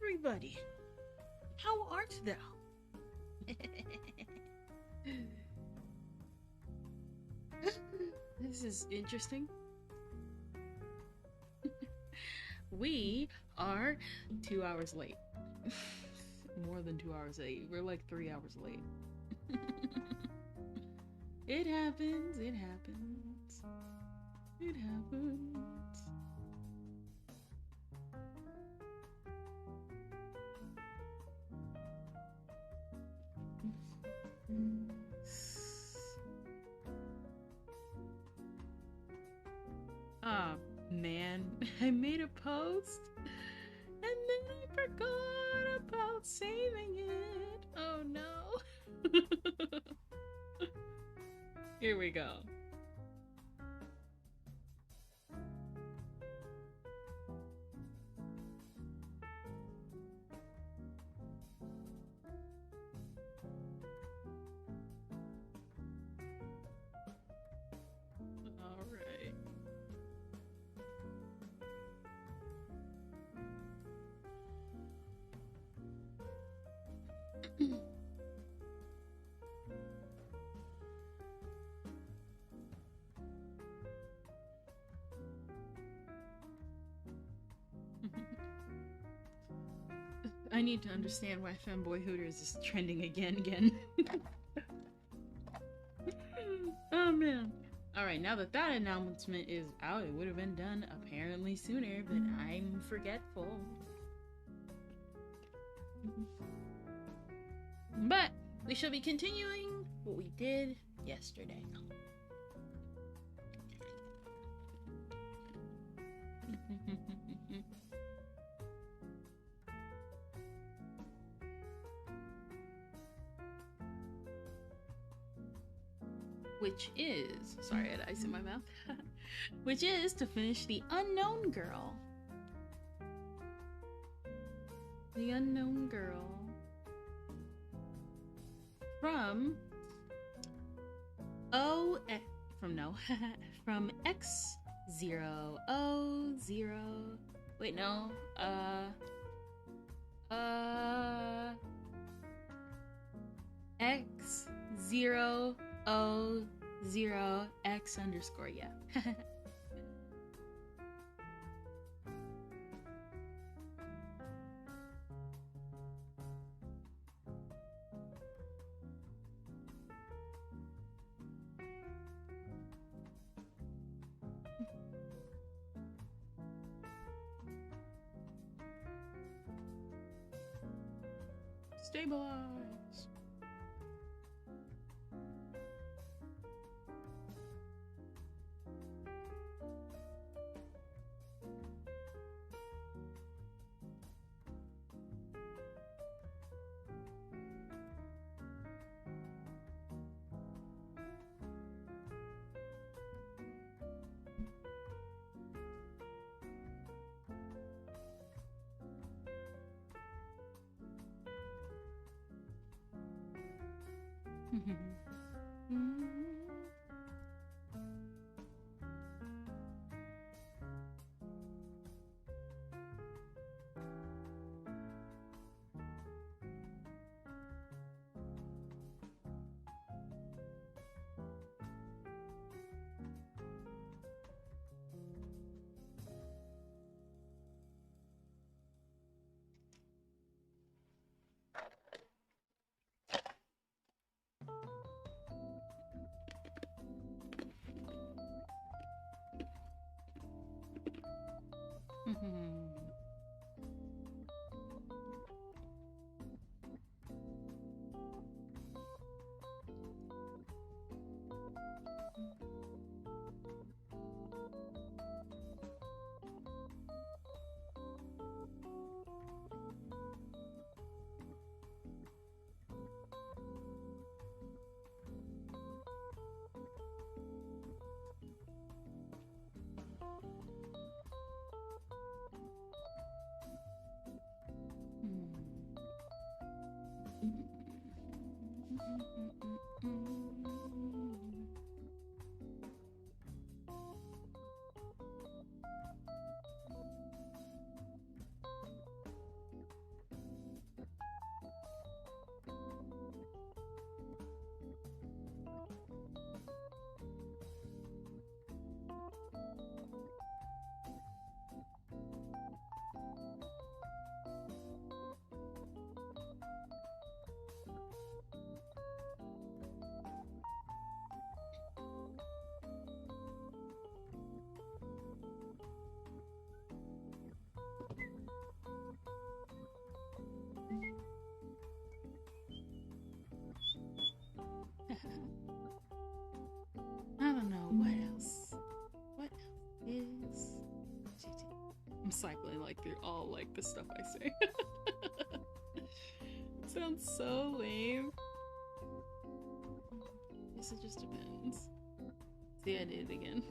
everybody. How art thou? This is interesting. We are 2 hours late. More than 2 hours late. We're like 3 hours late. It happens. It happens. It happens. Ah, man, I made a post and then I forgot about saving it. Oh no. Here we go. All right. I need to understand why Femboy Hooters is trending again. Oh man. Alright, now that that announcement is out, it would have been done apparently sooner, but I'm forgetful. But we shall be continuing what we did yesterday. Which is, sorry, I had ice in my mouth, which is to finish The Unknown Girl. The Unknown Girl. From from X000, wait, no, X000X_, yeah. Stabilize. I'm cycling like through all like the stuff I say. It sounds so lame. I guess it just depends. See, I did it again.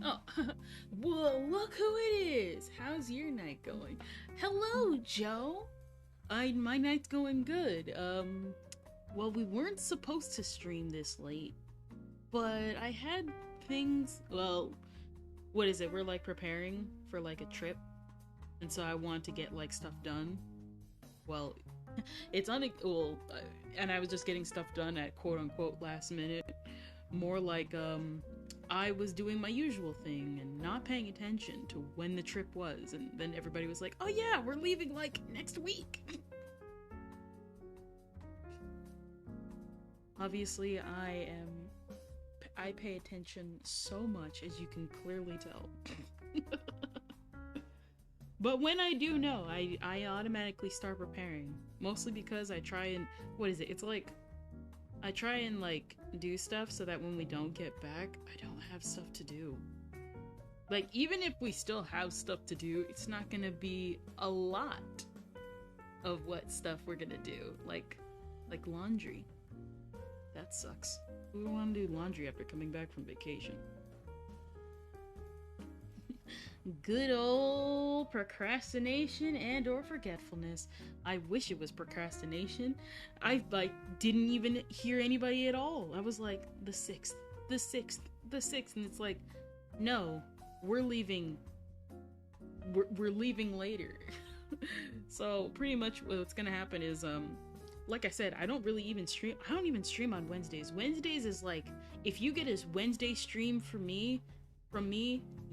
Oh, well, look who it is. How's your night going? Hello, Joe. My night's going good. Well, we weren't supposed to stream this late, but I had things. Well, what is it? We're like preparing for like a trip, and so I want to get like stuff done. Well, it's well, and I was just getting stuff done at quote unquote last minute. More like I was doing my usual thing and not paying attention to when the trip was, and then everybody was like, "Oh yeah, we're leaving like next week." Obviously, I pay attention so much, as you can clearly tell. But when I do know, I automatically start preparing. Mostly because I try and, what is it? It's like, I try and like do stuff so that when we don't get back, I don't have stuff to do. Like, even if we still have stuff to do, it's not gonna be a lot of what stuff we're gonna do. Like laundry. That sucks. Who would want to do laundry after coming back from vacation? Good old procrastination and or forgetfulness. I wish it was procrastination. I like didn't even hear anybody at all. I was like, the 6th, and it's like, no, we're leaving later. So pretty much what's gonna happen is like I said, I don't even stream on Wednesdays. Wednesdays is like, if you get a Wednesday stream from me,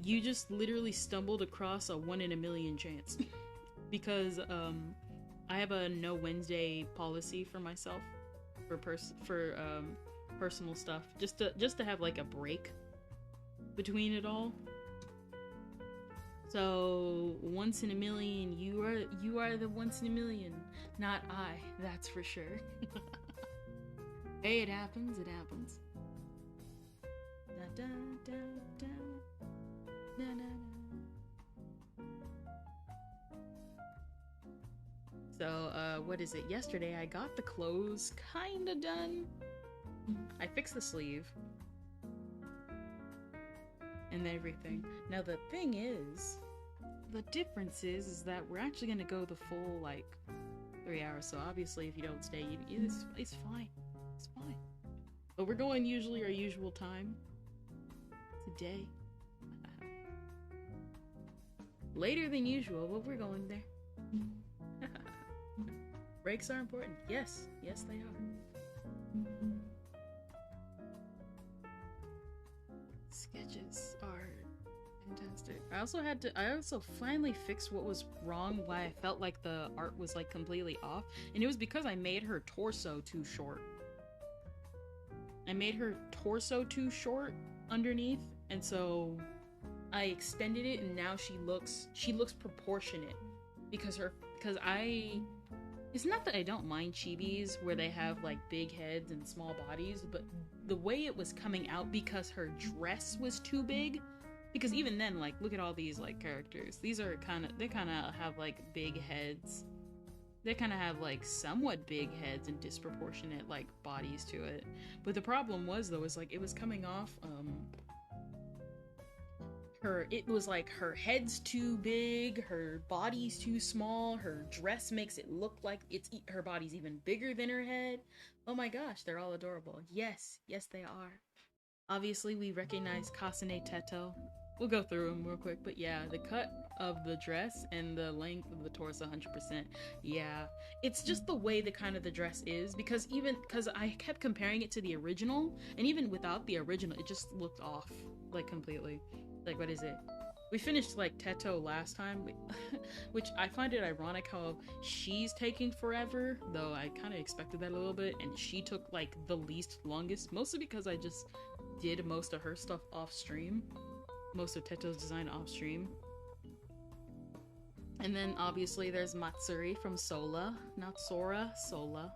you just literally stumbled across a 1 in a million chance. Because I have a no Wednesday policy for myself, for personal stuff, just to have like a break between it all. So once in a million, you are the once in a million, not I. That's for sure. Hey, it happens. Da, da, da, da. Na, na, na. So, what is it? Yesterday I got the clothes kinda done. I fixed the sleeve. And everything. Now the thing is, the difference is that we're actually gonna go the full, like, 3 hours. So obviously if you don't stay, it's fine. It's fine. But we're going usually our usual time. Today. Later than usual, but we're going there. Breaks are important. Yes, they are. Sketches are fantastic. I also finally fixed what was wrong, why I felt like the art was like completely off, and it was because I made her torso too short. I made her torso too short underneath, and so I extended it, and now she looks proportionate because it's not that I don't mind chibis where they have like big heads and small bodies, but the way it was coming out, because her dress was too big, because even then, like, look at all these like characters, they kind of have like big heads, they kind of have like somewhat big heads and disproportionate like bodies to it. But the problem was though, is like it was coming off it was like her head's too big, her body's too small, her dress makes it look like her body's even bigger than her head. Oh my gosh, they're all adorable. Yes, they are. Obviously, we recognize Kasane Teto. We'll go through them real quick, but yeah, the cut of the dress and the length of the torso, 100%. Yeah, it's just the way the dress is, because I kept comparing it to the original, and even without the original, it just looked off, like, completely. Like, what is it? We finished, like, Teto last time, which I find it ironic how she's taking forever, though I kind of expected that a little bit, and she took, like, the least longest, mostly because I just did most of her stuff off stream. Most of Teto's design off stream. And then, obviously, there's Matsuri from Sola. Not Sora, Sola.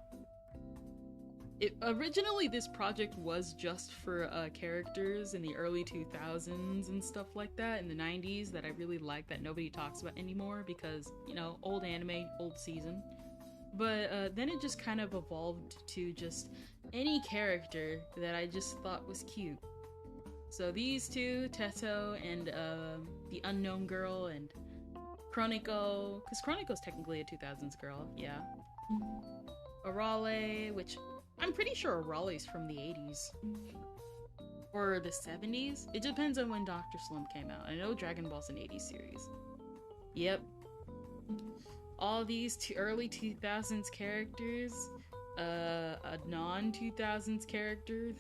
Originally, this project was just for characters in the early 2000s and stuff like that, in the 90s, that I really like, that nobody talks about anymore because, you know, old anime, old season. But then it just kind of evolved to just any character that I just thought was cute. So these two, Teto and the unknown girl and Chronico, because Chronico's technically a 2000s girl, yeah. Arale, which I'm pretty sure Arale's from the 80s. Or the 70s? It depends on when Dr. Slump came out. I know Dragon Ball's an 80s series. Yep. All these early 2000s characters, a non-2000s character,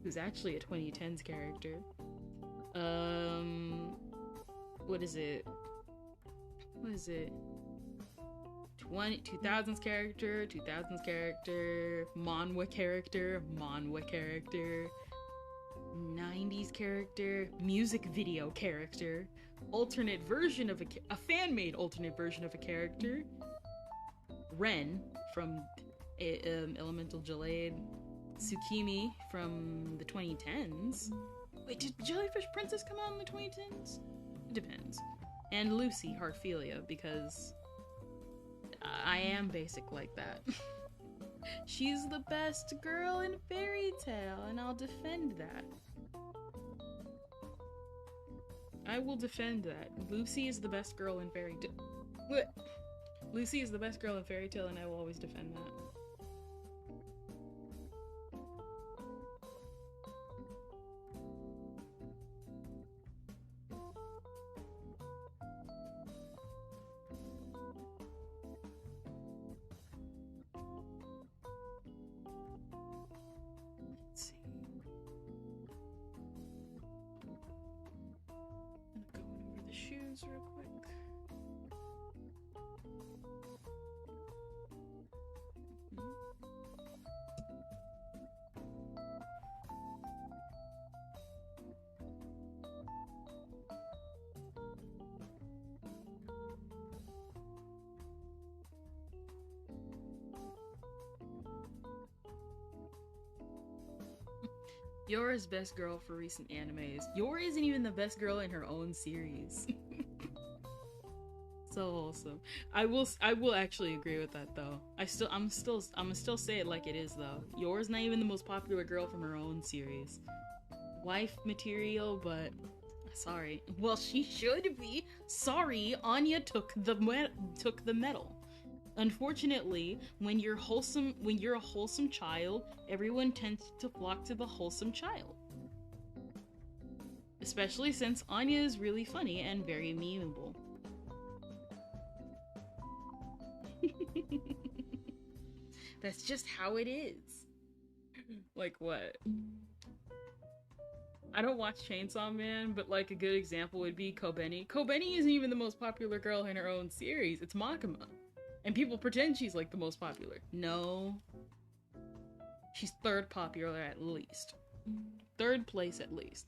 who's actually a 2010s character. What is it? 2000s character, manhwa character, 90s character, music video character, alternate version of a fan-made alternate version of a character, Ren from Elemental Jaleid, Tsukimi from the 2010s. Wait, did Jellyfish Princess come out in the 2010s? It depends. And Lucy Heartfilia, because I am basic like that. She's the best girl in Fairy Tail, and I'll defend that. I will defend that. Lucy is the best girl in Fairy Tail. Lucy is the best girl in Fairy Tail, and I will always defend that. Real quick. Yora's best girl for recent animes. Yora isn't even the best girl in her own series. So awesome. I will actually agree with that though. I'm still say it like it is though. Yora's not even the most popular girl from her own series. Wife material, but sorry. Well, she should be. Sorry, Anya took the medal. Unfortunately, when you're a wholesome child, everyone tends to flock to the wholesome child. Especially since Anya is really funny and very memeable. That's just how it is. Like what? I don't watch Chainsaw Man, but like a good example would be Kobeni. Kobeni isn't even the most popular girl in her own series. It's Makima. And people pretend she's like the most popular. No. She's third popular at least. Third place at least.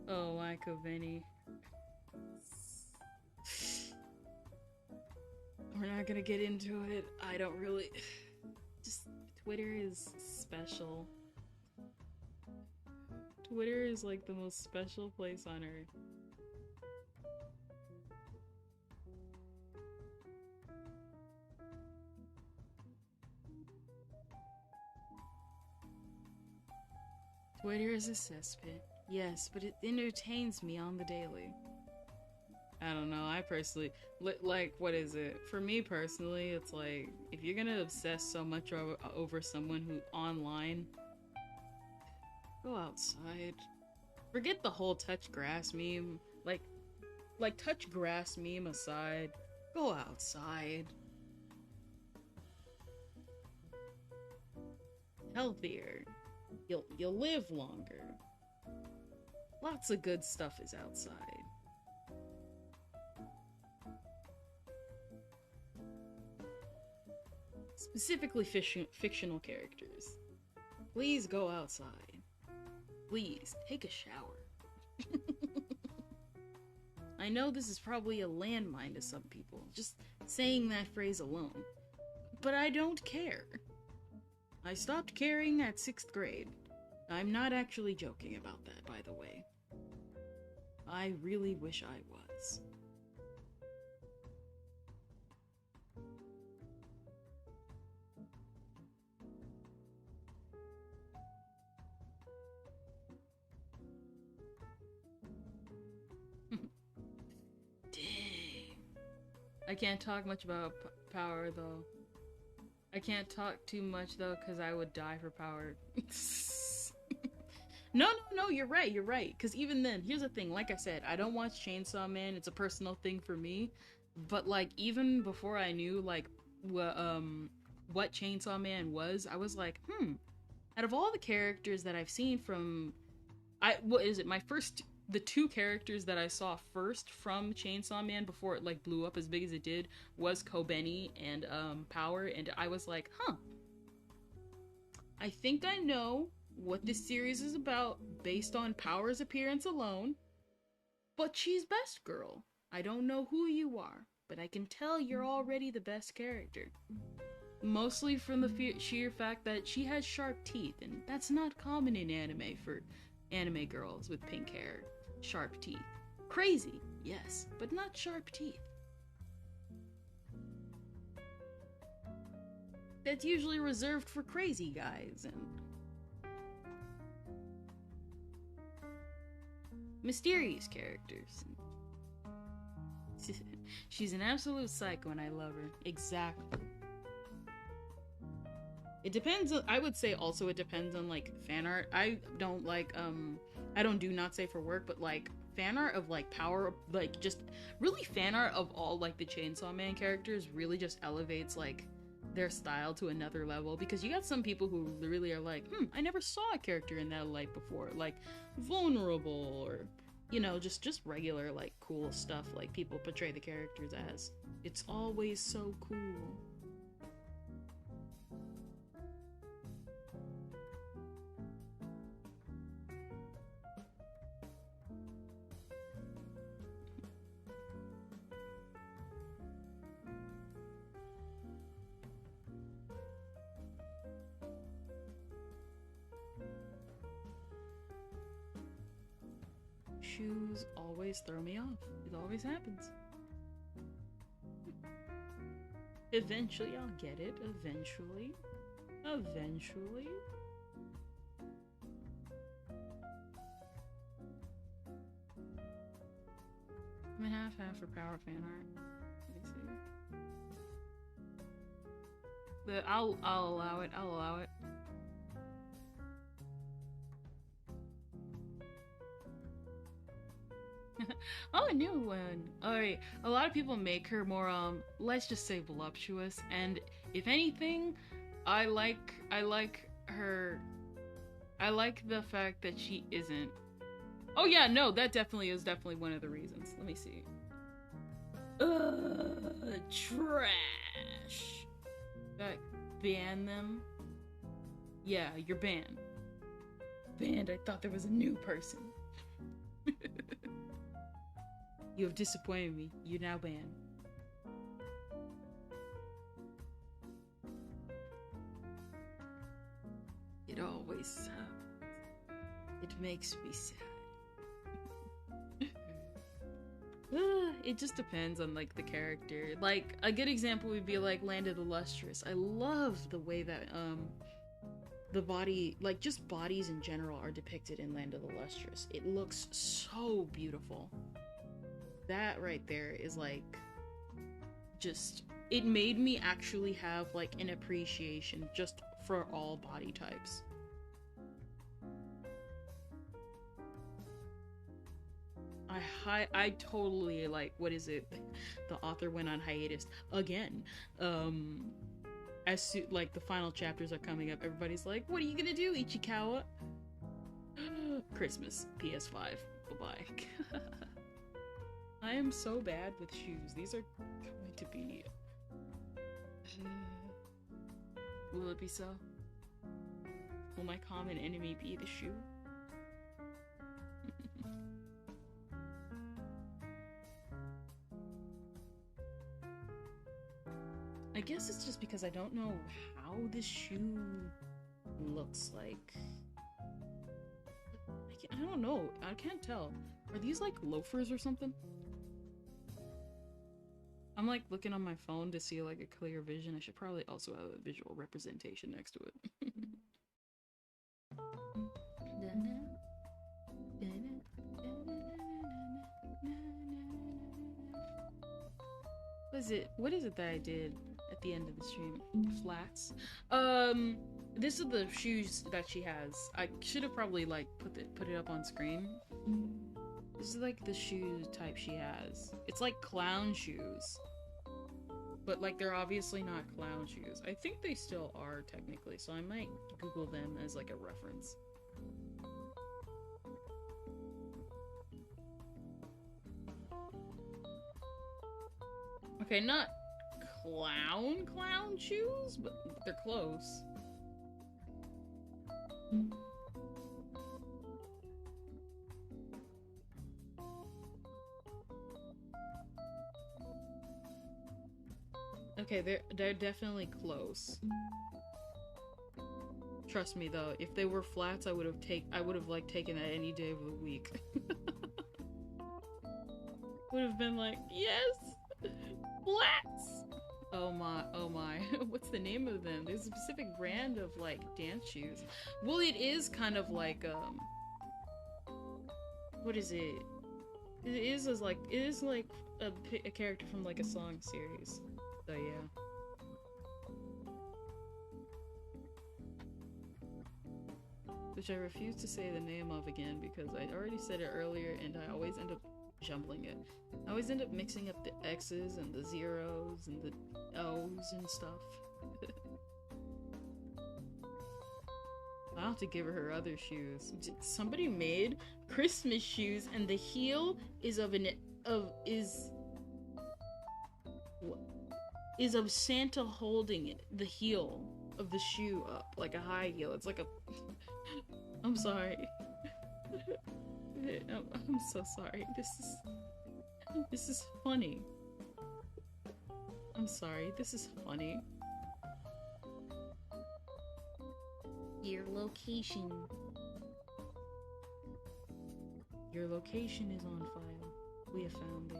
Oh, my Kobeni. We're not gonna get into it. I don't really... Just, Twitter is special. Twitter is like the most special place on earth. Twitter is a cesspit. Yes, but it entertains me on the daily. I don't know, I personally, like, what is it? For me personally, it's like, if you're gonna obsess so much over someone who online, go outside. Forget the whole touch grass meme. Like touch grass meme aside, go outside. Healthier. You'll live longer. Lots of good stuff is outside. Specifically fictional characters. Please go outside. Please, take a shower. I know this is probably a landmine to some people, just saying that phrase alone. But I don't care. I stopped caring at 6th grade. I'm not actually joking about that, by the way. I really wish I was. Dang. I can't talk much about power though. I can't talk too much though because I would die for power. No, you're right. Because even then, here's the thing, like I said, I don't watch Chainsaw Man, it's a personal thing for me. But like, even before I knew like what Chainsaw Man was, I was like, out of all the characters that I've seen from what is it, the two characters that I saw first from Chainsaw Man before it like blew up as big as it did was Kobeni and Power, and I was like, I think I know what this series is about based on Power's appearance alone, but she's best girl. I don't know who you are, but I can tell you're already the best character. Mostly from the sheer fact that she has sharp teeth, and that's not common in anime for anime girls with pink hair. Sharp teeth. Crazy, yes, but not sharp teeth. That's usually reserved for crazy guys and mysterious characters. She's an absolute psycho and I love her. Exactly. It depends on, I would say also it depends on like fan art. I don't like I don't do not say for work, but like fan art of like Power, like just really fan art of all like the Chainsaw Man characters really just elevates like their style to another level, because you got some people who really are like, I never saw a character in that light before, like vulnerable or you know, just regular like cool stuff like people portray the characters as. It's always so cool. Shoes always throw me off. It always happens. Eventually I'll get it. Eventually. Eventually. I'm in half for Power fan art. Let me see. But I'll allow it. I'll allow it. Oh, a new one. Alright, a lot of people make her more, let's just say voluptuous, and if anything, I like her, I like the fact that she isn't. Oh yeah, no, that definitely is one of the reasons. Let me see. Trash. Ban them? Yeah, you're banned. Banned, I thought there was a new person. You have disappointed me. You're now banned. It always sucks. It makes me sad. It just depends on like the character. Like a good example would be like Land of the Lustrous. I love the way that the body, like just bodies in general, are depicted in Land of the Lustrous. It looks so beautiful. That right there is like just, it made me actually have like an appreciation just for all body types. I totally like, what is it, the author went on hiatus again. Like the final chapters are coming up, everybody's like, what are you gonna do, Ichikawa? Christmas, PS5, bye-bye. I am so bad with shoes. These are going to be... Will it be so? Will my common enemy be the shoe? I guess it's just because I don't know how this shoe looks like. I don't know. I can't tell. Are these like loafers or something? I'm like looking on my phone to see like a clear vision. I should probably also have a visual representation next to it. What is it that I did at the end of the stream? Flats. This is the shoes that she has. I should have probably like put it up on screen. This is like the shoe type she has. It's like clown shoes. But like they're obviously not clown shoes. I think they still are technically, so I might Google them as like a reference. Okay, not clown shoes, but they're close. Okay, they're definitely close. Trust me though, if they were flats, I would have like taken that any day of the week. Would have been like, yes, flats. Oh my, what's the name of them? There's a specific brand of like dance shoes. Well, it is kind of like what is it? It is like a character from like a song series. So yeah. Which I refuse to say the name of again because I already said it earlier and I always end up jumbling it. I always end up mixing up the X's and the zeros and the O's and stuff. I'll have to give her other shoes. Somebody made Christmas shoes and the heel is of Santa holding it, the heel of the shoe up, like a high heel. It's like a... I'm sorry. I'm so sorry. This is funny. I'm sorry. This is funny. Your location. Your location is on file. We have found it.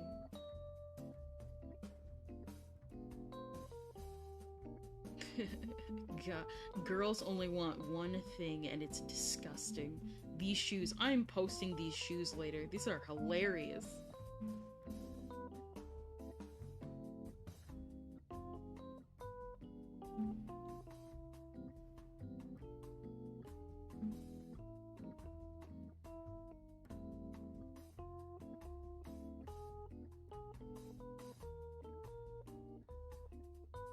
God, girls only want one thing and it's disgusting. These shoes. I'm posting these shoes later. These are hilarious.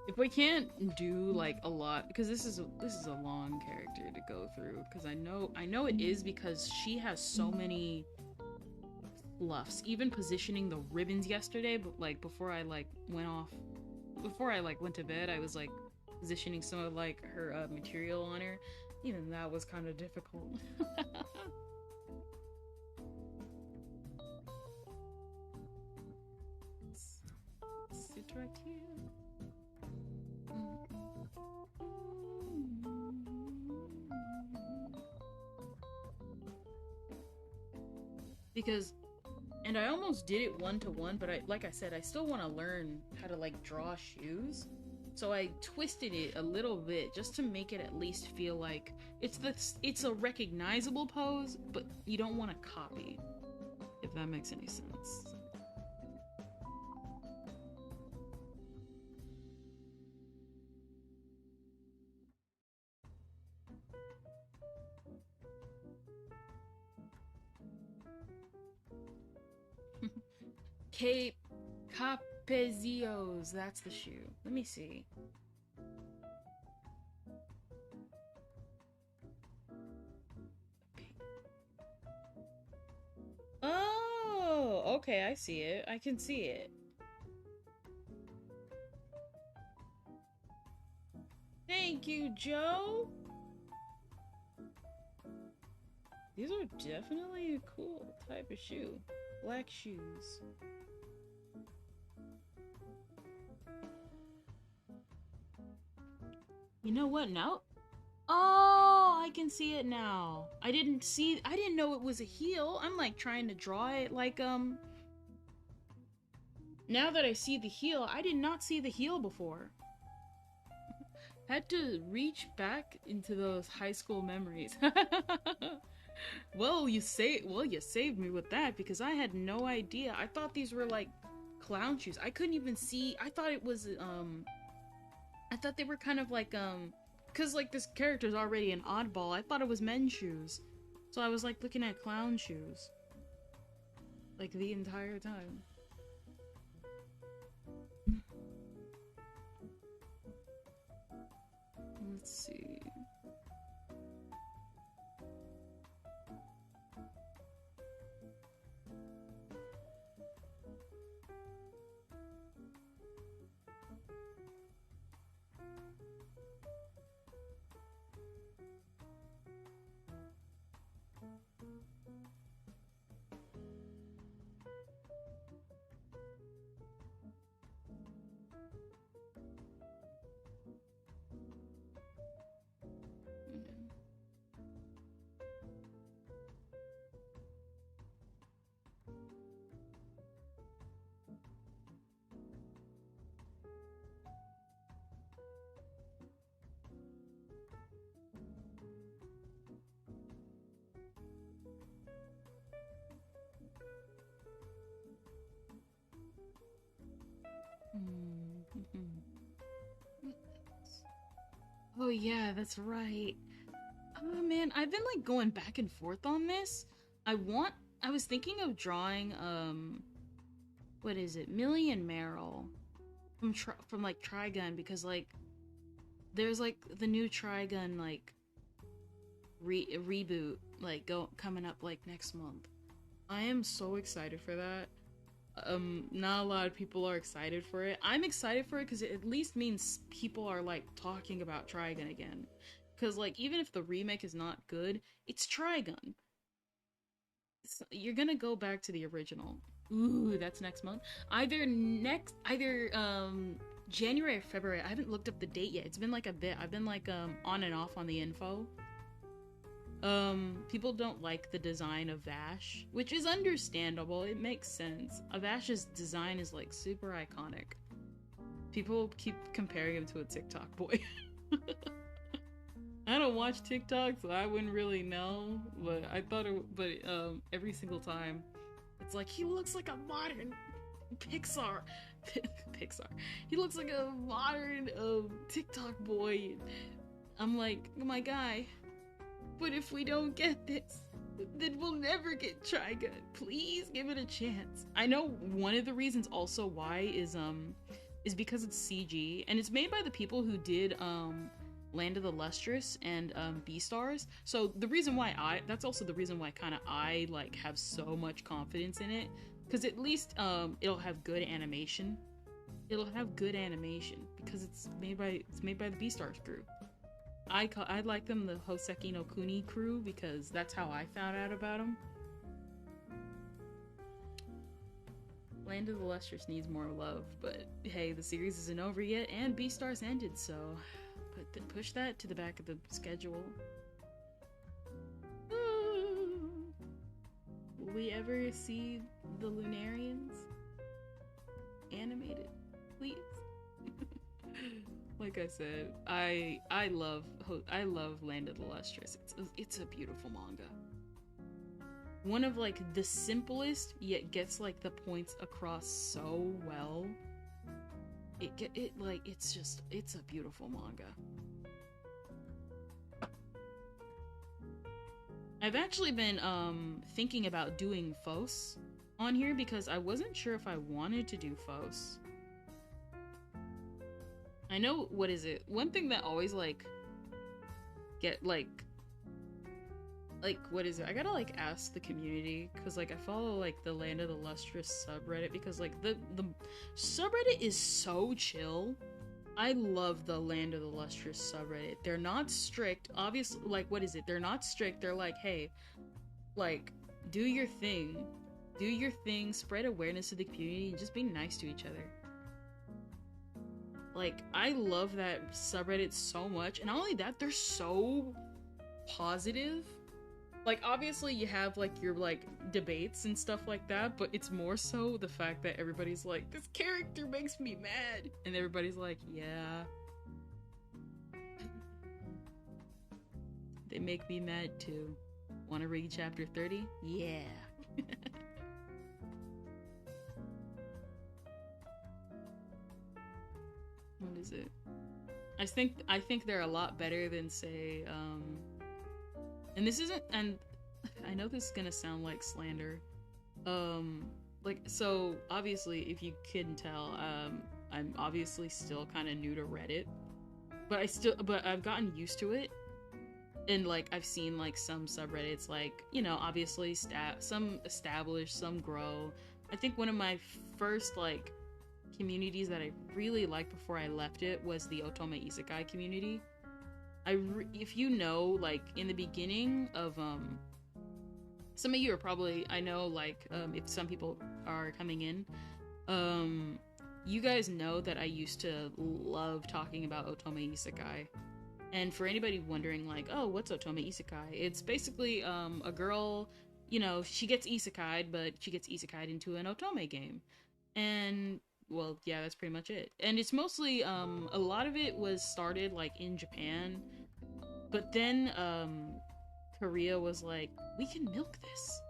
If we can't do like a lot, because this is a long character to go through, because I know it is because she has so many fluffs. Even positioning the ribbons yesterday, but like before I went to bed, I was like positioning some of like her material on her. Even that was kind of difficult. Sit right here. Because, and I almost did it one-to-one, but like I said, I still want to learn how to like draw shoes. So I twisted it a little bit just to make it at least feel like it's a recognizable pose, but you don't want to copy, if that makes any sense. Cape Capezios, that's the shoe. Let me see. Oh, okay, I see it. I can see it. Thank you, Joe. These are definitely a cool type of shoe. Black shoes. You know what? Now, oh, I can see it now. I didn't know it was a heel. I'm like trying to draw it like, now that I see the heel, I did not see the heel before. Had to reach back into those high school memories. Well, you saved me with that, because I had no idea. I thought these were like clown shoes. I couldn't even see. I thought it was I thought they were kind of like cuz like this character's already an oddball. I thought it was men's shoes. So I was like looking at clown shoes like the entire time. Let's see. Oh yeah, that's right. Oh man, I've been like going back and forth on this. I was thinking of drawing what is it? Millie and Meryl from like Trigun, because like there's like the new Trigun like reboot like coming up like next month. I am so excited for that. Not a lot of people are excited for it. I'm excited for it because it at least means people are like talking about Trigun again. Because like even if the remake is not good, it's Trigun. You're gonna go back to the original. Ooh, that's next month. Either January or February. I haven't looked up the date yet. It's been like a bit. I've been like on and off on the info. People don't like the design of Vash, which is understandable. It makes sense. Vash's design is like super iconic. People keep comparing him to a TikTok boy. I don't watch TikTok, so I wouldn't really know, but I thought every single time it's like he looks like a modern Pixar. He looks like a modern TikTok boy. I'm like, my guy, but if we don't get this, then we'll never get Trigun. Please give it a chance. I know one of the reasons also why is because it's CG, and it's made by the people who did Land of the Lustrous and Beastars. So the reason why that's also the reason why kind of I like have so much confidence in it, because at least it'll have good animation. It'll have good animation because it's made by the Beastars crew. I like them the Hoseki no Kuni crew because that's how I found out about them. Land of the Lustrous needs more love, but hey, the series isn't over yet and Beastars ended, so push that to the back of the schedule. Will we ever see the Lunarians animated, please? Like I said, I love Land of the Lustrous. It's a beautiful manga. One of like the simplest, yet gets like the points across so well. It's a beautiful manga. I've actually been thinking about doing Fos on here because I wasn't sure if I wanted to do Fos. I know, what is it? One thing that always like get like what is it? I gotta like ask the community because like I follow like the Land of the Lustrous subreddit because like the subreddit is so chill. I love the Land of the Lustrous subreddit. They're not strict. Obviously, like, what is it? They're not strict. They're like, hey, like, do your thing. Do your thing. Spread awareness to the community and just be nice to each other. Like, I love that subreddit so much. And not only that, they're so positive. Like, obviously you have like your like debates and stuff like that, but it's more so the fact that everybody's like, this character makes me mad, and everybody's like, yeah, they make me mad too. Want to read chapter 30? Yeah. What is it? I think they're a lot better than, say, and this isn't, and I know this is gonna sound like slander, like, so obviously if you couldn't tell, I'm obviously still kind of new to Reddit, but I've gotten used to it, and like I've seen like some subreddits, like, you know, obviously some establish, some grow. I think one of my first like communities that I really liked before I left it was the Otome Isekai community. If you know, like, in the beginning of, some of you are probably, I know, like, if some people are coming in, you guys know that I used to love talking about Otome Isekai. And for anybody wondering, like, oh, what's Otome Isekai? It's basically, a girl, you know, she gets isekai'd, but she gets isekai'd into an Otome game. And, well, yeah, that's pretty much it. And it's mostly, a lot of it was started, like, in Japan. But then, Korea was like, we can milk this.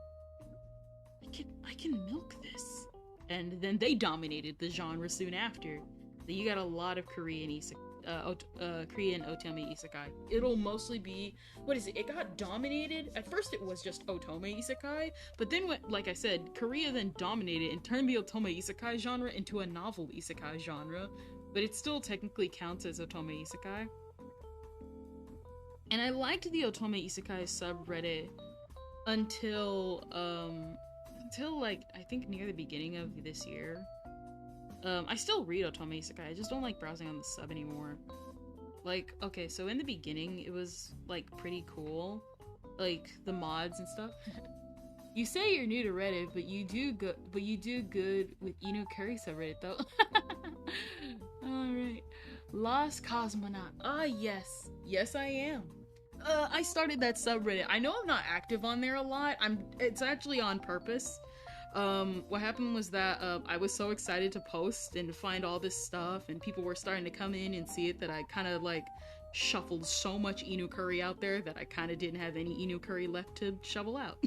I can milk this. And then they dominated the genre soon after. Then you got a lot of Korean Korean Otome Isekai. It'll mostly be, what is it? It got dominated. At first it was just Otome Isekai, but then, like I said, Korea then dominated and turned the Otome Isekai genre into a novel Isekai genre, but it still technically counts as Otome Isekai. And I liked the Otome Isekai subreddit until like, I think near the beginning of this year. I still read Otome Isekai, I just don't like browsing on the sub anymore. Like, okay, so in the beginning, it was, like, pretty cool. Like, the mods and stuff. You say you're new to Reddit, but you do good with Inu Curry subreddit, though. Alright. Lost Cosmonaut. Ah, yes. Yes, I am. I started that subreddit. I know I'm not active on there a lot. It's actually on purpose. What happened was that, I was so excited to post and find all this stuff, and people were starting to come in and see it, that I kind of, like, shuffled so much Inu Curry out there that I kind of didn't have any Inu Curry left to shovel out.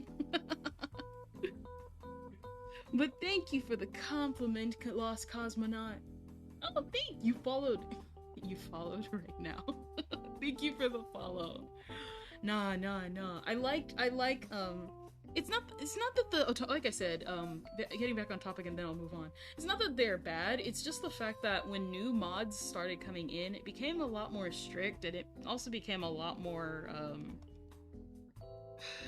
But thank you for the compliment, Lost Cosmonaut. Oh, thank you. You followed right now. Thank you for the follow. Nah. I like, it's not that the, like I said, getting back on topic and then I'll move on. It's not that they're bad, it's just the fact that when new mods started coming in, it became a lot more strict, and it also became a lot more,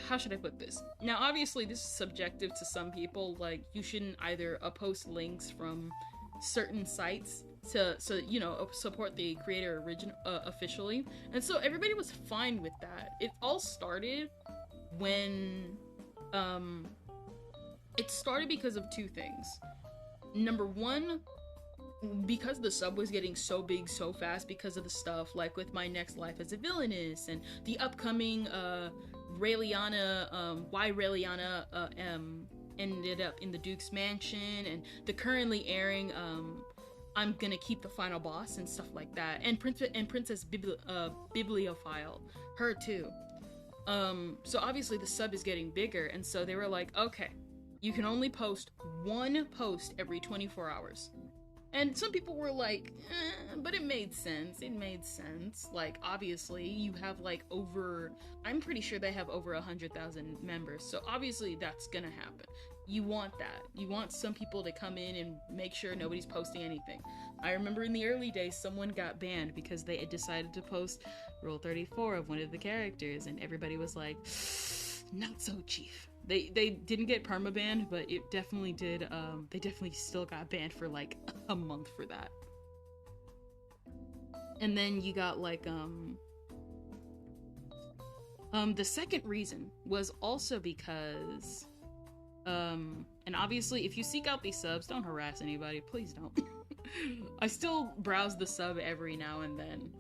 how should I put this? Now, obviously, this is subjective to some people, like, you shouldn't either post links from certain sites so you know, support the creator officially, and so everybody was fine with that. It all started when it started because of two things. Number one, because the sub was getting so big so fast because of the stuff like with My Next Life as a Villainess and the upcoming Raeliana, why Raeliana ended up in the Duke's Mansion, and the currently airing I'm Gonna Keep the Final Boss and stuff like that, and Princess Bibliophile, her too. So obviously the sub is getting bigger, and so they were like, okay, you can only post one post every 24 hours. And some people were like, but it made sense. It made sense. Like, obviously, you have, like, I'm pretty sure they have over 100,000 members, so obviously that's gonna happen. You want that. You want some people to come in and make sure nobody's posting anything. I remember in the early days, someone got banned because they had decided to post Rule 34 of one of the characters, and everybody was like, not so, Chief. They didn't get permabanned, but it definitely did, they definitely still got banned for, like, a month for that. And then you got, like, the second reason was also because, and obviously, if you seek out these subs, don't harass anybody, please don't. I still browse the sub every now and then.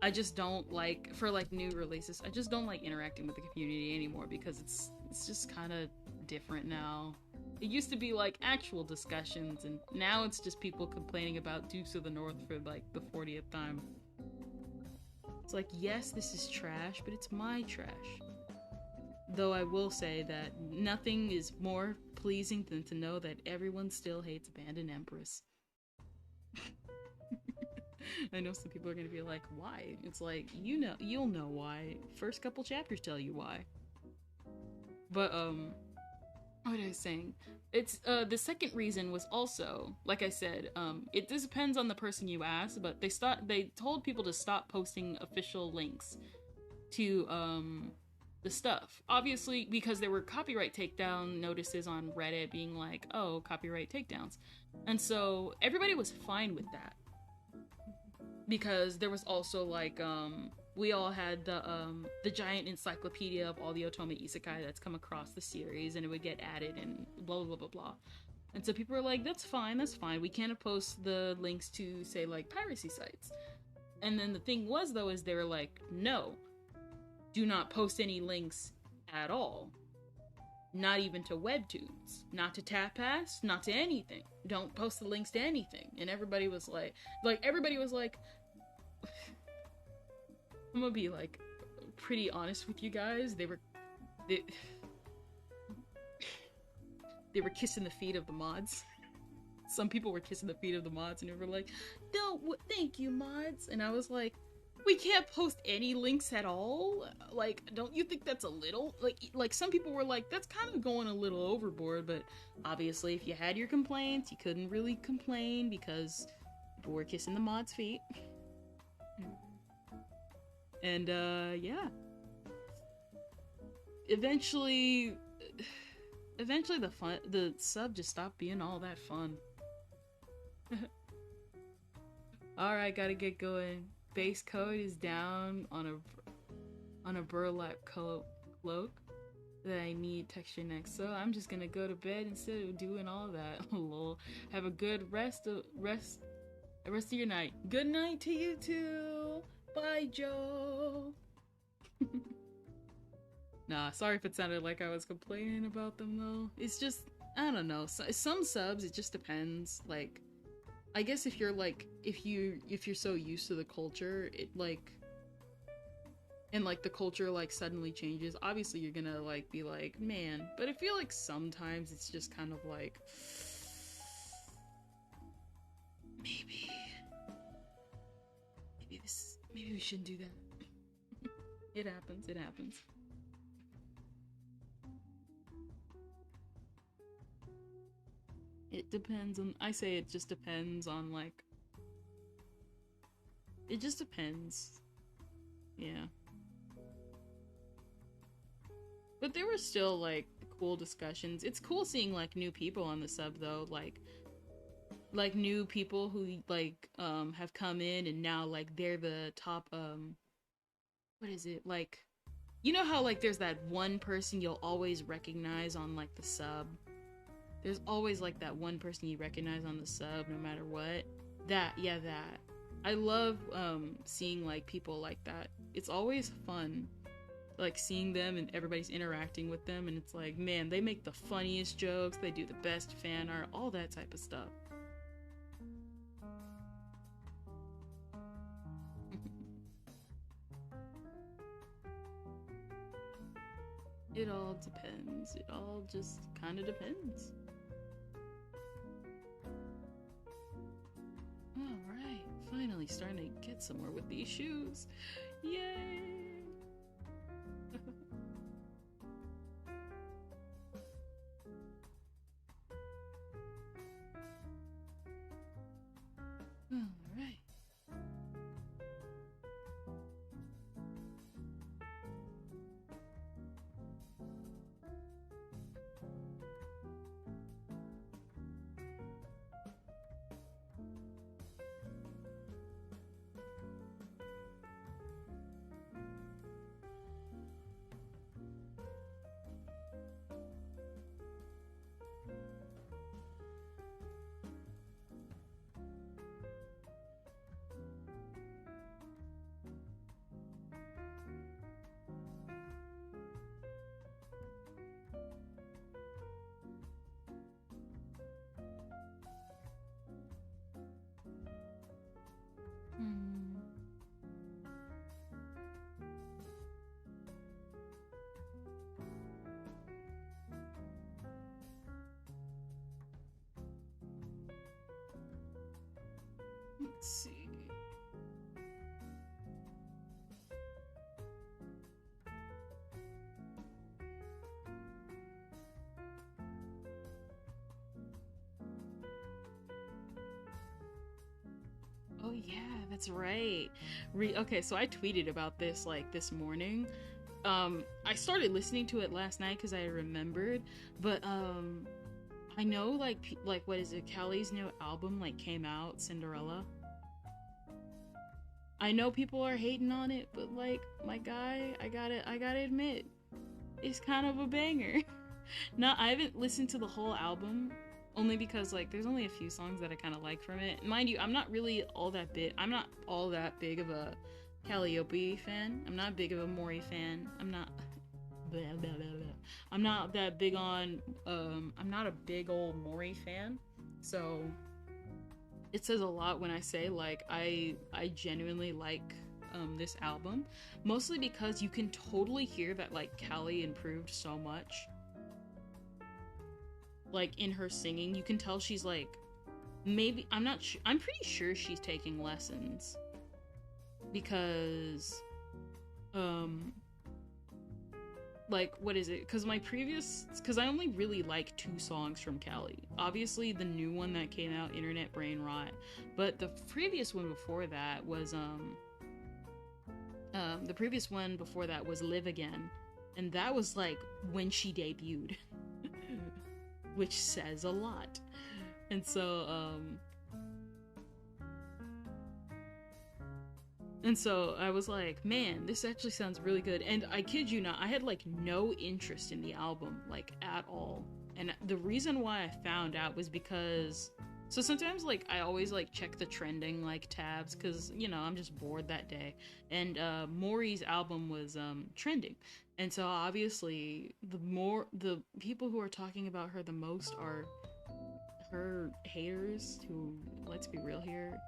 I just don't like, for like new releases, I just don't like interacting with the community anymore because it's just kind of different now. It used to be like actual discussions, and now it's just people complaining about Dukes of the North for like the 40th time. It's like, yes, this is trash, but it's my trash. Though I will say that nothing is more pleasing than to know that everyone still hates Abandoned Empress. I know some people are gonna be like, why? It's like, you'll know why. First couple chapters tell you why. But, what was I saying? It's, the second reason was also, like I said, it just depends on the person you ask, but they told people to stop posting official links to, the stuff. Obviously, because there were copyright takedown notices on Reddit being like, oh, copyright takedowns. And so, everybody was fine with that. Because there was also, like, we all had the giant encyclopedia of all the Otome Isekai that's come across the series, and it would get added and blah blah blah blah. And so people were like, that's fine, we can't post the links to, say, like, piracy sites. And then the thing was, though, is they were like, no, do not post any links at all. Not even to webtoons, not to Tapas, not to anything. Don't post the links to anything. And everybody was like, I'm gonna be like pretty honest with you guys. They were kissing the feet of the mods. Some people were kissing the feet of the mods, and they were like, "No, thank you, mods." And I was like, "We can't post any links at all. Like, don't you think that's a little like?" Some people were like, "That's kind of going a little overboard." But obviously, if you had your complaints, you couldn't really complain because people were kissing the mods' feet. And, yeah. Eventually the sub just stopped being all that fun. Alright, gotta get going. Base coat is down on a burlap cloak that I need texture next, so I'm just gonna go to bed instead of doing all that. Lol. Have a good rest of your night. Good night to you too. Bye, Joe. Nah, sorry if it sounded like I was complaining about them though. It's just, I don't know. Some subs, it just depends. Like, I guess if you're so used to the culture, it like, and like the culture like suddenly changes, obviously you're gonna like be like, man. But I feel like sometimes it's just kind of like, maybe we shouldn't do that. It happens. It depends on, I say it just depends on, like, it just depends. Yeah. But there were still, like, cool discussions. It's cool seeing, like, new people on the sub, though, like new people who, like, have come in and now, like, they're the top, what is it, like, you know how, like, there's that one person you'll always recognize on, like, the sub? There's always, like, that one person you recognize on the sub, no matter what. That. I love, seeing, like, people like that. It's always fun, like, seeing them and everybody's interacting with them, and it's like, man, they make the funniest jokes, they do the best fan art, all that type of stuff. It all depends. It all just kind of depends. Alright, finally starting to get somewhere with these shoes. Yay! Alright. see. Oh yeah, that's right. Okay, so I tweeted about this like this morning. I started listening to it last night because I remembered, but I know like like what is it? Callie's new album like came out, Cinderella. I know people are hating on it, but like my guy, I gotta admit, it's kind of a banger. No, I haven't listened to the whole album, only because like there's only a few songs that I kind of like from it. Mind you, I'm not all that big of a Calliope fan. I'm not big of a Maury fan. I'm not blah, blah, blah, blah. I'm not that big on I'm not a big old Maury fan. So it says a lot when I say like I genuinely like this album, mostly because you can totally hear that like Callie improved so much. Like in her singing, you can tell she's like maybe I'm pretty sure she's taking lessons because like what is it, because I only really like 2 songs from Callie. Obviously the new one that came out, Internet Brain Rot, but the previous one before that was Live Again, and that was like when she debuted. Which says a lot. And so I was like, man, this actually sounds really good. And I kid you not, I had like no interest in the album, like at all. And the reason why I found out was because, so sometimes like I always like check the trending like tabs because, you know, I'm just bored that day. And Maury's album was trending. And so obviously the people who are talking about her the most are her haters, who, let's be real here,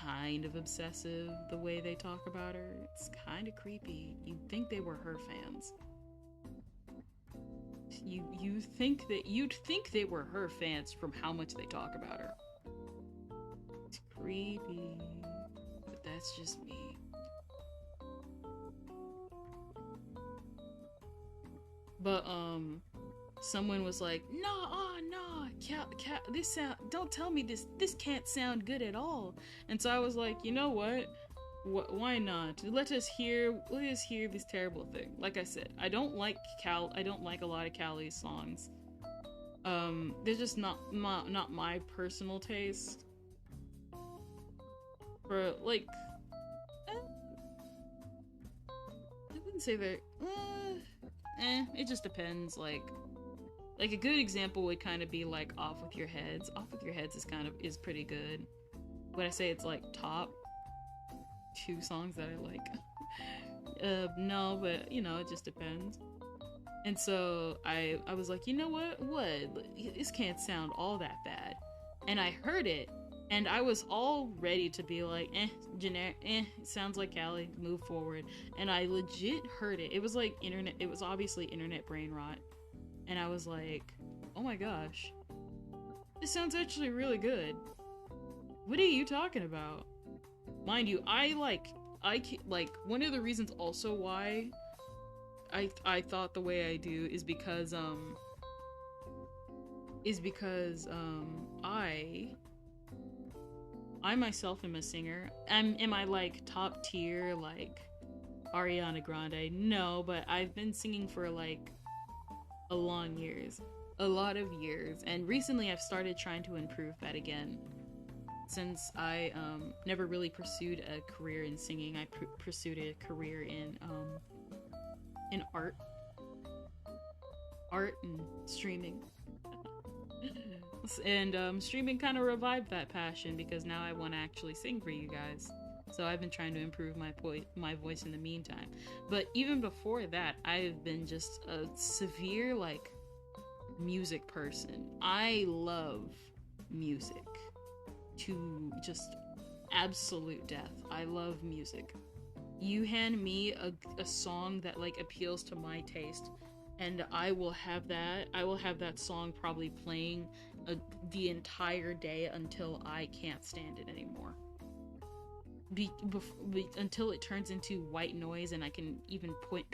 kind of obsessive the way they talk about her. It's kind of creepy. You'd think they were her fans. You'd think they were her fans from how much they talk about her. It's creepy. But that's just me. But someone was like, no, don't tell me this can't sound good at all. And so I was like, you know what? Why not? Let us hear this terrible thing. Like I said, I don't like a lot of Callie's songs. They're just not my personal taste. For like, I wouldn't say that. It just depends. Like a good example would kind of be like Off With Your Heads. Off With Your Heads is pretty good. Would I say it's like top 2 songs that I like? No, but you know, it just depends. And so I was like, you know what? This can't sound all that bad. And I heard it, and I was all ready to be like, generic, it sounds like Callie, move forward. And I legit heard it. It was obviously Internet Brain Rot. And I was like, oh my gosh, this sounds actually really good. What are you talking about? Mind you, one of the reasons also why I thought the way I do is because I myself am a singer. Am I like top tier like Ariana Grande? No, but I've been singing for like a lot of years, and recently I've started trying to improve that again. Since I never really pursued a career in singing, I pursued a career in art and streaming. And streaming kind of revived that passion because now I want to actually sing for you guys. So I've been trying to improve my voice in the meantime. But even before that, I've been just a severe like music person. I love music to just absolute death. I love music. You hand me a song that like appeals to my taste, and I will have that song probably playing the entire day until I can't stand it anymore. until it turns into white noise, and I can even point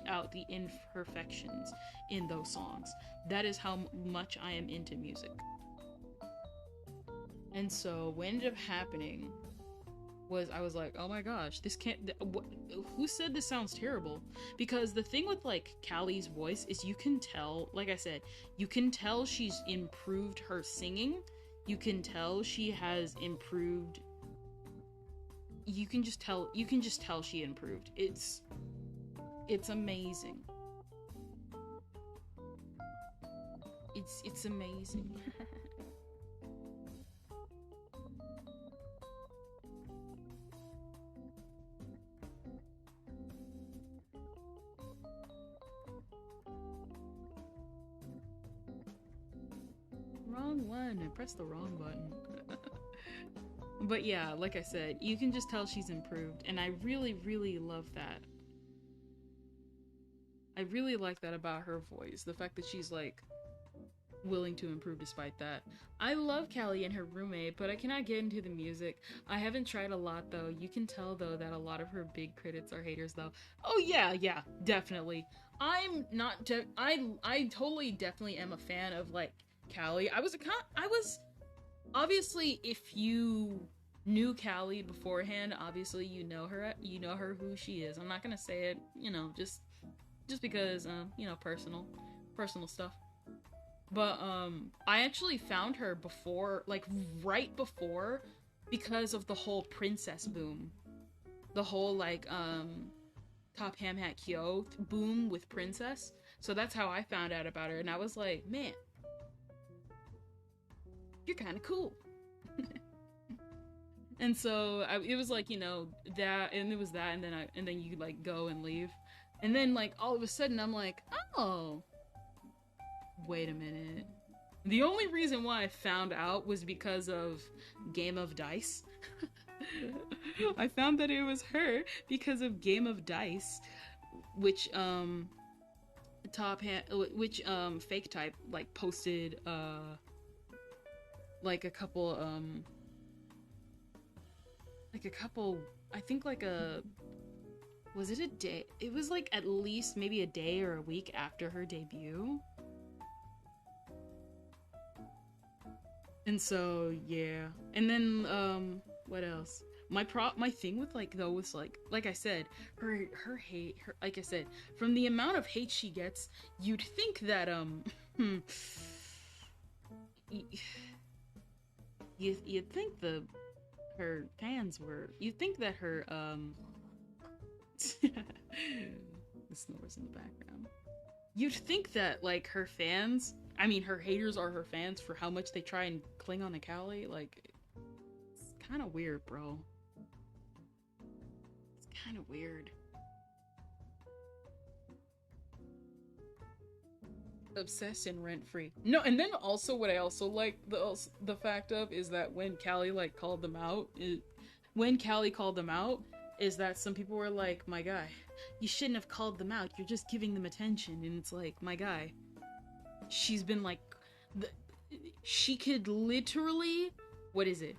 out the imperfections in those songs. That is how much I am into music. And so what ended up happening was I was like, oh my gosh, this can't, who said this sounds terrible? Because the thing with like Callie's voice is you can tell, like I said, you can tell she's improved her singing. You can tell she has improved. You can just tell she improved. It's amazing. It's amazing. Wrong one. I pressed the wrong button. But yeah, like I said, you can just tell she's improved, and I really, really love that. I really like that about her voice, the fact that she's like willing to improve despite that. I love Callie and her roommate, but I cannot get into the music. I haven't tried a lot though. You can tell though that a lot of her big critics are haters though. Oh yeah, definitely. I'm not I totally definitely am a fan of like Callie. I was obviously, if you knew Callie beforehand, obviously you know her who she is. I'm not gonna say it, just because personal stuff. But I actually found her before, like right before, because of the whole princess boom. The whole like Top Ham Hat Kyo boom with Princess. So that's how I found out about her, and I was like, man, you're kind of cool. And so it was like, that, and it was that, and then you like go and leave, and then like all of a sudden I'm like, oh, wait a minute. The only reason why I found out was because of Game of Dice. I found that it was her because of Game of Dice, which Fake Type like posted like a couple I think like was it a day? It was like at least maybe a day or a week after her debut. And so yeah. And then what else? My thing with like though was like I said, her hate, like I said, from the amount of hate she gets, you'd think that you'd think her fans were, you'd think that her the snores in the background. You'd think that like her fans, I mean her haters are her fans for how much they try and cling on to Callie. Like, it's kind of weird, bro. It's kind of weird. Obsessed and rent-free. No, and then also what I also like the fact of is that when Callie like called them out, is that some people were like, my guy, you shouldn't have called them out, you're just giving them attention. And it's like, my guy, she's been like, she could literally, what is it?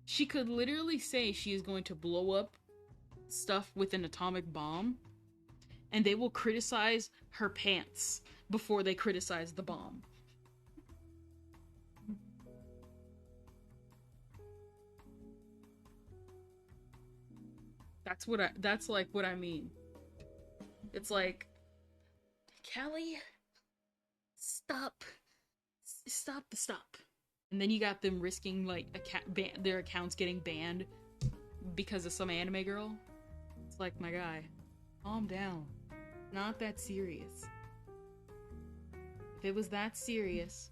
She could literally say she is going to blow up stuff with an atomic bomb, and they will criticize her pants before they criticize the bomb. That's like what I mean. It's like, Callie, stop. And then you got them risking like their accounts getting banned because of some anime girl. It's like, my guy, calm down. Not that serious. If it was that serious,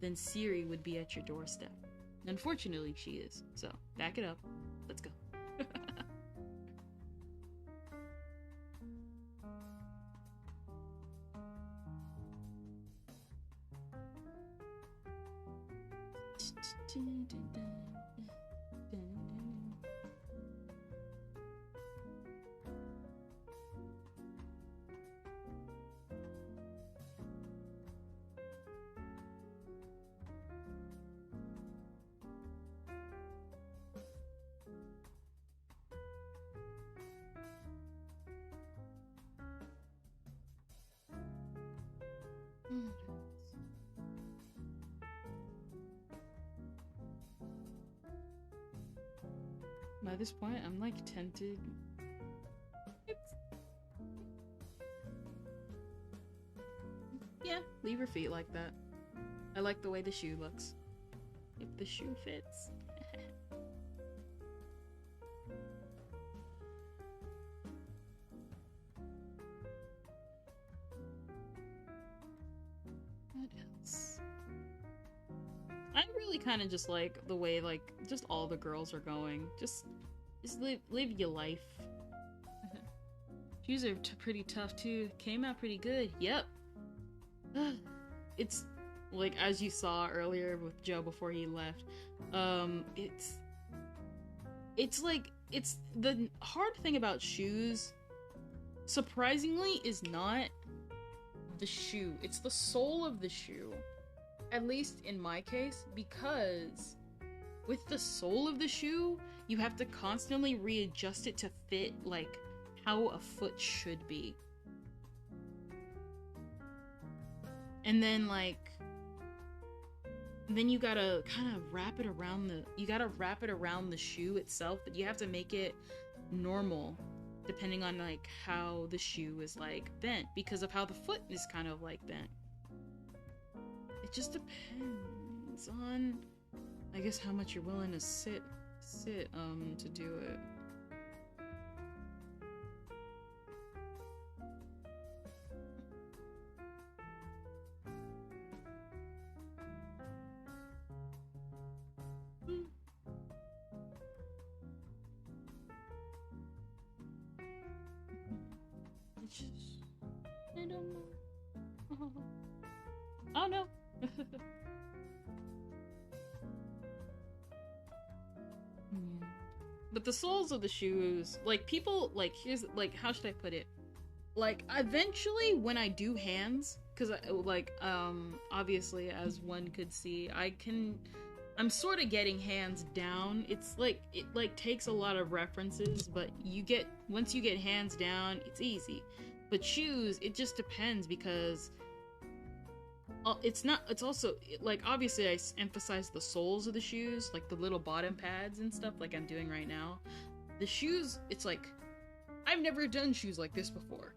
then Siri would be at your doorstep. Unfortunately, she is. So, back it up. Let's go. By this point, I'm like tempted. Yeah, leave your feet like that. I like the way the shoe looks. If the shoe fits. What else? I really kind of just like the way like just all the girls are going. Just live your life. Shoes are pretty tough too. Came out pretty good. Yep. It's like as you saw earlier with Joe before he left. It's like it's the hard thing about shoes. Surprisingly, is not the shoe. It's the sole of the shoe. At least in my case, because with the sole of the shoe, you have to constantly readjust it to fit like how a foot should be. And then then you gotta kind of wrap it around the shoe itself, but you have to make it normal depending on like how the shoe is like bent because of how the foot is kind of like bent. It just depends on, I guess, how much you're willing to sit to do it. It's just, I don't know. Oh no. But the soles of the shoes, like people, like here's like how should I put it? Like eventually when I do hands, because obviously as one could see, I'm sort of getting hands down. It's like it like takes a lot of references, but once you get hands down, it's easy. But shoes, it just depends because it's also like obviously I emphasize the soles of the shoes, like the little bottom pads and stuff like I'm doing right now. The shoes, it's like I've never done shoes like this before.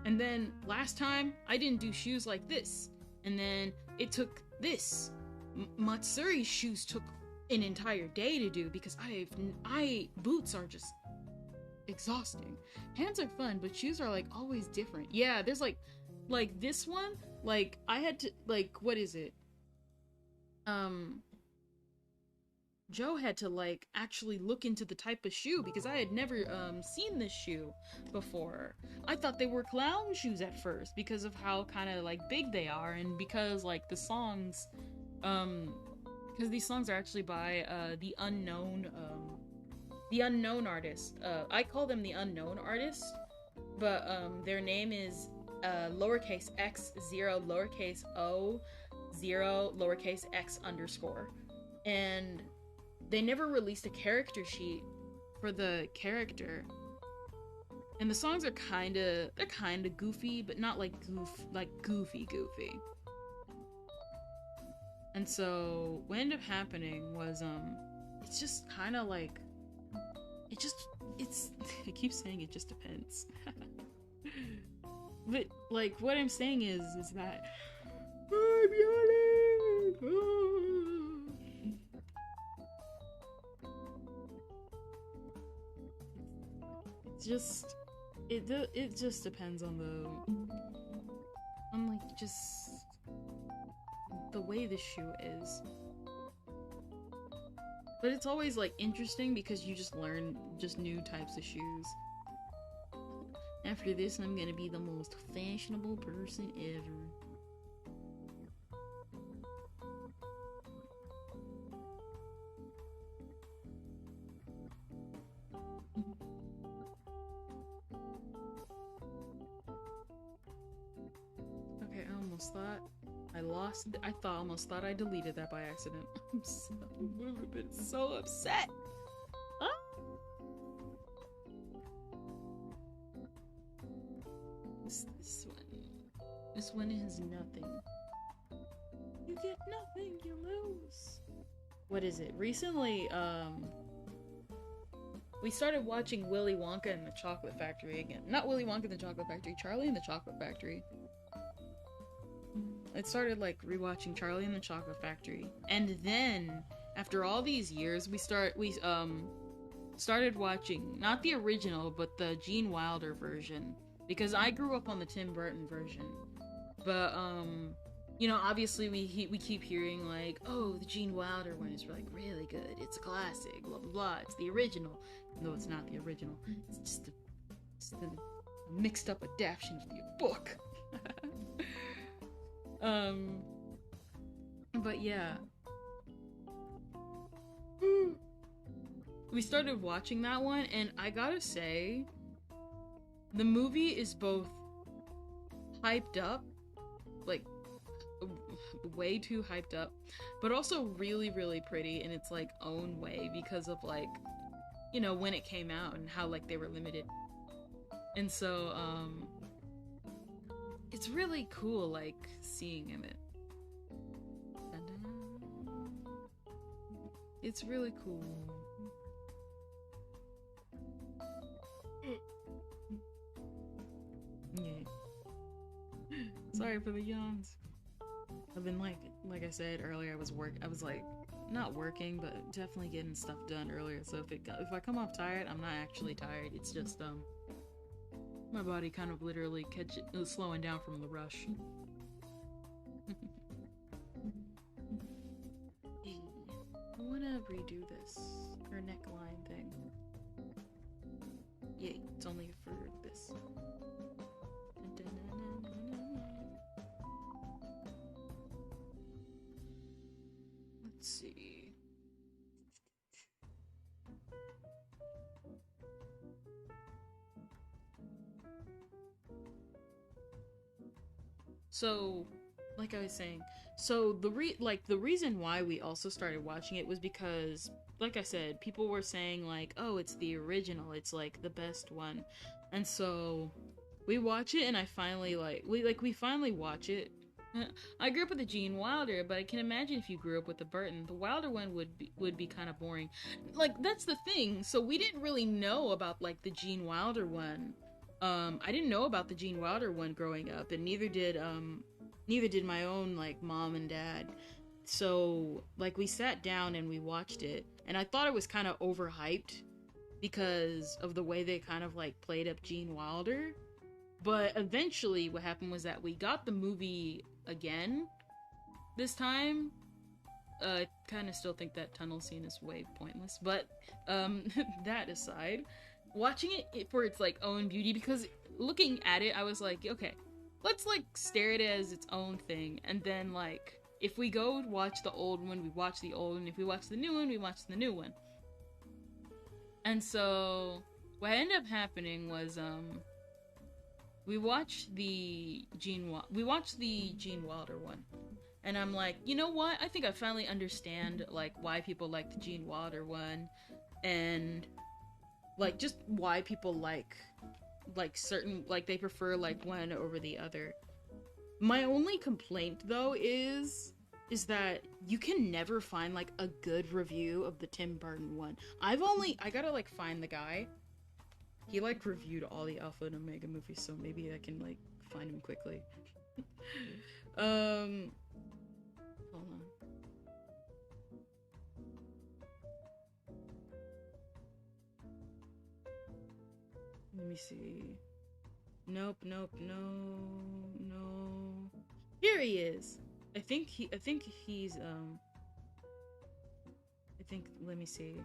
And then last time I didn't do shoes like this. And then it took this. Matsuri's shoes took an entire day to do because boots are just exhausting. Hands are fun, but shoes are like always different. Yeah, there's like this one, like I had to like what is it? Joe had to like actually look into the type of shoe because I had never seen this shoe before. I thought they were clown shoes at first because of how kind of like big they are, and because like the songs because these songs are actually by the unknown artist. I call them the unknown artist, but their name is lowercase x 0 lowercase o 0 lowercase x underscore, and they never released a character sheet for the character. And the songs are they're kinda goofy, but not like goofy. And so what ended up happening was it's just kinda like I keep saying it just depends. But like what I'm saying is that I'm yawning. It just depends on like just the way the shoe is. But it's always like interesting because you just learn just new types of shoes. After this, I'm gonna be the most fashionable person ever. Okay, I almost thought I deleted that by accident. I would have been so upset. This one is nothing. You get nothing, you lose. What is it? Recently, we started watching Willy Wonka and the Chocolate Factory again. Not Willy Wonka and the Chocolate Factory, Charlie and the Chocolate Factory. It started like rewatching Charlie and the Chocolate Factory, and then after all these years, we started watching not the original but the Gene Wilder version, because I grew up on the Tim Burton version. But you know, obviously we keep hearing like, oh, the Gene Wilder one is like really good. It's a classic. Blah blah blah. It's the original. No, it's not the original. It's just a mixed up adaptation of the book. But yeah. We started watching that one, and I gotta say, the movie is both hyped up, like, way too hyped up, but also really, really pretty in its, like, own way because of, like, you know, when it came out and how, like, they were limited. And so, it's really cool, like, seeing in it. It's really cool. Yeah. Sorry for the yawns. I've been like I said earlier, I was like not working, but definitely getting stuff done earlier. So if I come off tired, I'm not actually tired. It's just my body kind of literally slowing down from the rush. I wanna redo this her neckline thing. Yay, it's only for this. Let's see. So, like I was saying, so the reason why we also started watching it was because, like I said, people were saying like, oh, it's the original, it's like the best one. And so we watch it, and I finally we finally watch it. I grew up with the Gene Wilder, but I can imagine if you grew up with the Burton, the Wilder one would be kind of boring. Like, that's the thing. So we didn't really know about like the Gene Wilder one. I didn't know about the Gene Wilder one growing up, and neither did my own like mom and dad. So like we sat down and we watched it, and I thought it was kind of overhyped because of the way they kind of like played up Gene Wilder. But eventually what happened was that we got the movie again this time. I kind of still think that tunnel scene is way pointless, but that aside, watching it for its like own beauty, because looking at it I was like, okay, let's like stare at it as its own thing, and then like if we go watch the old one, we watch the old one, if we watch the new one, we watch the new one. And so what ended up happening was we watched the Gene Wilder one, and I'm like, you know what? I think I finally understand like why people like the Gene Wilder one, and like just why people like certain, like they prefer like one over the other. My only complaint though is that you can never find like a good review of the Tim Burton one. I gotta like find the guy. He like reviewed all the Alpha and Omega movies, so maybe I can like find him quickly. Hold on. Let me see. Nope, no. Here he is. I think he's let me see.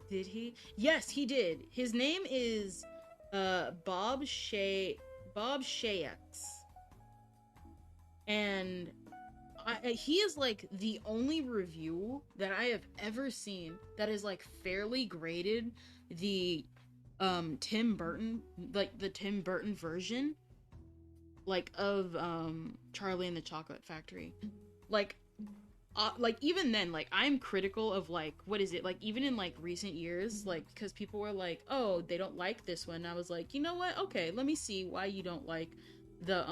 Did he? Yes, he did. His name is Bob Shayax. And he is like the only review that I have ever seen that is like fairly graded the Tim Burton, like the Tim Burton version like of Charlie and the Chocolate Factory. Like even then, like I'm critical of like, what is it, like even in like recent years, like because people were like, oh, they don't like this one. I was like, you know what, okay, let me see why you don't like the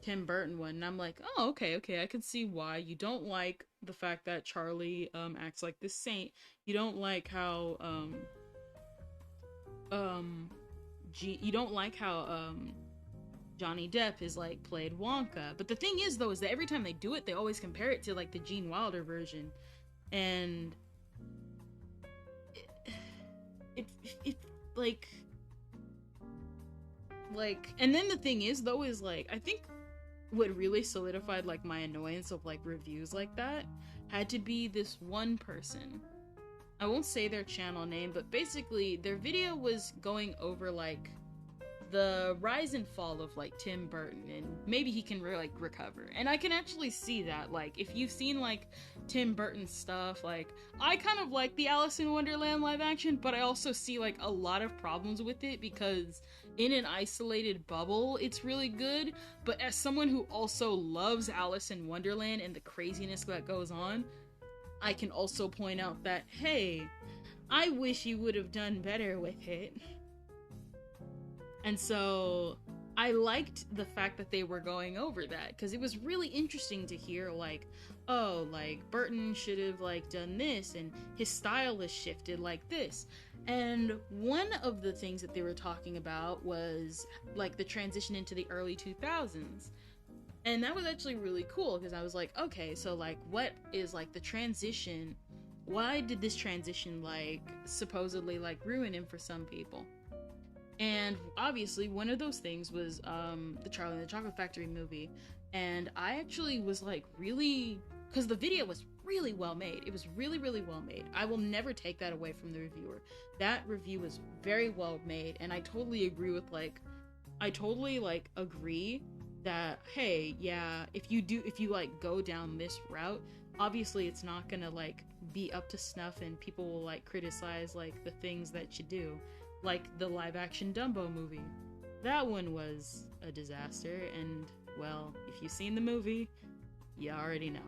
Tim Burton one, and I'm like, oh, okay, I can see why you don't like the fact that Charlie acts like this saint. You don't like how you don't like how Johnny Depp is like played Wonka. But the thing is though, is that every time they do it, they always compare it to like the Gene Wilder version, and it like, and then the thing is though, is like, I think what really solidified like my annoyance of like reviews like that had to be this one person. I won't say their channel name, but basically their video was going over like the rise and fall of like Tim Burton, and maybe he can like recover. And I can actually see that. Like, if you've seen like Tim Burton stuff, like, I kind of like the Alice in Wonderland live action, but I also see like a lot of problems with it, because in an isolated bubble it's really good, but as someone who also loves Alice in Wonderland and the craziness that goes on, I can also point out that, hey, I wish you would have done better with it. And so I liked the fact that they were going over that, because it was really interesting to hear like, oh, like Burton should have like done this, and his style is shifted like this. And one of the things that they were talking about was like the transition into the early 2000s. And that was actually really cool, because I was like, okay, so like what is like the transition? Why did this transition like supposedly like ruin him for some people? And obviously one of those things was the Charlie and the Chocolate Factory movie. And I actually was like really, because the video was really well made. It was really, really well made. I will never take that away from the reviewer. That review was very well made, and I totally agree with like, I totally like agree that, hey, yeah, if you like go down this route, obviously it's not gonna like be up to snuff, and people will like criticize like the things that you do. Like the live action Dumbo movie. That one was a disaster, and well, if you've seen the movie, you already know.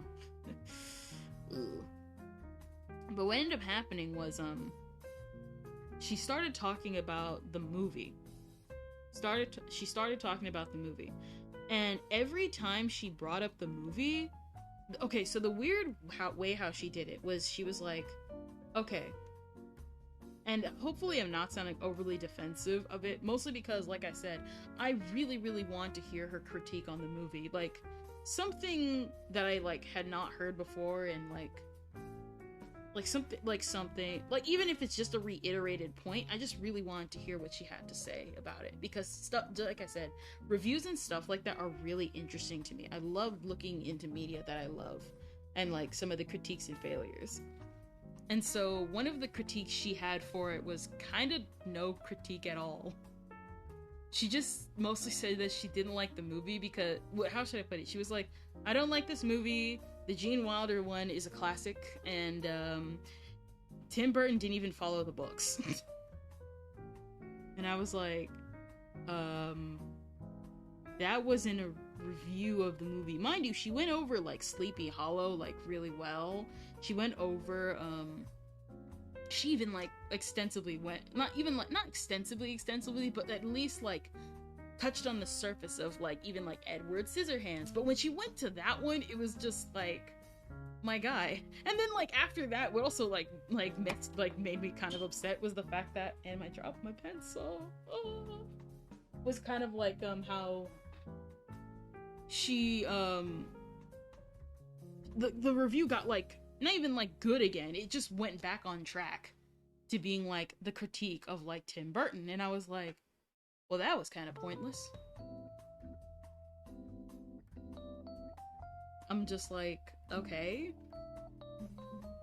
But what ended up happening was she started talking about the movie. She started talking about the movie. And every time she brought up the movie, okay, so the weird way how she did it was, she was like, okay, and hopefully I'm not sounding overly defensive of it, mostly because, like I said, I really, really want to hear her critique on the movie. Like, something that I, like, had not heard before, and, like, something, like, even if it's just a reiterated point, I just really wanted to hear what she had to say about it. Because stuff, like I said, reviews and stuff like that are really interesting to me. I love looking into media that I love, and, like, some of the critiques and failures. And so one of the critiques she had for it was kind of no critique at all. She just mostly said that she didn't like the movie because, how should I put it? She was like, I don't like this movie. The Gene Wilder one is a classic, and Tim Burton didn't even follow the books. And I was like, that wasn't a review of the movie. Mind you, she went over like Sleepy Hollow like really well. She went over she even like extensively went, not extensively, but at least like touched on the surface of like even like Edward Scissorhands. But when she went to that one, it was just like, my guy. And then like after that, what also made me kind of upset was the fact that, and I dropped my pencil, was kind of like how she the review got like not even like good again. It just went back on track to being like the critique of like Tim Burton, and I was like, well, that was kind of pointless. I'm just like, okay,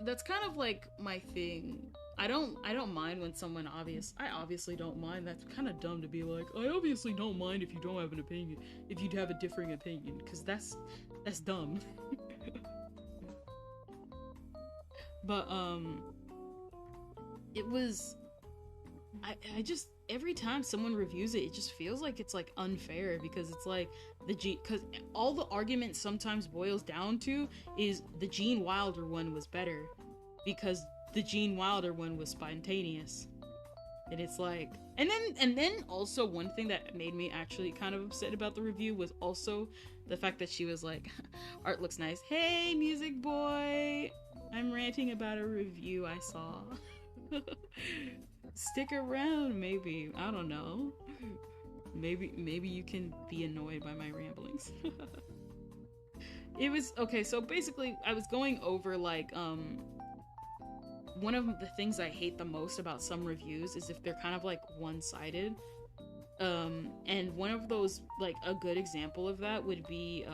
that's kind of like my thing. I don't mind when someone I obviously don't mind. That's kind of dumb to be like, I obviously don't mind if you don't have an opinion, if you have a differing opinion, because that's dumb. But it was, I just, every time someone reviews it, it just feels like it's like unfair, because it's like because all the argument sometimes boils down to is the Gene Wilder one was better because the Gene Wilder one was spontaneous. And it's like, and then also one thing that made me actually kind of upset about the review was also the fact that she was like, art looks nice. Hey, music boy, I'm ranting about a review I saw. Stick around, maybe. I don't know. Maybe you can be annoyed by my ramblings. It was okay, so basically I was going over like one of the things I hate the most about some reviews is if they're kind of like one-sided. And one of those, like a good example of that would be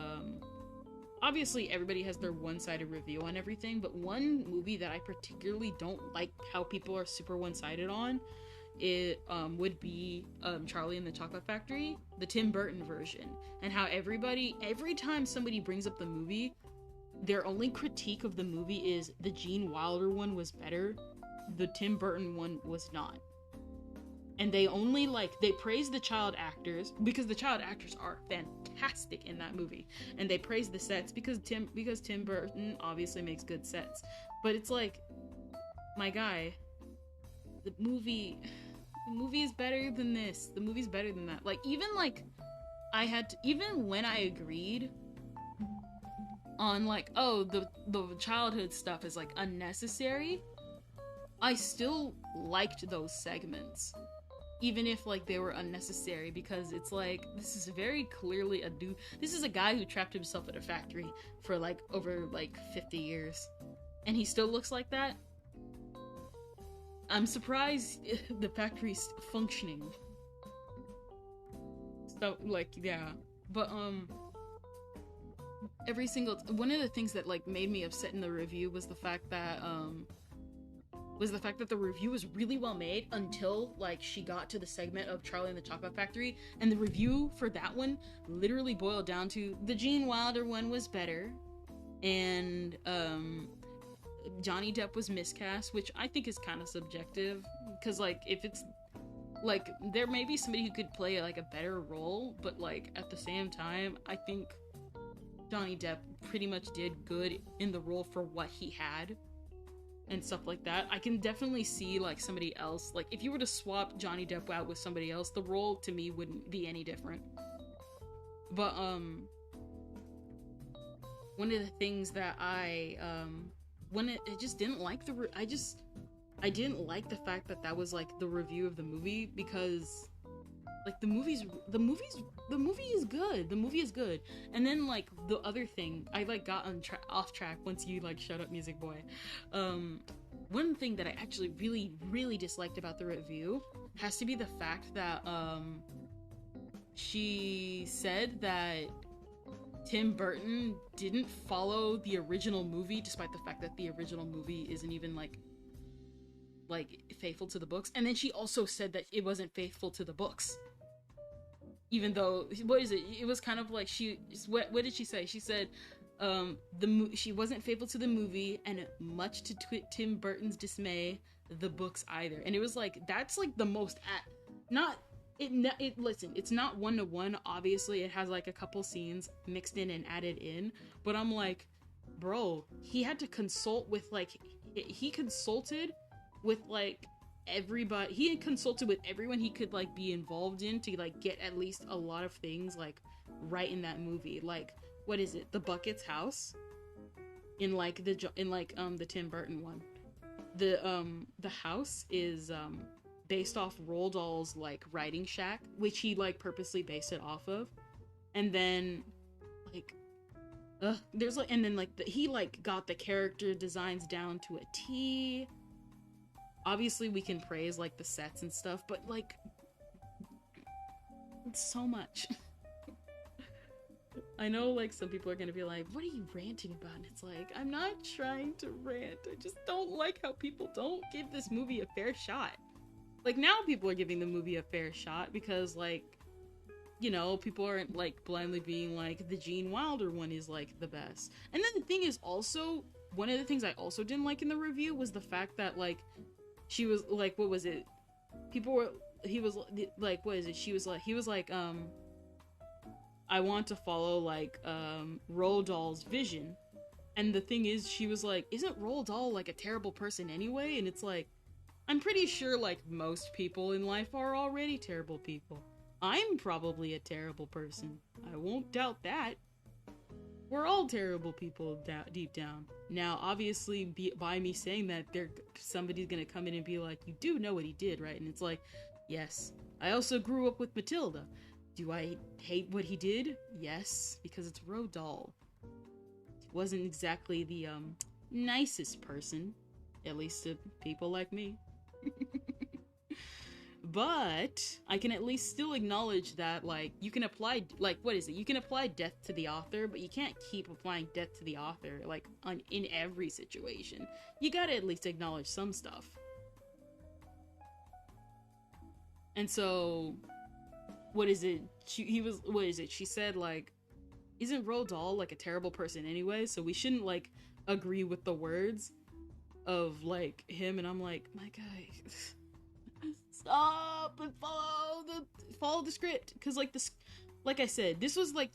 obviously everybody has their one-sided review on everything, but one movie that I particularly don't like how people are super one-sided on it would be Charlie and the Chocolate Factory, the Tim Burton version, and how every time somebody brings up the movie, their only critique of the movie is the Gene Wilder one was better, the Tim Burton one was not. And they only they praise the child actors because the child actors are fantastic in that movie, and they praise the sets because Tim Burton obviously makes good sets. But it's like, my guy, the movie is better than this. The movie's better than that. Like, even when I agreed on like, oh, the childhood stuff is like unnecessary, I still liked those segments, even if like they were unnecessary, because it's like, this is very clearly this is a guy who trapped himself at a factory for like over like 50 years, and he still looks like that. I'm surprised the factory's functioning. So like, yeah, but one of the things that like made me upset in the review was the fact that the review was really well made until like she got to the segment of Charlie and the Chocolate Factory, and the review for that one literally boiled down to the Gene Wilder one was better, and Johnny Depp was miscast, which I think is kind of subjective, because like if it's like, there may be somebody who could play like a better role, but like at the same time I think Johnny Depp pretty much did good in the role for what he had and stuff like that. I can definitely see like somebody else, like if you were to swap Johnny Depp out with somebody else, the role to me wouldn't be any different. But one of the things that I just didn't like I didn't like the fact that was like the review of the movie, because like the movie is good. The movie is good. And then like the other thing, I like got off track once you like shut up, music boy. One thing that I actually really, really disliked about the review has to be the fact that she said that Tim Burton didn't follow the original movie, despite the fact that the original movie isn't even like faithful to the books. And then she also said that it wasn't faithful to the books, even though, what is it? It was kind of like what did she say? She said she wasn't faithful to the movie, and much to Tim Burton's dismay, the books either. And it was like, that's like the most listen, it's not one-to-one, obviously it has like a couple scenes mixed in and added in, but I'm like, bro, he had to consult with he consulted with like everybody. He had consulted with everyone he could like be involved in to like get at least a lot of things like right in that movie. Like, what is it, the Bucket's house in like the Tim Burton one, the house is based off Roald Dahl's like writing shack, which he like purposely based it off of. And then like there's like, and then like he like got the character designs down to a T. Obviously we can praise like the sets and stuff, but like, it's so much. I know like some people are gonna be like, what are you ranting about? And it's like, I'm not trying to rant, I just don't like how people don't give this movie a fair shot. Like, now people are giving the movie a fair shot because like, you know, people aren't like blindly being like, the Gene Wilder one is like the best. And then the thing is also, one of the things I also didn't like in the review was the fact that like, she was like, what was it? He was like, I want to follow like Roald Dahl's vision. And the thing is, she was like, isn't Roald Dahl like a terrible person anyway? And it's like, I'm pretty sure like most people in life are already terrible people. I'm probably a terrible person. I won't doubt that. We're all terrible people deep down. Now, obviously, by me saying that, somebody's gonna come in and be like, you do know what he did, right? And it's like, yes. I also grew up with Matilda. Do I hate what he did? Yes, because it's Roald Dahl. He wasn't exactly the, nicest person. At least to people like me. But I can at least still acknowledge that, like, you can apply, like, what is it? You can apply death to the author, but you can't keep applying death to the author, like, in every situation. You gotta at least acknowledge some stuff. And so, what is it? She said, like, isn't Roald Dahl, like, a terrible person anyway? So we shouldn't, like, agree with the words of, like, him. And I'm like, my guy... Stop and follow the script, because like I said, this was like,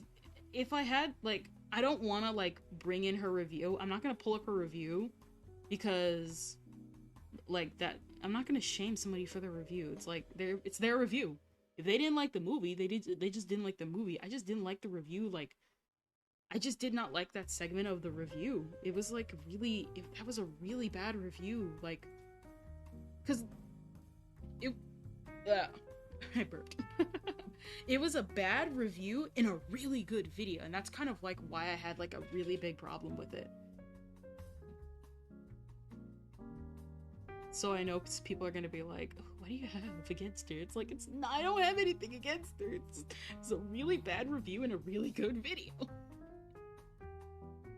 if I had, like, I don't want to like bring in her review. I'm not gonna pull up her review because like that I'm not gonna shame somebody for their review. It's like it's their review. If they didn't like the movie, they just didn't like the movie. I just didn't like the review. Like, I just did not like that segment of the review. It was like that was a really bad review, like, because I burped. It was a bad review in a really good video, and that's kind of like why I had like a really big problem with it. So I know people are gonna be like, oh, what do you have against her? It's like, I don't have anything against her. It's a really bad review and a really good video.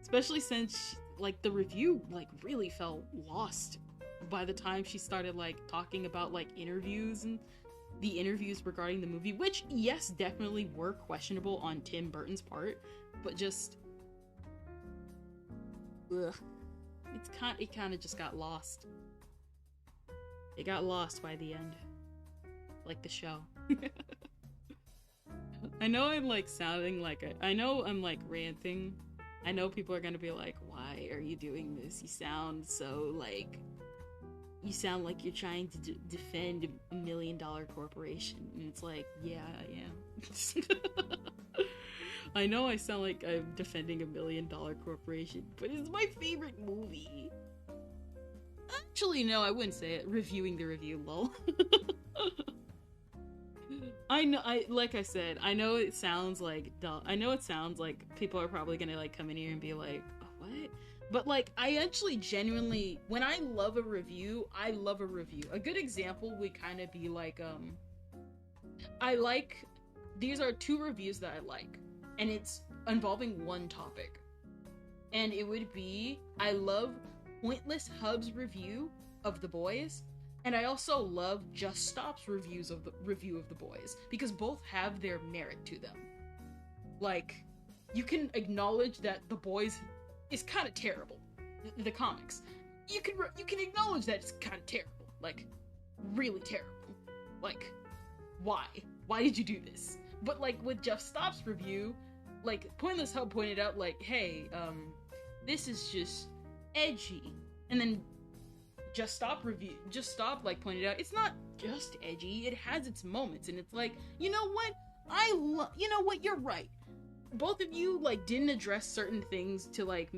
Especially since like the review like really felt lost by the time she started like talking about like interviews and the interviews regarding the movie, which yes, definitely were questionable on Tim Burton's part, but just ugh, it kind of just got lost. It got lost by the end, like the show. I know I'm like sounding like I know I'm like ranting. I know people are gonna be like, why are you doing this? You sound so like, you sound like you're trying to defend a $1 million corporation. And it's like, yeah, I am. I know I sound like I'm defending a $1 million corporation, but it's my favorite movie. Actually, no, I wouldn't say it. Reviewing the review, lol. I know, like I said, I know it sounds like dumb. I know it sounds like people are probably gonna like come in here and be like, oh, what? But like, I actually genuinely, when I love a review, I love a review. A good example would kind of be like, these are 2 reviews that I like, and it's involving one topic. And it would be, I love Pointless Hub's review of The Boys, and I also love Just Stop's review of The Boys, because both have their merit to them. Like, you can acknowledge that The Boys is kind of terrible. The comics. You can acknowledge that it's kind of terrible. Like, really terrible. Like, why? Why did you do this? But like, with Just Stop's review, like, Pointless Hub pointed out, like, hey, this is just edgy. And then Just Stop like pointed out, it's not just edgy, it has its moments. And it's like, you know what? You know what? You're right. Both of you like didn't address certain things to like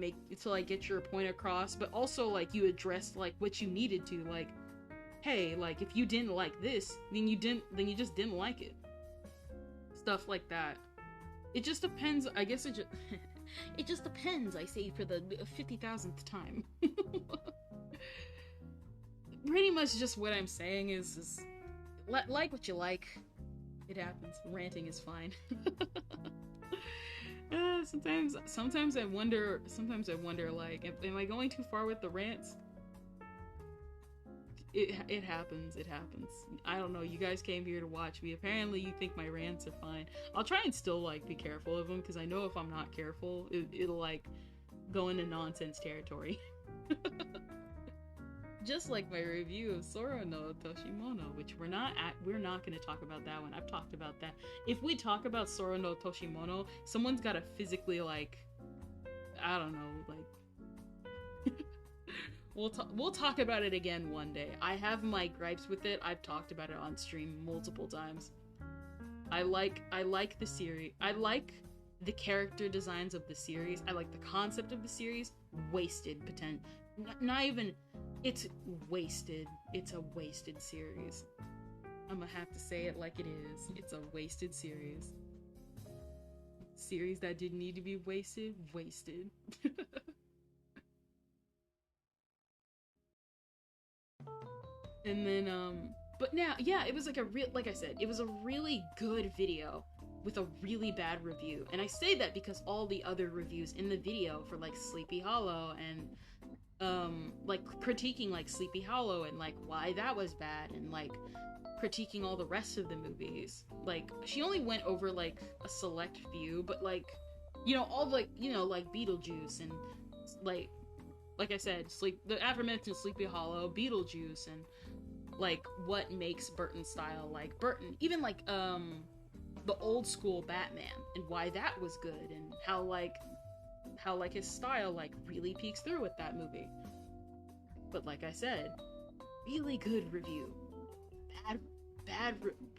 get your point across, but also like you addressed like what you needed to, like, hey, like if you didn't like this, then you just didn't like it. Stuff like that. It just depends. I guess it just depends, I say for the 50,000th time. Pretty much just what I'm saying is like what you like. It happens. Ranting is fine. Sometimes I wonder, like, am I going too far with the rants? It happens. I don't know, you guys came here to watch me. Apparently you think my rants are fine. I'll try and still, like, be careful of them, because I know if I'm not careful, it'll, like, go into nonsense territory. Just like my review of Soro no Toshimono, which we're not going to talk about that one. I've talked about that. If we talk about Soro no Toshimono, someone's got to physically, like, I don't know, like, we'll talk about it again one day. I have my gripes with it. I've talked about it on stream multiple times. I like the series. I like the character designs of the series. I like the concept of the series. Wasted potential. Not even, it's wasted. It's a wasted series. I'm gonna have to say it like it is. It's a wasted series. Series that didn't need to be wasted. And then, but now, yeah, it was like like I said, it was a really good video with a really bad review. And I say that because all the other reviews in the video for like Sleepy Hollow and, like critiquing like Sleepy Hollow and like why that was bad and like critiquing all the rest of the movies. Like, she only went over like a select few, but like, you know, all like, you know, like Beetlejuice and like I said, the aforementioned Sleepy Hollow, Beetlejuice, and like what makes Burton style like Burton. Even like the old school Batman and why that was good and how like his style like really peeks through with that movie. But like I said, really good review.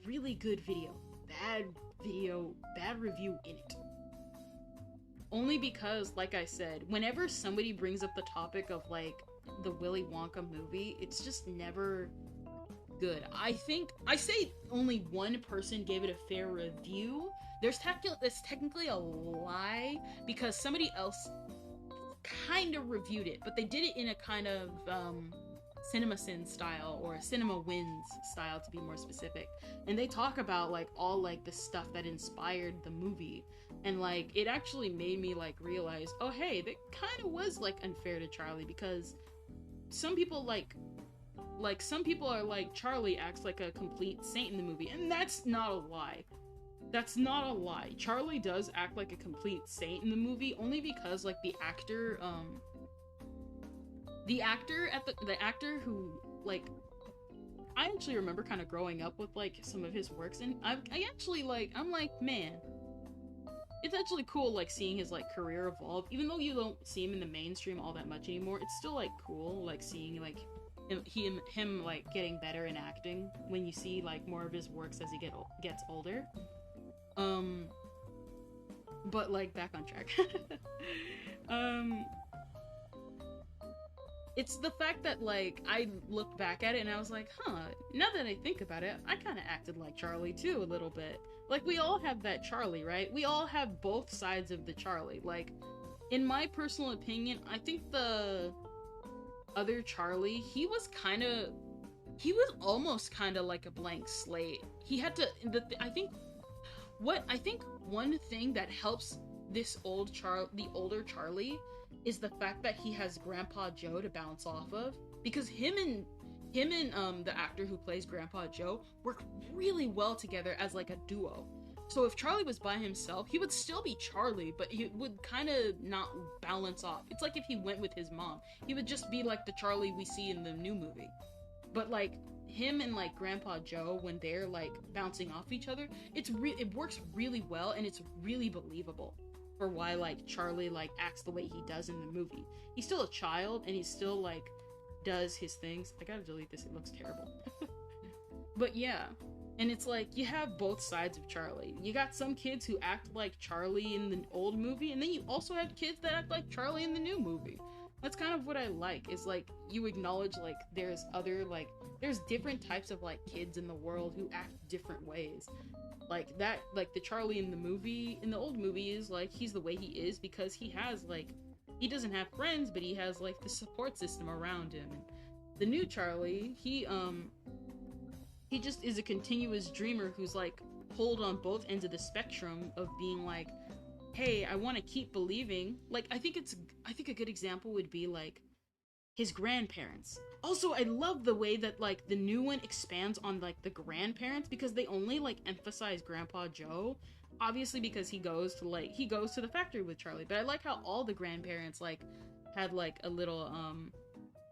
Really good video. Bad review in it. Only because, like I said, whenever somebody brings up the topic of, like, the Willy Wonka movie, it's just never good. I say only one person gave it a fair review. It's technically a lie, because somebody else kind of reviewed it, but they did it in a kind of, CinemaSin style, or Cinema Wins style to be more specific. And they talk about, like, all, like, the stuff that inspired the movie. And, like, it actually made me, like, realize, oh, hey, that kind of was, like, unfair to Charlie, because some people, some people are like, Charlie acts like a complete saint in the movie, and that's not a lie. That's not a lie. Charlie does act like a complete saint in the movie, only because, like, the actor who, like, I actually remember kind of growing up with, like, some of his works, and I actually, like, I'm like, man, it's actually cool, like, seeing his, like, career evolve. Even though you don't see him in the mainstream all that much anymore, it's still, like, cool, like, seeing, like, him like, getting better in acting when you see, like, more of his works as he gets older. But, like, back on track. It's the fact that, like, I looked back at it and I was like, huh, now that I think about it, I kind of acted like Charlie too, a little bit. Like, we all have that Charlie, right? We all have both sides of the Charlie. Like, in my personal opinion, I think the other Charlie, he was almost kind of like a blank slate. He had to, I think one thing that helps the older Charlie is the fact that he has Grandpa Joe to bounce off of, because him and the actor who plays Grandpa Joe work really well together as, like, a duo. So if Charlie was by himself, he would still be Charlie, but he would kind of not balance off. It's like if he went with his mom. He would just be like the Charlie we see in the new movie. But, like, him and, like, Grandpa Joe, when they're, like, bouncing off each other, it works really well, and it's really believable for why, like, Charlie, like, acts the way he does in the movie. He's still a child, and he still, like, does his things. I gotta delete this, it looks terrible. But yeah, and it's like, you have both sides of Charlie. You got some kids who act like Charlie in the old movie, and then you also have kids that act like Charlie in the new movie. That's kind of what I like, is, like, you acknowledge, like, there's different types of, like, kids in the world who act different ways. Like, that, like, the Charlie in the old movie is, like, he's the way he is because he has, like, he doesn't have friends, but he has, like, the support system around him. And the new Charlie, he just is a continuous dreamer who's, like, pulled on both ends of the spectrum of being, like, hey, I want to keep believing. Like, I think a good example would be, like, his grandparents. Also, I love the way that, like, the new one expands on, like, the grandparents, because they only, like, emphasize Grandpa Joe, obviously because he goes to the factory with Charlie, but I like how all the grandparents, like, had, like, a little,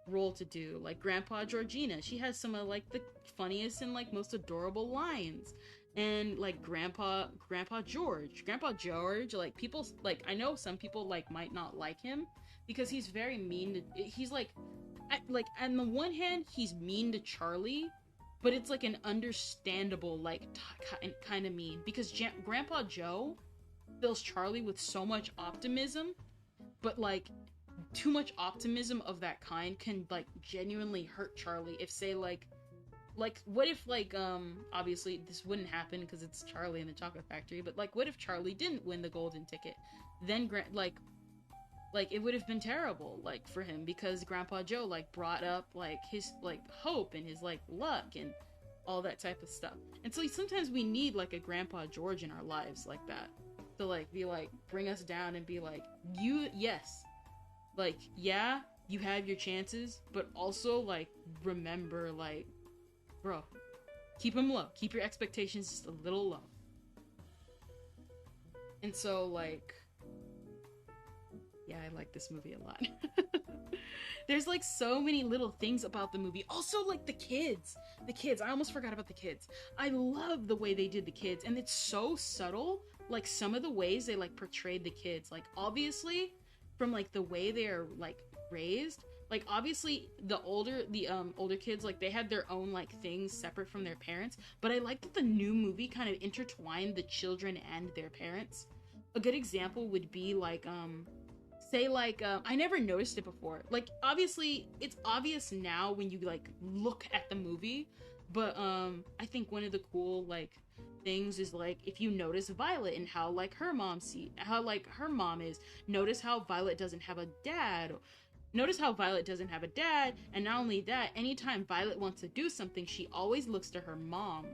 role to do. Like, Grandpa Georgina, she has some of, like, the funniest and, like, most adorable lines. And, like, Grandpa George, like, people, like, I know some people, like, might not like him, because he's very mean he's, like, on the one hand, he's mean to Charlie, but it's, like, an understandable, like, kind of mean, because Grandpa Joe, fills Charlie with so much optimism, but like too much optimism of that kind can like genuinely hurt Charlie if, say, like what if, like, obviously this wouldn't happen because it's Charlie in the chocolate factory, but like what if Charlie didn't win the golden ticket? Then like it would have been terrible, like, for him, because Grandpa Joe like brought up like his like hope and his like luck and all that type of stuff. And so sometimes we need like a Grandpa George in our lives like that to like be like bring us down and be like, yes, like, yeah, you have your chances, but also like remember, like, bro, keep them low, keep your expectations just a little low. And so, like, yeah, I like this movie a lot. There's like so many little things about the movie. Also, like the kids, I almost forgot about the kids. I love the way they did the kids, and it's so subtle, like some of the ways they like portrayed the kids. Like, obviously from like the way they are like raised, like obviously the older kids, like they had their own like things separate from their parents, but I like that the new movie kind of intertwined the children and their parents. A good example would be like say like I never noticed it before, like obviously it's obvious now when you like look at the movie, but I think one of the cool like things is like if you notice Violet and how like her mom is, notice how Violet doesn't have a dad. Notice how Violet doesn't have a dad, and not only that, anytime Violet wants to do something, she always looks to her mom.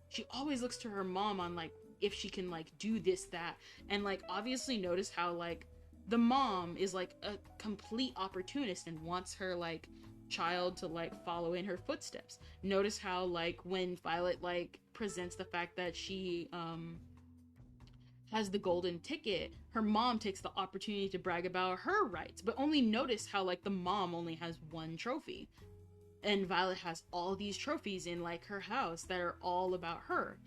She always looks to her mom on like if she can like do this, that, and like obviously notice how like the mom is like a complete opportunist and wants her like child to like follow in her footsteps. Notice how like when Violet like presents the fact that she has the golden ticket, her mom takes the opportunity to brag about her rights, but only notice how like the mom only has one trophy and Violet has all these trophies in like her house that are all about her,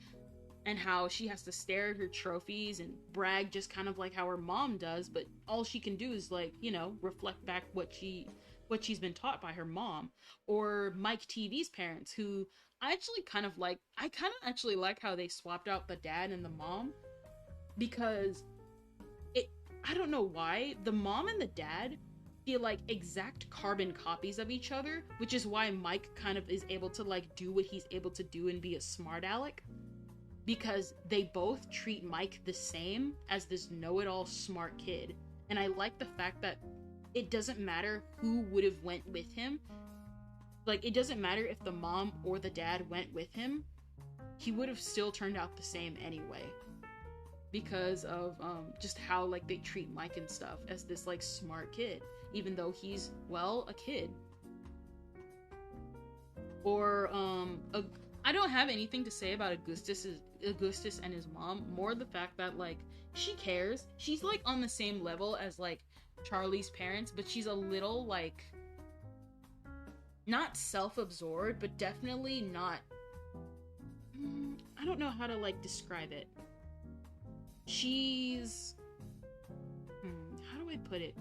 and how she has to stare at her trophies and brag just kind of like how her mom does, but all she can do is like, you know, reflect back what she's been taught by her mom. Or Mike TV's parents, who I kind of actually like how they swapped out the dad and the mom, because I don't know why the mom and the dad feel like exact carbon copies of each other, which is why Mike kind of is able to like do what he's able to do and be a smart aleck, because they both treat Mike the same as this know-it-all smart kid. And I like the fact that it doesn't matter who would have went with him. Like, it doesn't matter if the mom or the dad went with him, he would have still turned out the same anyway, because of just how like they treat Mike and stuff as this like smart kid, even though he's, well, a kid. Or I don't have anything to say about Augustus and his mom, more the fact that like she cares. She's like on the same level as like Charlie's parents, but she's a little like not self-absorbed, but definitely not, I don't know how to like describe it. She's how do I put it?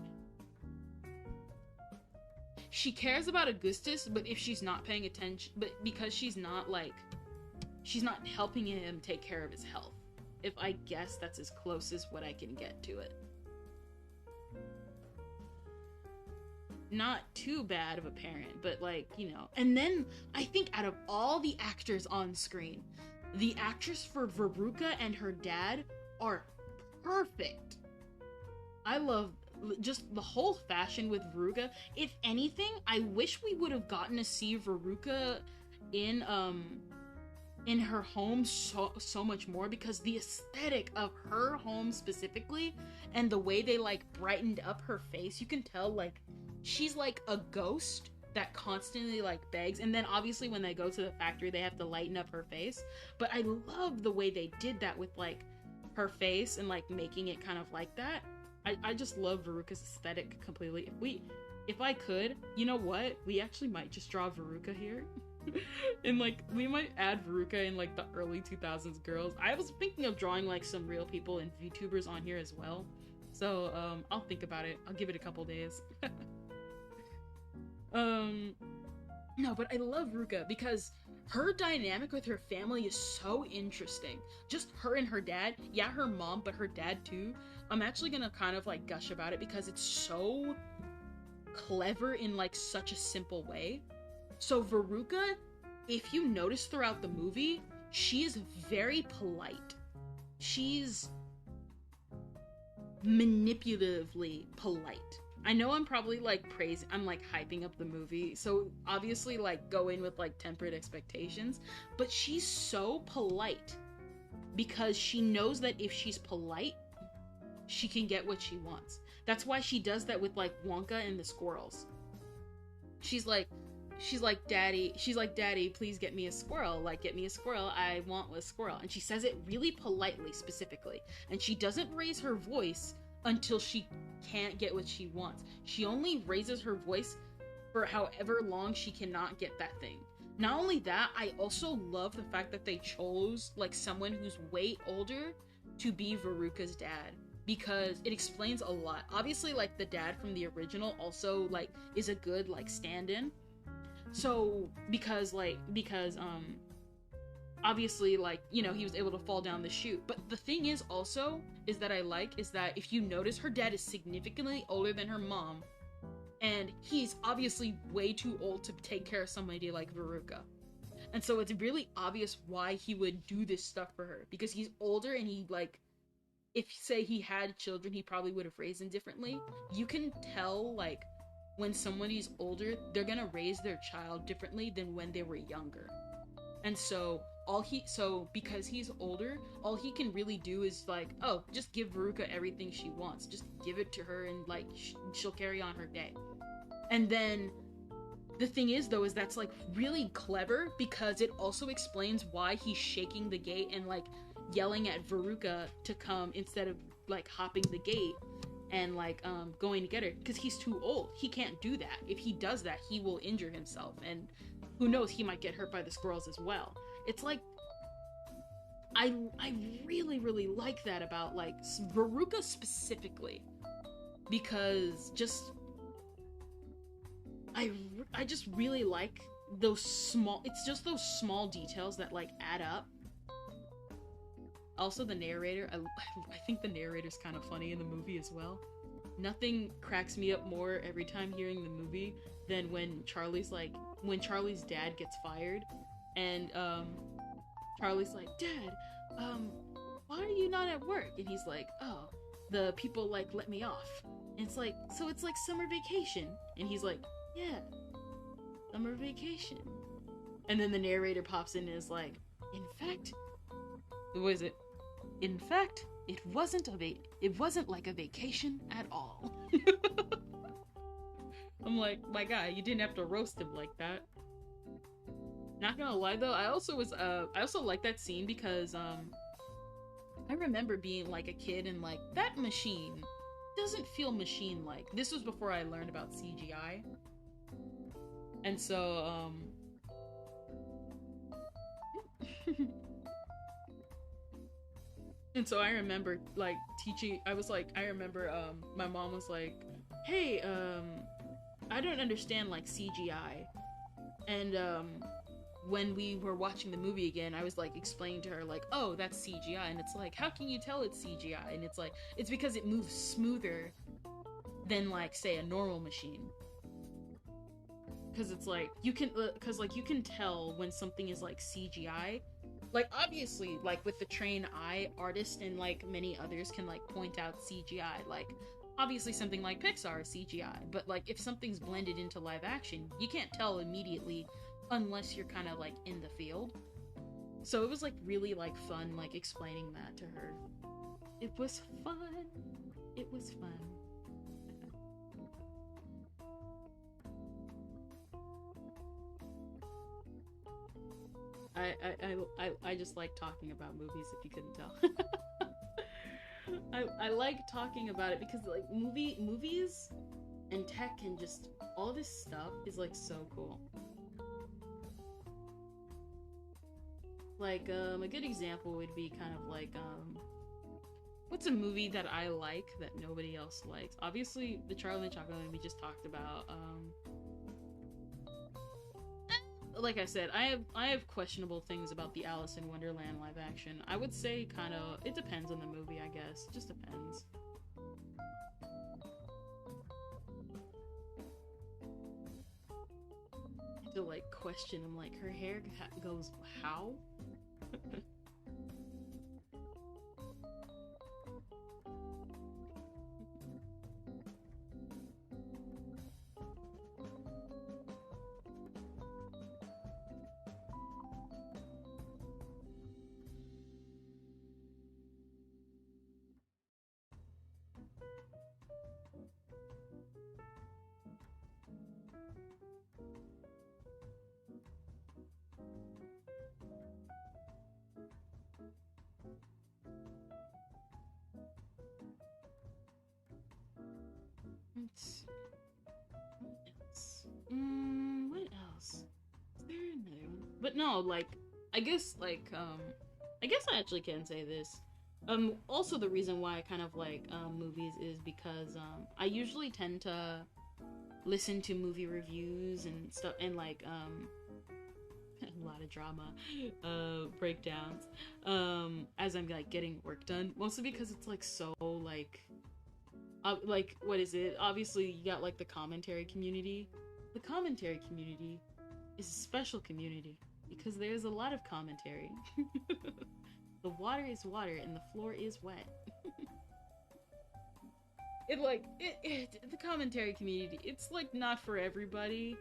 She cares about Augustus, but if she's not paying attention, but because she's not helping him take care of his health. If I guess that's as close as what I can get to it. Not too bad of a parent, but like, you know. And then I think out of all the actors on screen, the actress for Veruca and her dad are perfect. I love just the whole fashion with Veruca. If anything, I wish we would have gotten to see Veruca in her home so much more, because the aesthetic of her home specifically and the way they like brightened up her face, you can tell like she's like a ghost that constantly like begs. And then obviously when they go to the factory, they have to lighten up her face, but I love the way they did that with like her face and like making it kind of like that. I just love Veruca's aesthetic completely. If I could, you know what? We actually might just draw Veruca here. And like, we might add Veruca in like the early 2000s girls. I was thinking of drawing like some real people and VTubers on here as well. So, I'll think about it. I'll give it a couple days. No, but I love Veruca because her dynamic with her family is so interesting. Just her and her dad. Yeah, her mom, but her dad too. I'm actually gonna kind of like gush about it because it's so clever in like such a simple way. So Veruca, if you notice throughout the movie, she is very polite. She's manipulatively polite. I know I'm probably like I'm like hyping up the movie, so obviously like go in with like tempered expectations, but she's so polite because she knows that if she's polite, she can get what she wants. That's why she does that with like Wonka and the squirrels. She's like, Daddy, please get me a squirrel. Like, get me a squirrel. I want a squirrel. And she says it really politely, specifically. And she doesn't raise her voice until she can't get what she wants. She only raises her voice for however long she cannot get that thing. Not only that, I also love the fact that they chose, like, someone who's way older to be Veruca's dad. Because it explains a lot. Obviously, like, the dad from the original also, like, is a good, like, stand-in. So, because obviously, like, you know, he was able to fall down the chute. But the thing is also, is that if you notice, her dad is significantly older than her mom, and he's obviously way too old to take care of somebody like Veruca. And so it's really obvious why he would do this stuff for her, because he's older and he, like, if, say, he had children, he probably would have raised them differently. You can tell, like, when somebody's older, they're gonna raise their child differently than when they were younger. And so, because he's older, all he can really do is, like, oh, just give Veruca everything she wants. Just give it to her and, like, she'll carry on her day. And then, the thing is, though, is that's, like, really clever, because it also explains why he's shaking the gate and, like, yelling at Veruca to come instead of, like, hopping the gate and, like, going to get her, because he's too old. He can't do that. If he does that, he will injure himself, and who knows, he might get hurt by the squirrels as well. It's like, I really, really like that about, like, Veruca specifically, because just, I just really like those small, it's just those small details that, like, add up. Also, the narrator, I think the narrator's kind of funny in the movie as well. Nothing cracks me up more every time hearing the movie than when Charlie's dad gets fired, and Charlie's like, Dad, why are you not at work? And he's like, oh, the people, like, let me off. And it's like, so it's like summer vacation. And he's like, yeah, summer vacation. And then the narrator pops in and is like, in fact, what is it? In fact, it wasn't like a vacation at all. I'm like, my guy, you didn't have to roast him like that. Not gonna lie though, I also like that scene because I remember being like a kid and like, that machine doesn't feel machine-like. This was before I learned about CGI. And so and so I remember, like, my mom was like, hey, I don't understand, like, CGI. And, when we were watching the movie again, I was, like, explaining to her, like, oh, that's CGI. And it's like, how can you tell it's CGI? And it's like, it's because it moves smoother than, like, say, a normal machine. Because it's like, you can tell when something is, like, CGI. Like, obviously, like, with the trained eye, artists and, like, many others can, like, point out CGI. Like, obviously something like Pixar is CGI, but, like, if something's blended into live action, you can't tell immediately unless you're kind of, like, in the field. So it was, like, really, like, fun, like, explaining that to her. It was fun. It was fun. I just like talking about movies, if you couldn't tell. I like talking about it because, like, movies and tech and just all this stuff is, like, so cool. Like, a good example would be kind of like, what's a movie that I like that nobody else likes? Obviously, the Charlie and the Chocolate Man we just talked about, like I said, I have questionable things about the Alice in Wonderland live action. I would say kind of, it depends on the movie, I guess. It just depends. I have to like question, I'm like, her hair goes how? What else? Is there another one? But no, like, I guess, like, I guess I actually can say this. Also the reason why I kind of like, movies is because, I usually tend to listen to movie reviews and stuff, and like, a lot of drama, breakdowns, as I'm, like, getting work done. Mostly because it's, like, so, like, what is it? Obviously, you got, like, the commentary community. The commentary community is a special community because there's a lot of commentary. The water is water and the floor is wet. The commentary community, it's, like, not for everybody.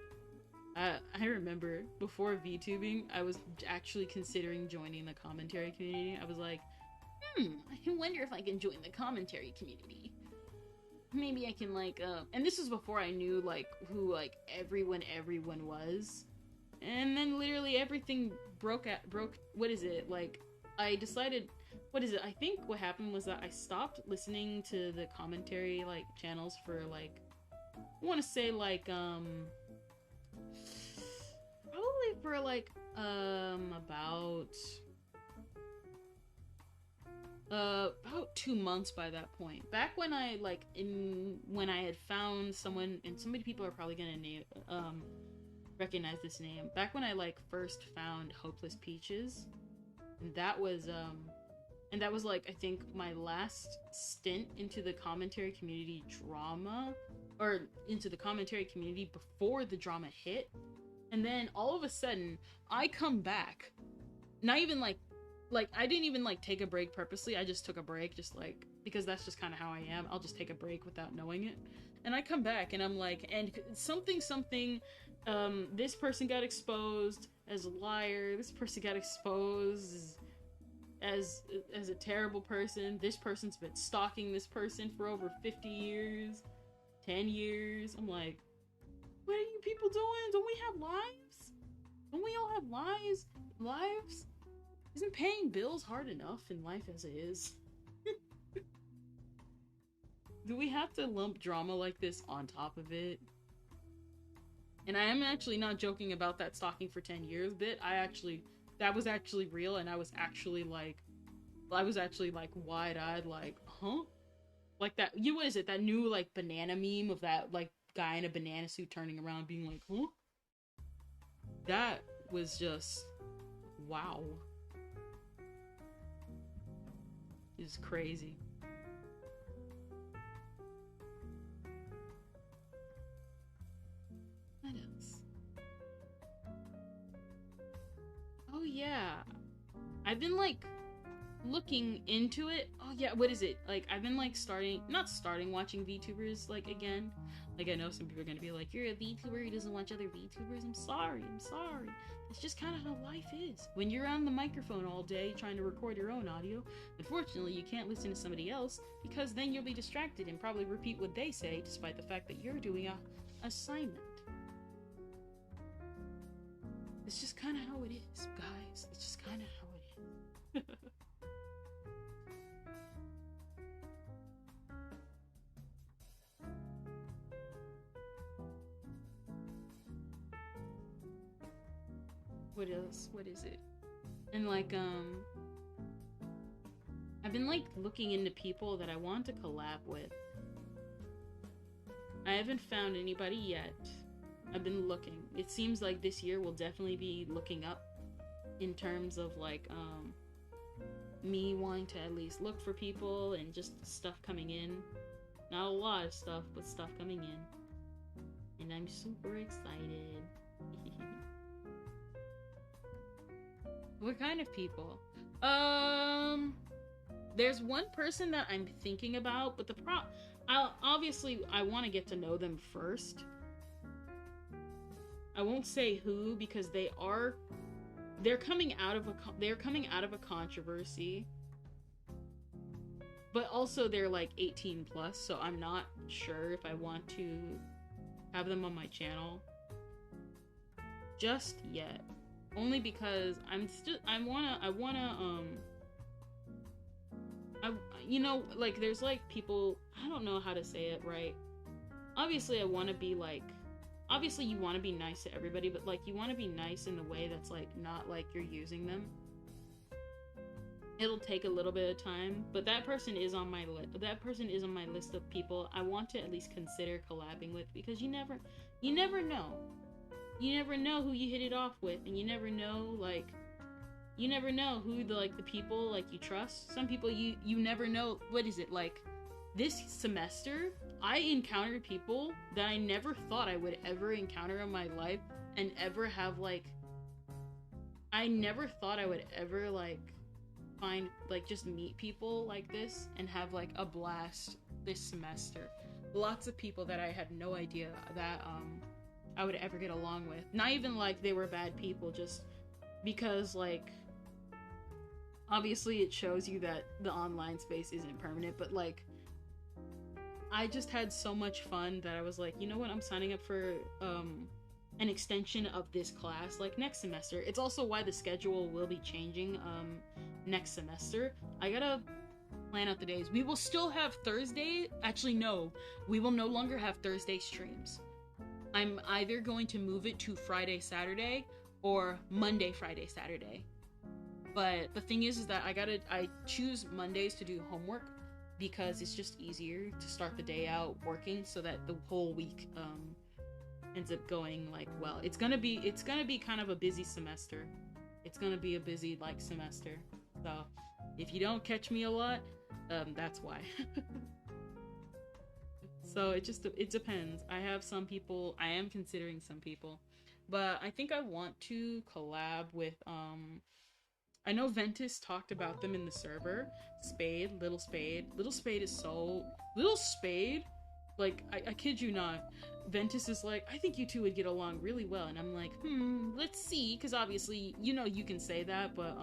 I remember before VTubing, I was actually considering joining the commentary community. I was like, I wonder if I can join the commentary community. Maybe I can, like, and this was before I knew, like, who, like, everyone was. And then literally everything broke, what is it? Like, I decided, what is it? I think what happened was that I stopped listening to the commentary, like, channels for, like, I want to say, like, probably for, like, about 2 months by that point. Back when I, like, when I had found someone, and so many people are probably gonna recognize this name. Back when I, like, first found Hopeless Peaches, and that was, like, I think my last stint into the commentary community drama, or into the commentary community before the drama hit, and then all of a sudden, I come back, not even, like, I didn't even, like, take a break purposely. I just took a break, just, like, because that's just kind of how I am. I'll just take a break without knowing it. And I come back, and I'm like, and something, this person got exposed as a liar. This person got exposed as a terrible person. This person's been stalking this person for over 50 years, 10 years. I'm like, what are you people doing? Don't we have lives? Don't we all have lives? Isn't paying bills hard enough in life as it is? Do we have to lump drama like this on top of it? And I am actually not joking about that stalking for 10 years bit. That was actually real, and I was actually like wide-eyed, like, huh? Like that, what is it, that new, like, banana meme of that, like, guy in a banana suit turning around being like, huh? That was just, wow. It's crazy. What else? Oh yeah, I've been, like, looking into it. Oh yeah, what is it? Like, I've been, like, not starting watching VTubers, like, again. Like, I know some people are gonna be like, you're a VTuber who doesn't watch other VTubers. I'm sorry. It's just kind of how life is. When you're on the microphone all day trying to record your own audio, unfortunately you can't listen to somebody else, because then you'll be distracted and probably repeat what they say, despite the fact that you're doing a assignment. It's just kind of how it is, guys. It's just kind of how it is. What else? What is it? And, like, I've been, like, looking into people that I want to collab with. I haven't found anybody yet. I've been looking. It seems like this year will definitely be looking up in terms of like me wanting to at least look for people and just stuff coming in. Not a lot of stuff, but stuff coming in. And I'm super excited. What kind of people? There's one person that I'm thinking about, but obviously I want to get to know them first. I won't say who because they're coming out of a controversy, but also they're like 18 plus, so I'm not sure if I want to have them on my channel just yet. Only because you know, like, there's like people, I don't know how to say it right. Obviously I want to be like, obviously you want to be nice to everybody, but like you want to be nice in the way that's like not like you're using them. It'll take a little bit of time, but that person is on my list of people I want to at least consider collabing with, because you never know. You never know who you hit it off with, and you never know who the people like you trust. Some people you never know. What is it like? This semester, I encountered people that I never thought I would ever encounter in my life, and ever have like. I never thought I would ever like find like just meet people like this and have like a blast this semester. Lots of people that I had no idea that I would ever get along with. Not even like they were bad people, just because like obviously it shows you that the online space isn't permanent, but like I just had so much fun that I was like, you know what, I'm signing up for an extension of this class like next semester. It's also why the schedule will be changing next semester. I gotta plan out the days. We will still have Thursday. Actually, no, we will no longer have Thursday streams. I'm either going to move it to Friday, Saturday, or Monday, Friday, Saturday. But the thing is that I choose Mondays to do homework because it's just easier to start the day out working so that the whole week ends up going like well. It's gonna be kind of a busy semester. It's gonna be a busy like semester. So if you don't catch me a lot, that's why. So it depends. I am considering some people, but I think I want to collab with I know Ventus talked about them in the server. Little Spade is so Little Spade, like I kid you not, Ventus is like, I think you two would get along really well, and I'm like, let's see, because obviously you know you can say that, but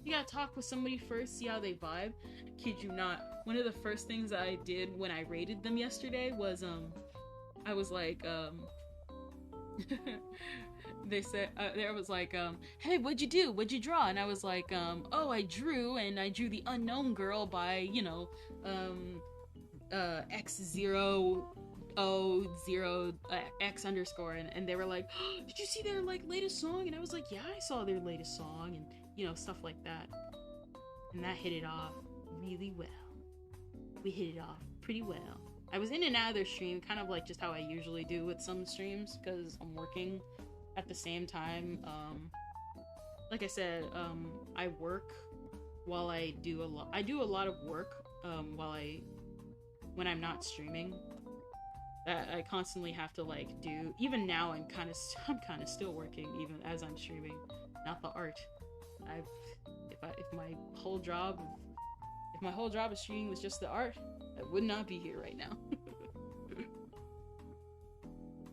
you gotta talk with somebody first, see how they vibe. Kid you not, one of the first things I did when I rated them yesterday was I was like they said there was like hey, what'd you do, what'd you draw? And I was like oh, I drew the unknown girl by, you know, X0 0 X underscore, and they were like, oh, did you see their like latest song? And I was like, yeah, I saw their latest song, and you know, stuff like that. And that hit it off really well. We hit it off pretty well. I was in and out of their stream, kind of like just how I usually do with some streams, because I'm working at the same time. Like I said, I work while I do a lot of work when I'm not streaming, that I constantly have to like do. Even now I'm kind of still working even as I'm streaming. Not the art. If my whole job of streaming was just the art, I would not be here right now.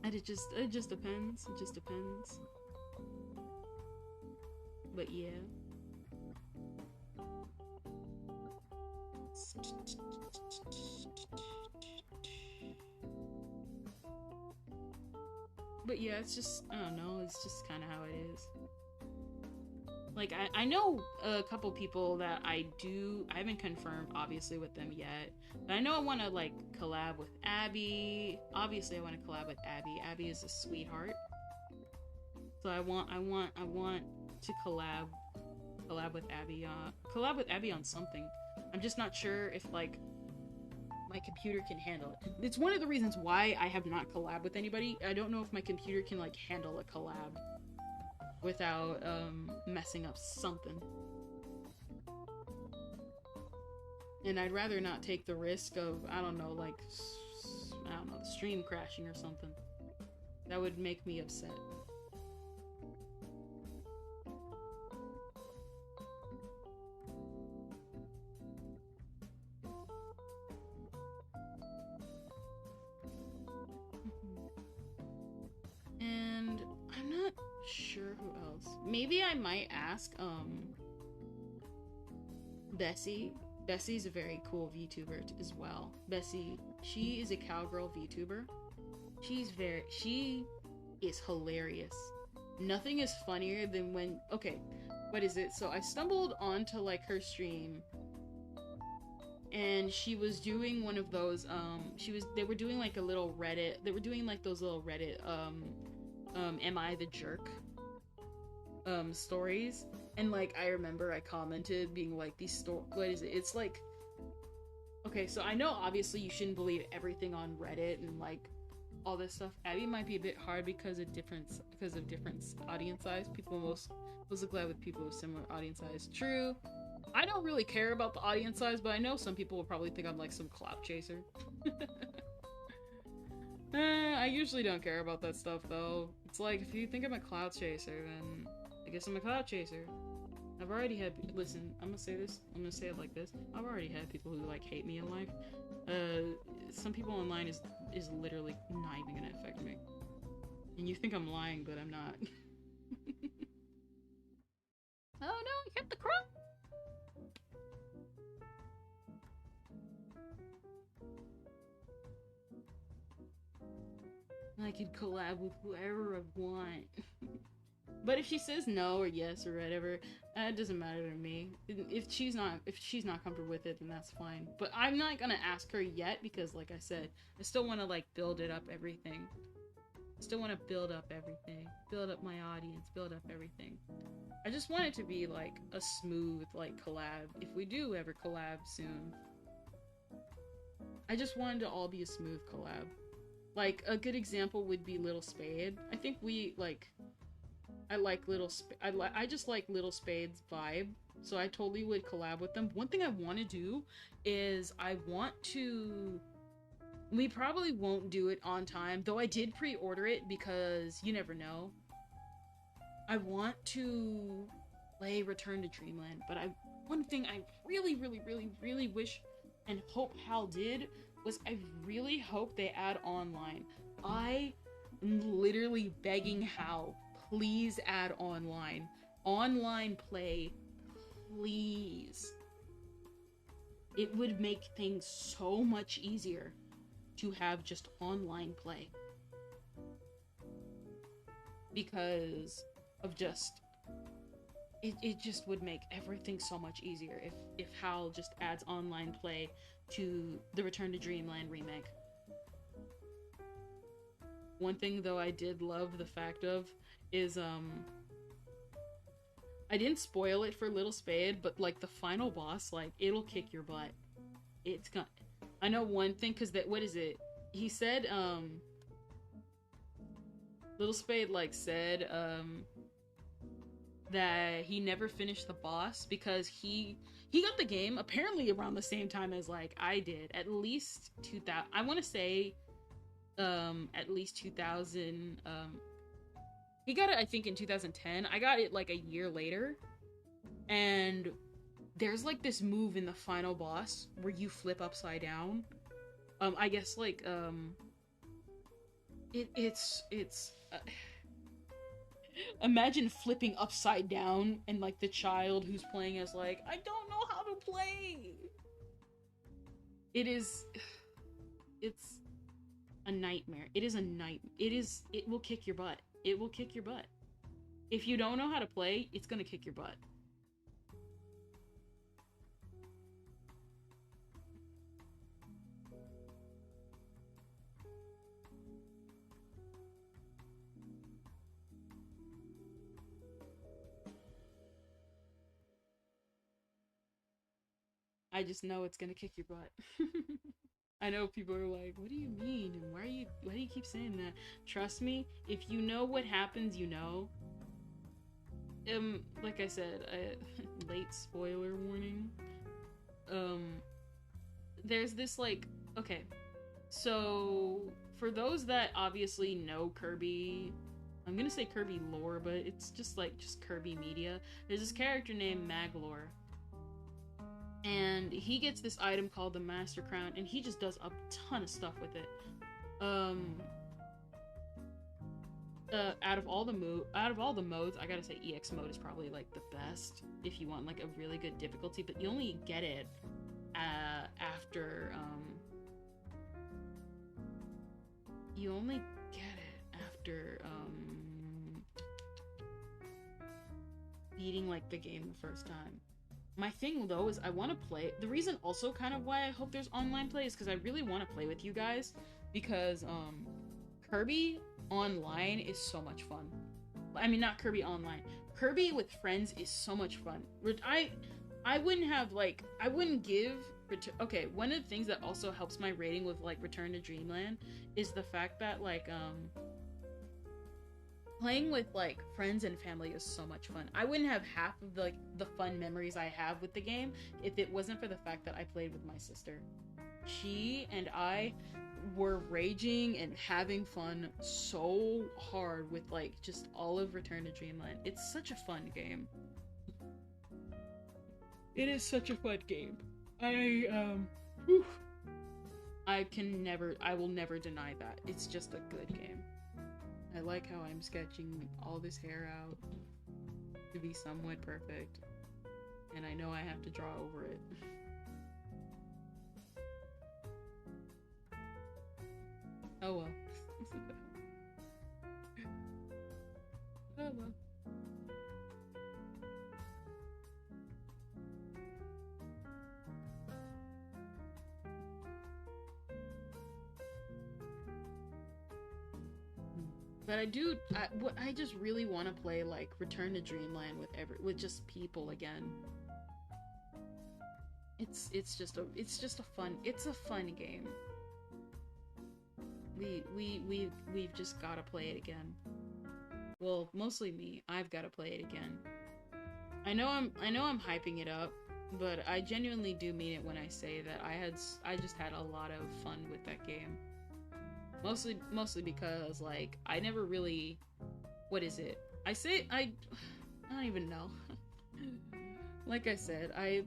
And it just depends. It just depends. But yeah. But yeah, it's just, I don't know, it's just kind of how it is. Like, I know a couple people that I haven't confirmed, obviously, with them yet. But I know I want to, like, collab with Abby. Obviously, I want to collab with Abby. Abby is a sweetheart. So I want to collab with Abby. Collab with Abby on something. I'm just not sure if, like, my computer can handle it. It's one of the reasons why I have not collabed with anybody. I don't know if my computer can like handle a collab without messing up something. And I'd rather not take the risk of, I don't know, like, I don't know, the stream crashing or something. That would make me upset. And I'm not sure who else. Maybe I might ask, Bessie. Bessie's a very cool VTuber as well. Bessie, she is a cowgirl VTuber. She is hilarious. Nothing is funnier than when, okay, what is it? So I stumbled onto like her stream and she was doing one of those, they were doing like a little Reddit, they were doing like those little Reddit, am I the jerk? Stories. And like I remember I commented being like what is it? It's like, okay, so I know obviously you shouldn't believe everything on Reddit and like all this stuff. Abby might be a bit hard because of different audience size. People mostly glad with people with similar audience size. True. I don't really care about the audience size, but I know some people will probably think I'm like some clout chaser. I usually don't care about that stuff though. It's like if you think I'm a clout chaser, then I guess I'm a clout chaser. I've already had, listen, I'm gonna say it like this. I've already had people who like hate me in life. Some people online is literally not even gonna affect me. And you think I'm lying, but I'm not. Oh no, I hit the crop! I could collab with whoever I want. But if she says no or yes or whatever, it doesn't matter to me. If she's not comfortable with it, then that's fine. But I'm not gonna ask her yet because, like I said, I still want to like build up everything. I still want to build up everything, build up my audience, build up everything. I just want it to be like a smooth like collab. If we do ever collab soon, I just wanted to all be a smooth collab. Like a good example would be Little Spade. I think we like. I just like Little Spade's vibe, so I totally would collab with them. One thing I want to do is we probably won't do it on time, though I did pre-order it because you never know. I want to play Return to Dreamland, but one thing I really, really, really, really wish and hope HAL did was I really hope they add online. I am literally begging HAL, please add online. Online play, please. It would make things so much easier to have just online play. Because of just... It just would make everything so much easier if HAL just adds online play to the Return to Dreamland remake. One thing, though, I did love the fact of is, I didn't spoil it for Little Spade, but, like, the final boss, like, it'll kick your butt. It's gonna... I know one thing, because what is it? He said, Little Spade, like, said, that he never finished the boss because he got the game apparently around the same time as, like, I did. At least 2000... I want to say, at least 2000, he got it, I think, in 2010. I got it, like, a year later. And there's, like, this move in the final boss where you flip upside down. I guess, like, it's imagine flipping upside down and, like, the child who's playing is like, I don't know how to play! It's a nightmare. It is a nightmare. It will kick your butt. It will kick your butt. If you don't know how to play, it's gonna kick your butt. I just know it's gonna kick your butt. I know people are like, what do you mean? And why do you keep saying that? Trust me, if you know what happens, you know. Like I said, late spoiler warning. There's this like, okay, so for those that obviously know Kirby, I'm gonna say Kirby lore, but it's just Kirby media. There's this character named Maglor, and he gets this item called the Master Crown, and he just does a ton of stuff with it. Out of all the modes, I gotta say EX mode is probably like the best if you want like a really good difficulty, but you only get it after beating like the game the first time. My thing though is I want to play. The reason also kind of why I hope there's online play is because I really want to play with you guys, because Kirby online is so much fun. I mean, not Kirby online. Kirby with friends is so much fun. I wouldn't give. Okay, one of the things that also helps my rating with like Return to Dreamland is the fact that like playing with like friends and family is so much fun. I wouldn't have half of the fun memories I have with the game if it wasn't for the fact that I played with my sister. She and I were raging and having fun so hard with like just all of Return to Dreamland. It's such a fun game. It is such a fun game. I will never deny that. It's just a good game. I like how I'm sketching all this hair out to be somewhat perfect. And I know I have to draw over it. Oh well. Oh well. But I just really want to play like Return to Dreamland with just people again. It's just a fun game. We've just gotta play it again. Well, mostly me. I've gotta play it again. I know I'm hyping it up, but I genuinely do mean it when I say that I just had a lot of fun with that game. Mostly because like I never really, what is it? I don't even know. Like I said, I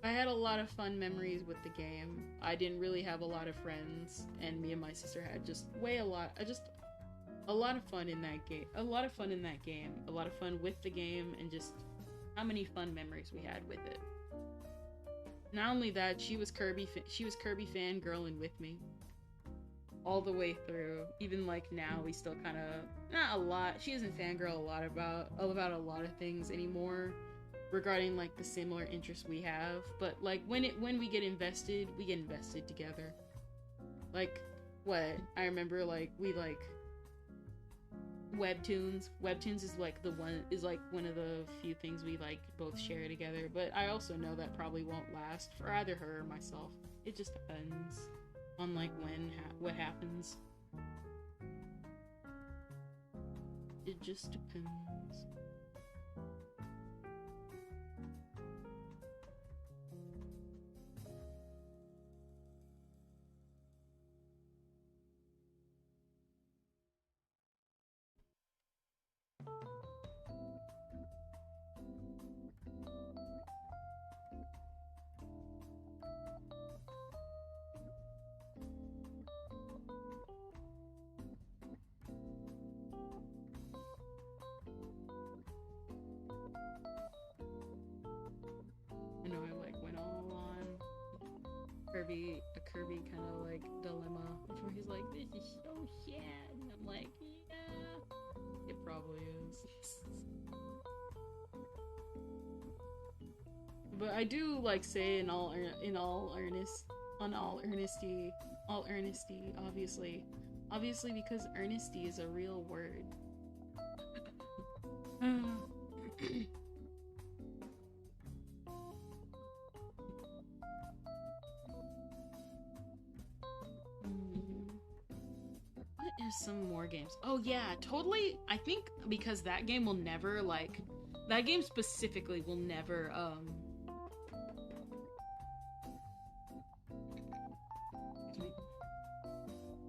had a lot of fun memories with the game. I didn't really have a lot of friends, and me and my sister had just a lot of fun in that game. A lot of fun in that game. A lot of fun with the game, and just how many fun memories we had with it. Not only that, she was Kirby fangirling with me all the way through. Even like now, we still kind of not a lot. She doesn't fangirl a lot about a lot of things anymore regarding like the similar interests we have. But like when we get invested together. Like what I remember, like we like webtoons is like one of the few things we like both share together, but I also know that probably won't last for either her or myself. It just depends on like what happens. It just depends. I know I like went all on a Kirby kind of like dilemma before he's like, this is so sad, and I'm like, yeah, it probably is. But I do like say in all earnesty, obviously because earnesty is a real word. There's some more games. Oh yeah, totally. I think because that game will never like that game specifically will never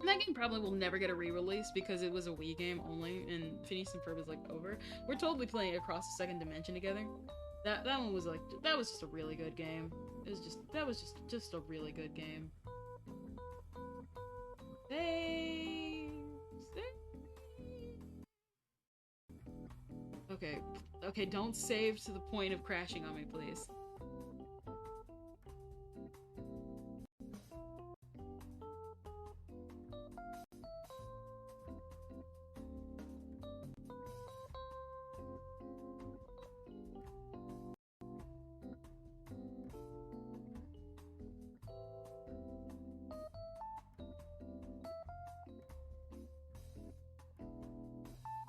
that game probably will never get a re-release because it was a Wii game only and Phineas and Ferb is like over. We're totally playing Across the Second Dimension together. That one was like that was just a really good game. It was just a really good game. Okay. Okay, don't save to the point of crashing on me, please.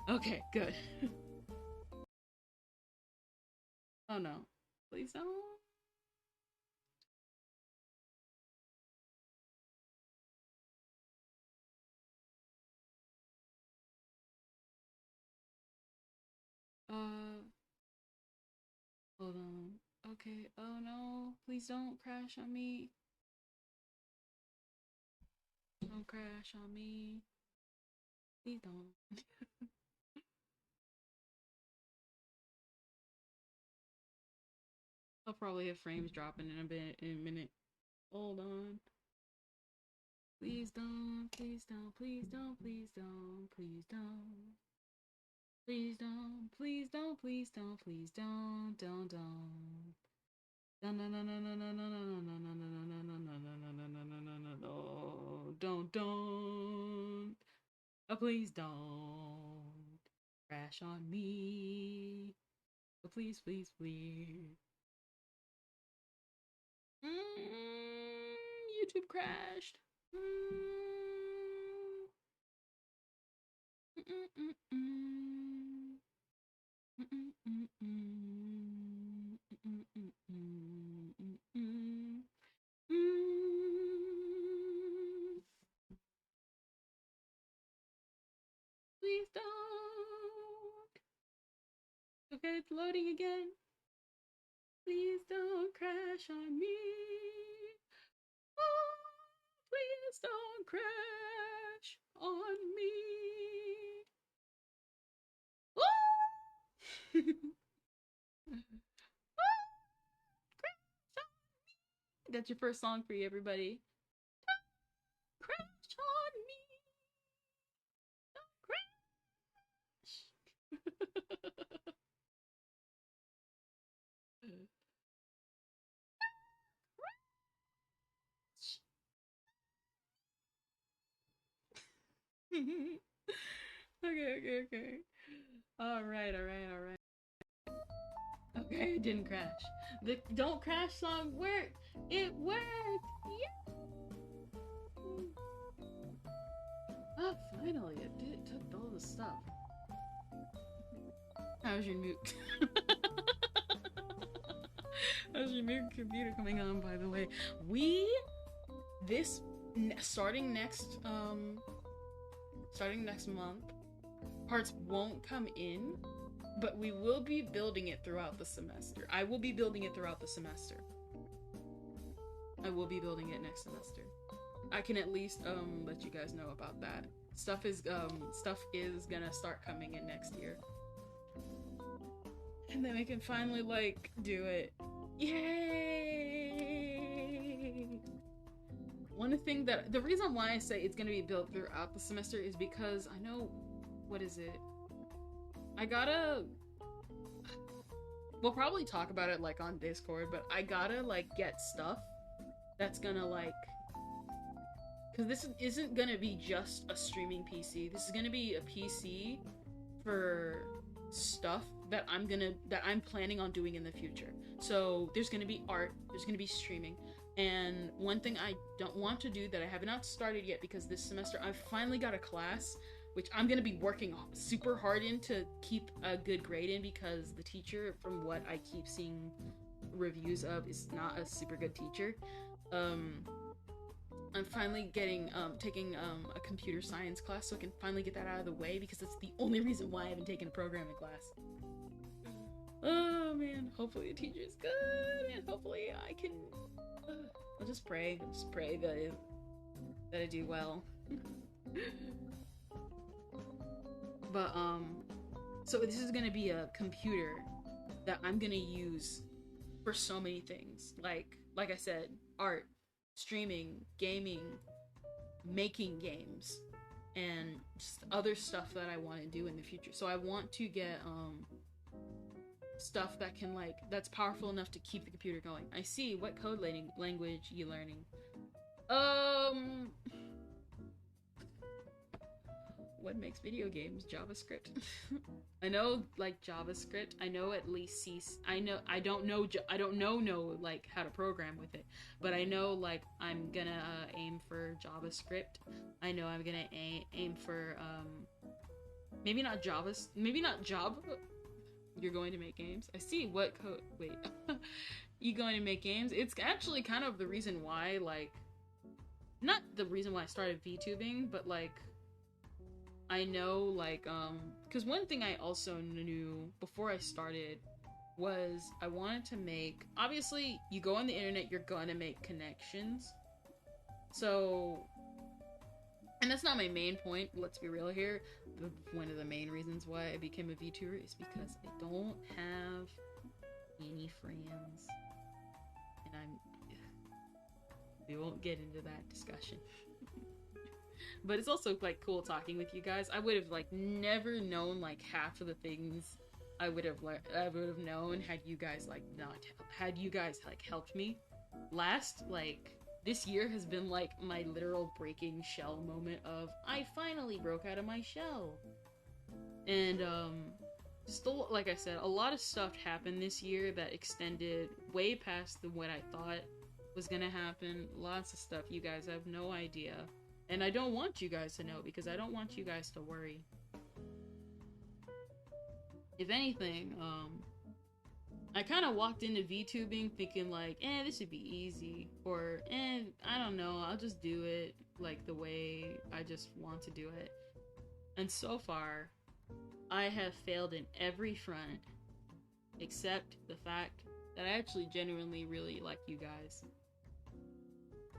Okay, good. Oh no. Please don't. Hold on. Okay, oh no. Please don't crash on me. Don't crash on me. Please don't. I'll probably have frames dropping in a minute. Hold on. Please don't, please don't, please don't, please don't, please don't. Please don't, please don't, please don't, please don't, don't. Don't. Oh, please don't crash on me. Oh, please, please, please. YouTube crashed. Please don't. Okay, it's loading again. Please don't crash on me. Oh, please don't crash on me. Oh! That's your first song for you, everybody. Crash on me. Don't crash. Okay. Alright. Okay, it didn't crash. The Don't Crash song worked! It worked! Yeah! Oh, finally, it took all the stuff. How's your new... How's your new computer coming on, by the way? Starting next month, parts won't come in, but we will be building it throughout the semester. I will be building it throughout the semester. I will be building it next semester. I can at least let you guys know about that. Stuff is gonna start coming in next year. And then we can finally like do it. Yay! The reason why I say it's gonna be built throughout the semester is because I know, what is it? We'll probably talk about it like on Discord, but I gotta like get stuff that's gonna like, because this isn't gonna be just a streaming PC. This is gonna be a PC for stuff that I'm planning on doing in the future. So there's gonna be art, there's gonna be streaming, and one thing I don't want to do that I have not started yet, because this semester I've finally got a class which I'm gonna be working super hard in to keep a good grade in, because the teacher, from what I keep seeing reviews of, is not a super good teacher. I'm I'm finally getting taking a computer science class, so I can finally get that out of the way, because that's the only reason why I haven't taken a programming class. Oh man, hopefully the teacher is good, and hopefully I can. I'll just pray that I do well. But so this is gonna be a computer that I'm gonna use for so many things, like I said, art, streaming, gaming, making games, and just other stuff that I want to do in the future. So I want to get stuff that can, like, that's powerful enough to keep the computer going. I see. What code language you learning? What makes video games? JavaScript. I know, like, JavaScript. I know at least C. I don't know like how to program with it, but I know, like, I'm gonna aim for JavaScript. I know I'm gonna aim for maybe not Java. You're going to make games. I see. What code? Wait, you going to make games? It's actually kind of the reason why, like, not the reason why I started VTubing, but like, I know, like, because one thing I also knew before I started was I wanted to make, obviously, you go on the internet, you're gonna make connections. So, and that's not my main point, let's be real here. One of the main reasons why I became a VTuber is because I don't have any friends. And we won't get into that discussion. But it's also, like, cool talking with you guys. I would have, like, never known, like, half of the things I would have known had you guys, like, helped me. This year has been, like, my literal breaking shell moment of, I finally broke out of my shell. And, still, like I said, a lot of stuff happened this year that extended way past what I thought was gonna happen. Lots of stuff you guys have no idea. And I don't want you guys to know, because I don't want you guys to worry. If anything, I kind of walked into VTubing thinking, like, this would be easy. Or, I don't know, I'll just do it, like, the way I just want to do it. And so far, I have failed in every front, except the fact that I actually genuinely really like you guys.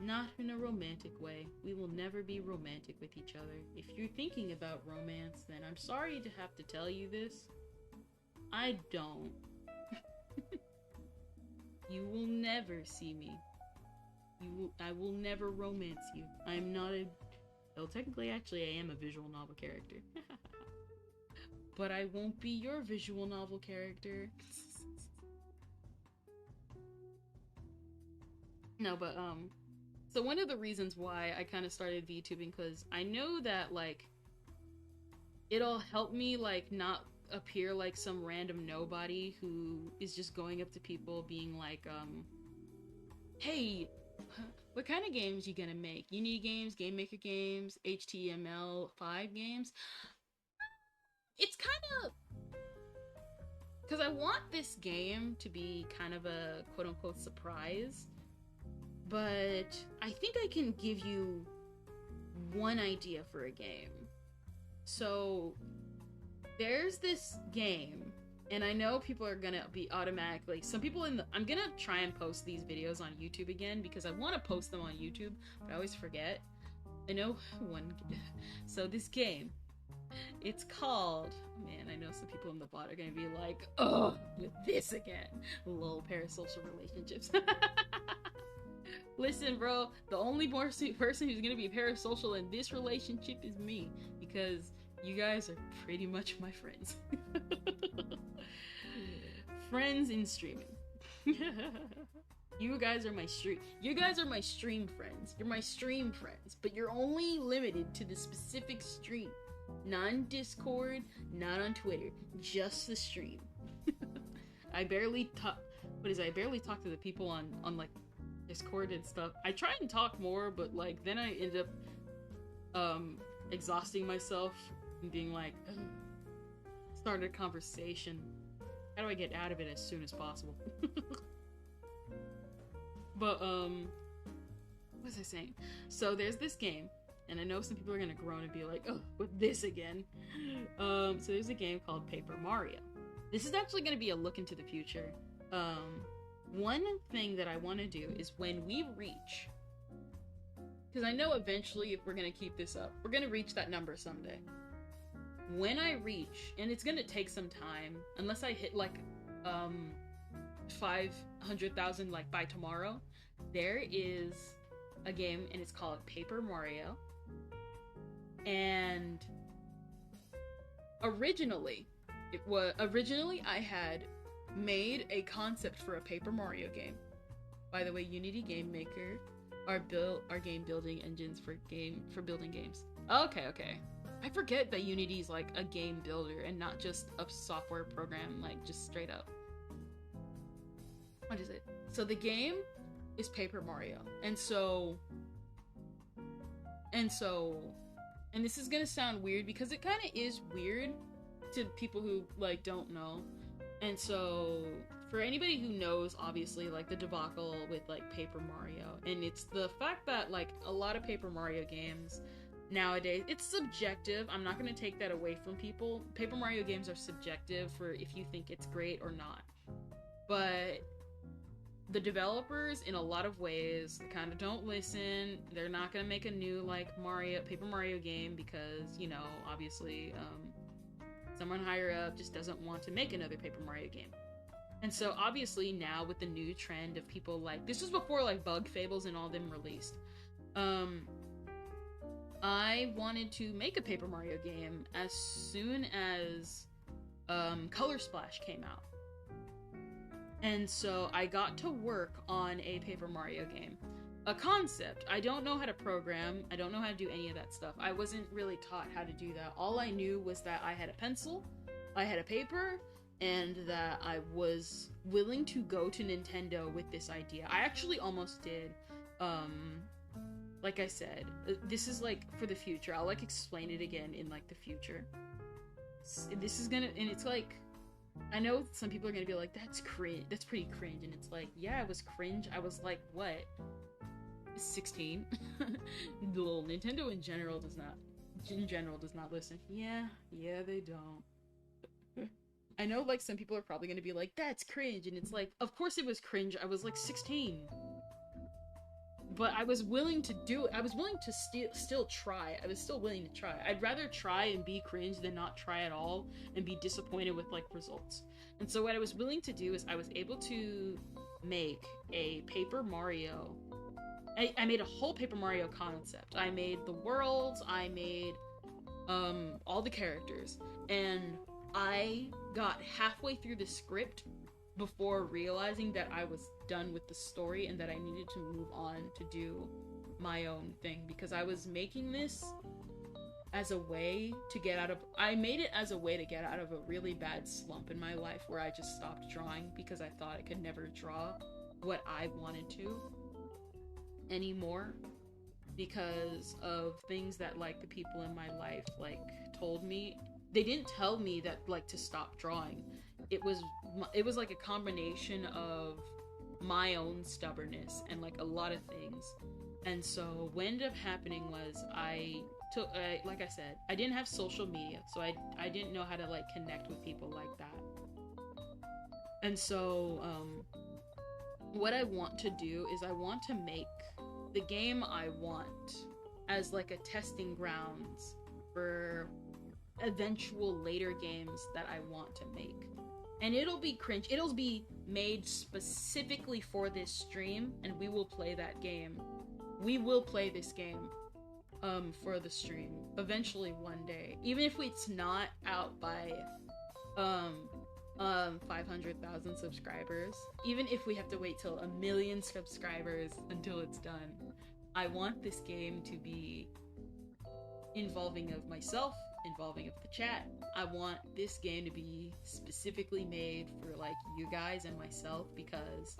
Not in a romantic way. We will never be romantic with each other. If you're thinking about romance, then I'm sorry to have to tell you this. I don't. You will never see me. I will never romance you. I'm not a... Well, technically, actually, I am a visual novel character. But I won't be your visual novel character. No, but, so one of the reasons why I kind of started VTubing, because I know that, like, it'll help me, like, not appear like some random nobody who is just going up to people being like, hey, what kind of games you gonna make? Unity games, Game Maker games, HTML5 games? It's kind of... because I want this game to be kind of a quote-unquote surprise. But I think I can give you one idea for a game. So there's this game, and I know people are gonna be automatically, some people I'm gonna try and post these videos on YouTube again, because I want to post them on YouTube, but I always forget. I know one. So this game, it's called, man, I know some people in the bot are gonna be like, oh, with this again. Lol, parasocial relationships. Listen, bro, the only person who's gonna be parasocial in this relationship is me, because you guys are pretty much my friends. Friends in streaming. You guys are my stream friends. You're my stream friends, but you're only limited to the specific stream. Not on Discord, not on Twitter, just the stream. I barely talk to the people on like Discord and stuff. I try and talk more, but like then I end up exhausting myself and being like, start a conversation. How do I get out of it as soon as possible? But what was I saying? So there's this game, and I know some people are gonna groan and be like, oh, with this again. So there's a game called Paper Mario. This is actually gonna be a look into the future. One thing that I want to do is when we reach, because I know eventually if we're gonna keep this up, we're gonna reach that number someday. When I reach, and it's gonna take some time, unless I hit like 500,000 like by tomorrow, there is a game and it's called Paper Mario. And originally I had made a concept for a Paper Mario game. By the way, Unity Game Maker are game building engines for building games. Okay. I forget that Unity's like a game builder and not just a software program, like just straight up. What is it? So the game is Paper Mario. And this is gonna sound weird because it kind of is weird to people who like don't know. And so for anybody who knows, obviously, like the debacle with like Paper Mario, and it's the fact that like a lot of Paper Mario games nowadays, it's subjective. I'm not going to take that away from people. Paper Mario games are subjective for if you think it's great or not. But the developers, in a lot of ways, kind of don't listen. They're not going to make a new like Paper Mario game because, you know, obviously, someone higher up just doesn't want to make another Paper Mario game. And so obviously now with the new trend of people like, this was before like Bug Fables and all them released, I wanted to make a Paper Mario game as soon as Color Splash came out. And so I got to work on a Paper Mario game. A concept. I don't know how to program. I don't know how to do any of that stuff. I wasn't really taught how to do that. All I knew was that I had a pencil, I had a paper, and that I was willing to go to Nintendo with this idea. I actually almost did. Like I said, this is like for the future. I'll like explain it again in like the future. This is gonna, and it's like, I know some people are gonna be like, that's cringe, that's pretty cringe, and it's like, yeah, it was cringe. I was like, what? 16. The little Nintendo in general does not listen. Yeah, they don't. I know like some people are probably gonna be like, that's cringe, and it's like, of course it was cringe. I was like 16. But I was willing to do it. I was willing to still try. I was still willing to try. I'd rather try and be cringe than not try at all and be disappointed with like results. And so what I was willing to do is I was able to make a Paper Mario. I made a whole Paper Mario concept. I made the worlds. I made all the characters. And I got halfway through the script before realizing that I was done with the story and that I needed to move on to do my own thing, because I was making this as a way to get out of a really bad slump in my life where I just stopped drawing because I thought I could never draw what I wanted to anymore because of things that like the people in my life like told me. They didn't tell me that like to stop drawing. It was like a combination of my own stubbornness and like a lot of things. And so what ended up happening was like I said, I didn't have social media, so I didn't know how to like connect with people like that. And so what I want to do is I want to make the game I want as like a testing grounds for eventual later games that I want to make. And it'll be cringe. It'll be made specifically for this stream, and we will play that game. We will play this game for the stream eventually one day. Even if it's not out by 500,000 subscribers. Even if we have to wait till 1 million subscribers until it's done. I want this game to be involving of myself, involving of the chat. I want this game to be specifically made for like you guys and myself because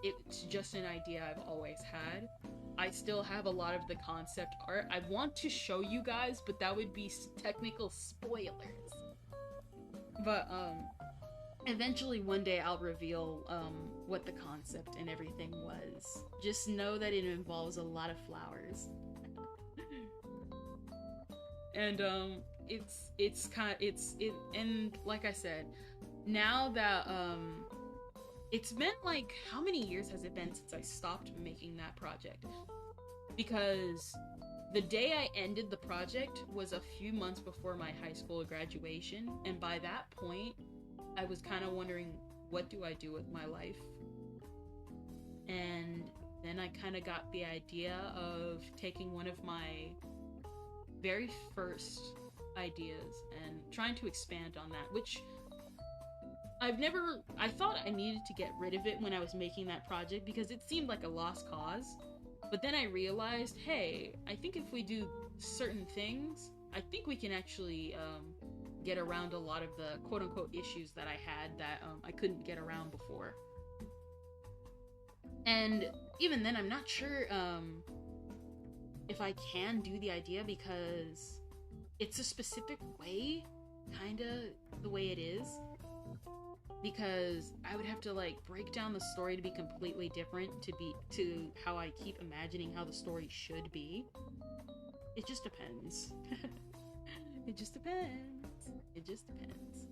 it's just an idea I've always had. I still have a lot of the concept art. I want to show you guys, but that would be technical spoilers. But eventually one day I'll reveal what the concept and everything was. Just know that it involves a lot of flowers. And and like I said, now that it's been like, how many years has it been since I stopped making that project? Because the day I ended the project was a few months before my high school graduation, and by that point I was kind of wondering, what do I do with my life? And then I kind of got the idea of taking one of my very first ideas and trying to expand on that, which I thought I needed to get rid of it when I was making that project because it seemed like a lost cause. But then I realized, hey, I think if we do certain things, I think we can actually get around a lot of the quote-unquote issues that I had that I couldn't get around before. And even then, I'm not sure if I can do the idea because it's a specific way, kinda the way it is. Because I would have to like break down the story to be completely different to how I keep imagining how the story should be. It just depends. It just depends. It just depends.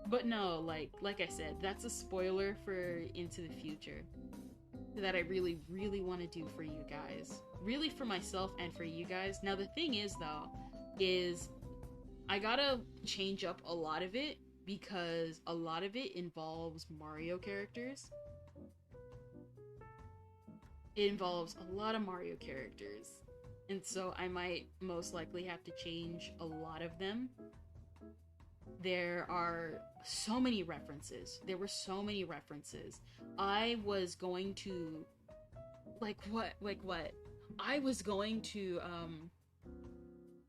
But no, like I said, that's a spoiler for Into the Future that I really, really want to do for you guys. Really for myself and for you guys. Now the thing is though, is I gotta change up a lot of it because a lot of it involves Mario characters. It involves a lot of Mario characters. And so I might most likely have to change a lot of them. There are so many references. There were so many references. I was going to... Like what? I was going to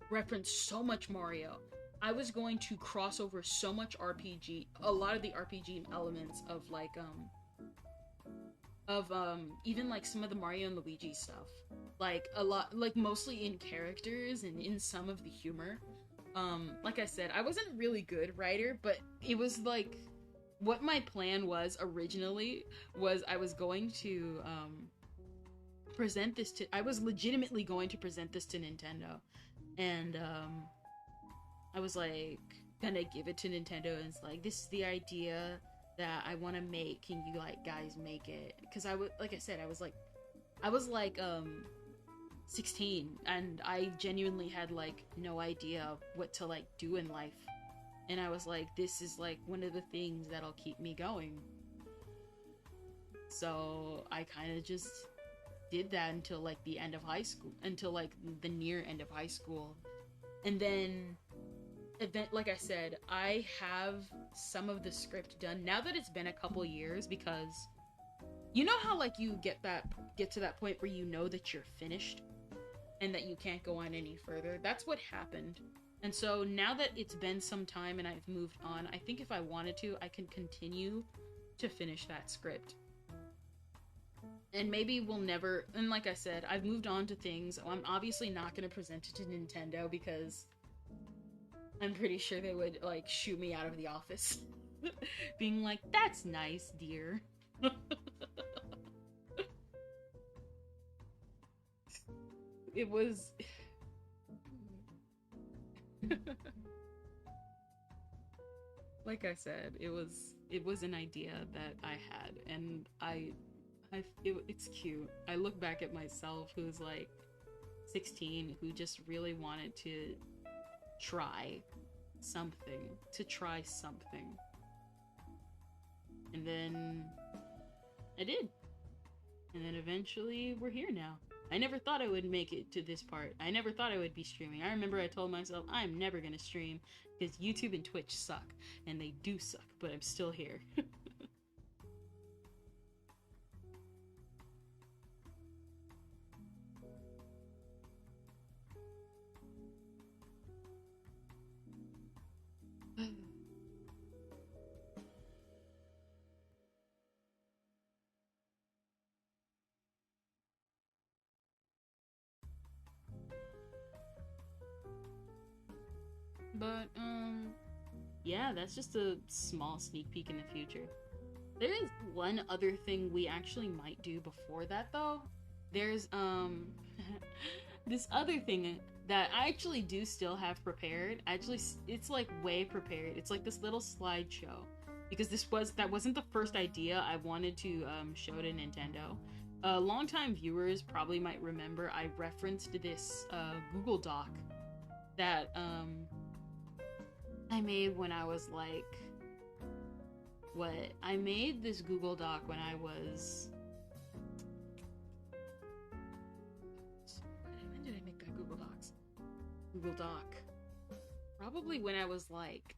reference so much Mario. I was going to cross over so much RPG, a lot of the RPG elements of like even like some of the Mario and Luigi stuff, like a lot, like mostly in characters and in some of the humor. Like I said, I wasn't a really good writer, but it was like what my plan was originally was I was going to I was legitimately going to present this to Nintendo, and I was like gonna give it to Nintendo and it's like, this is the idea that I want to make, can you like guys make it? Because like I said, I was like 16 and I genuinely had like no idea what to like do in life, and I was like, this is like one of the things that'll keep me going. So I kind of just did that until like the end of high school, until like the near end of high school. And then like I said, I have some of the script done now that it's been a couple years, because you know how like you get to that point where you know that you're finished and that you can't go on any further. That's what happened. And so now that it's been some time and I've moved on, I think if I wanted to, I can continue to finish that script. And maybe we'll never, and like I said, I've moved on to things. I'm obviously not going to present it to Nintendo because I'm pretty sure they would, like, shoot me out of the office. Being like, that's nice, dear. It was... Like I said, it was an idea that I had, and it's cute. I look back at myself, who's, like, 16, who just really wanted to try something. And then I did. And then eventually we're here now. I never thought I would make it to this part. I never thought I would be streaming. I remember I told myself I'm never gonna stream because YouTube and Twitch suck. And they do suck, but I'm still here. But, yeah, that's just a small sneak peek in the future. There is one other thing we actually might do before that though. There's this other thing that I actually do still have prepared. Actually, it's like way prepared. It's like this little slideshow because that wasn't the first idea I wanted to show to Nintendo. Longtime viewers probably might remember I referenced this Google Doc that I made when I was like, what? I made this Google Doc when I was... When did I make that Google Docs? Google Doc. Probably when I was like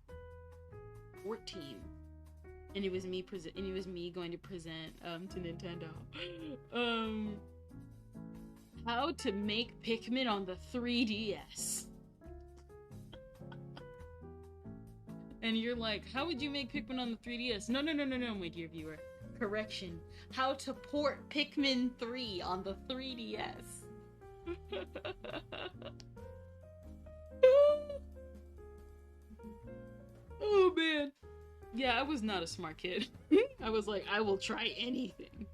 14. And it was me going to present to Nintendo how to make Pikmin on the 3DS. And you're like, how would you make Pikmin on the 3DS? No, my dear viewer. Correction. How to port Pikmin 3 on the 3DS. Oh, man. Yeah, I was not a smart kid. I was like, I will try anything.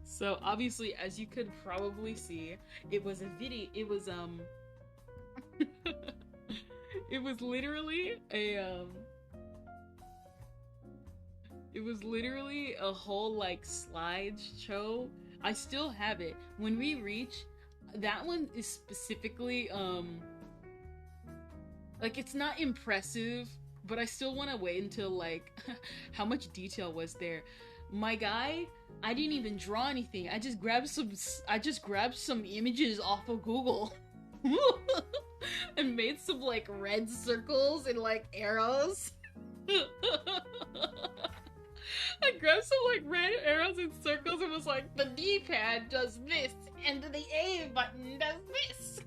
So, obviously, as you could probably see, it was a video, it was literally a whole, like, slideshow. I still have it. When we reach, that one is specifically, like, it's not impressive, but I still want to wait until, like, how much detail was there. My guy, I didn't even draw anything. I just grabbed some images off of Google and made some, like, red circles and, like, arrows. I grabbed some, like, red arrows and circles and was like, the D-pad does this and the A button does this.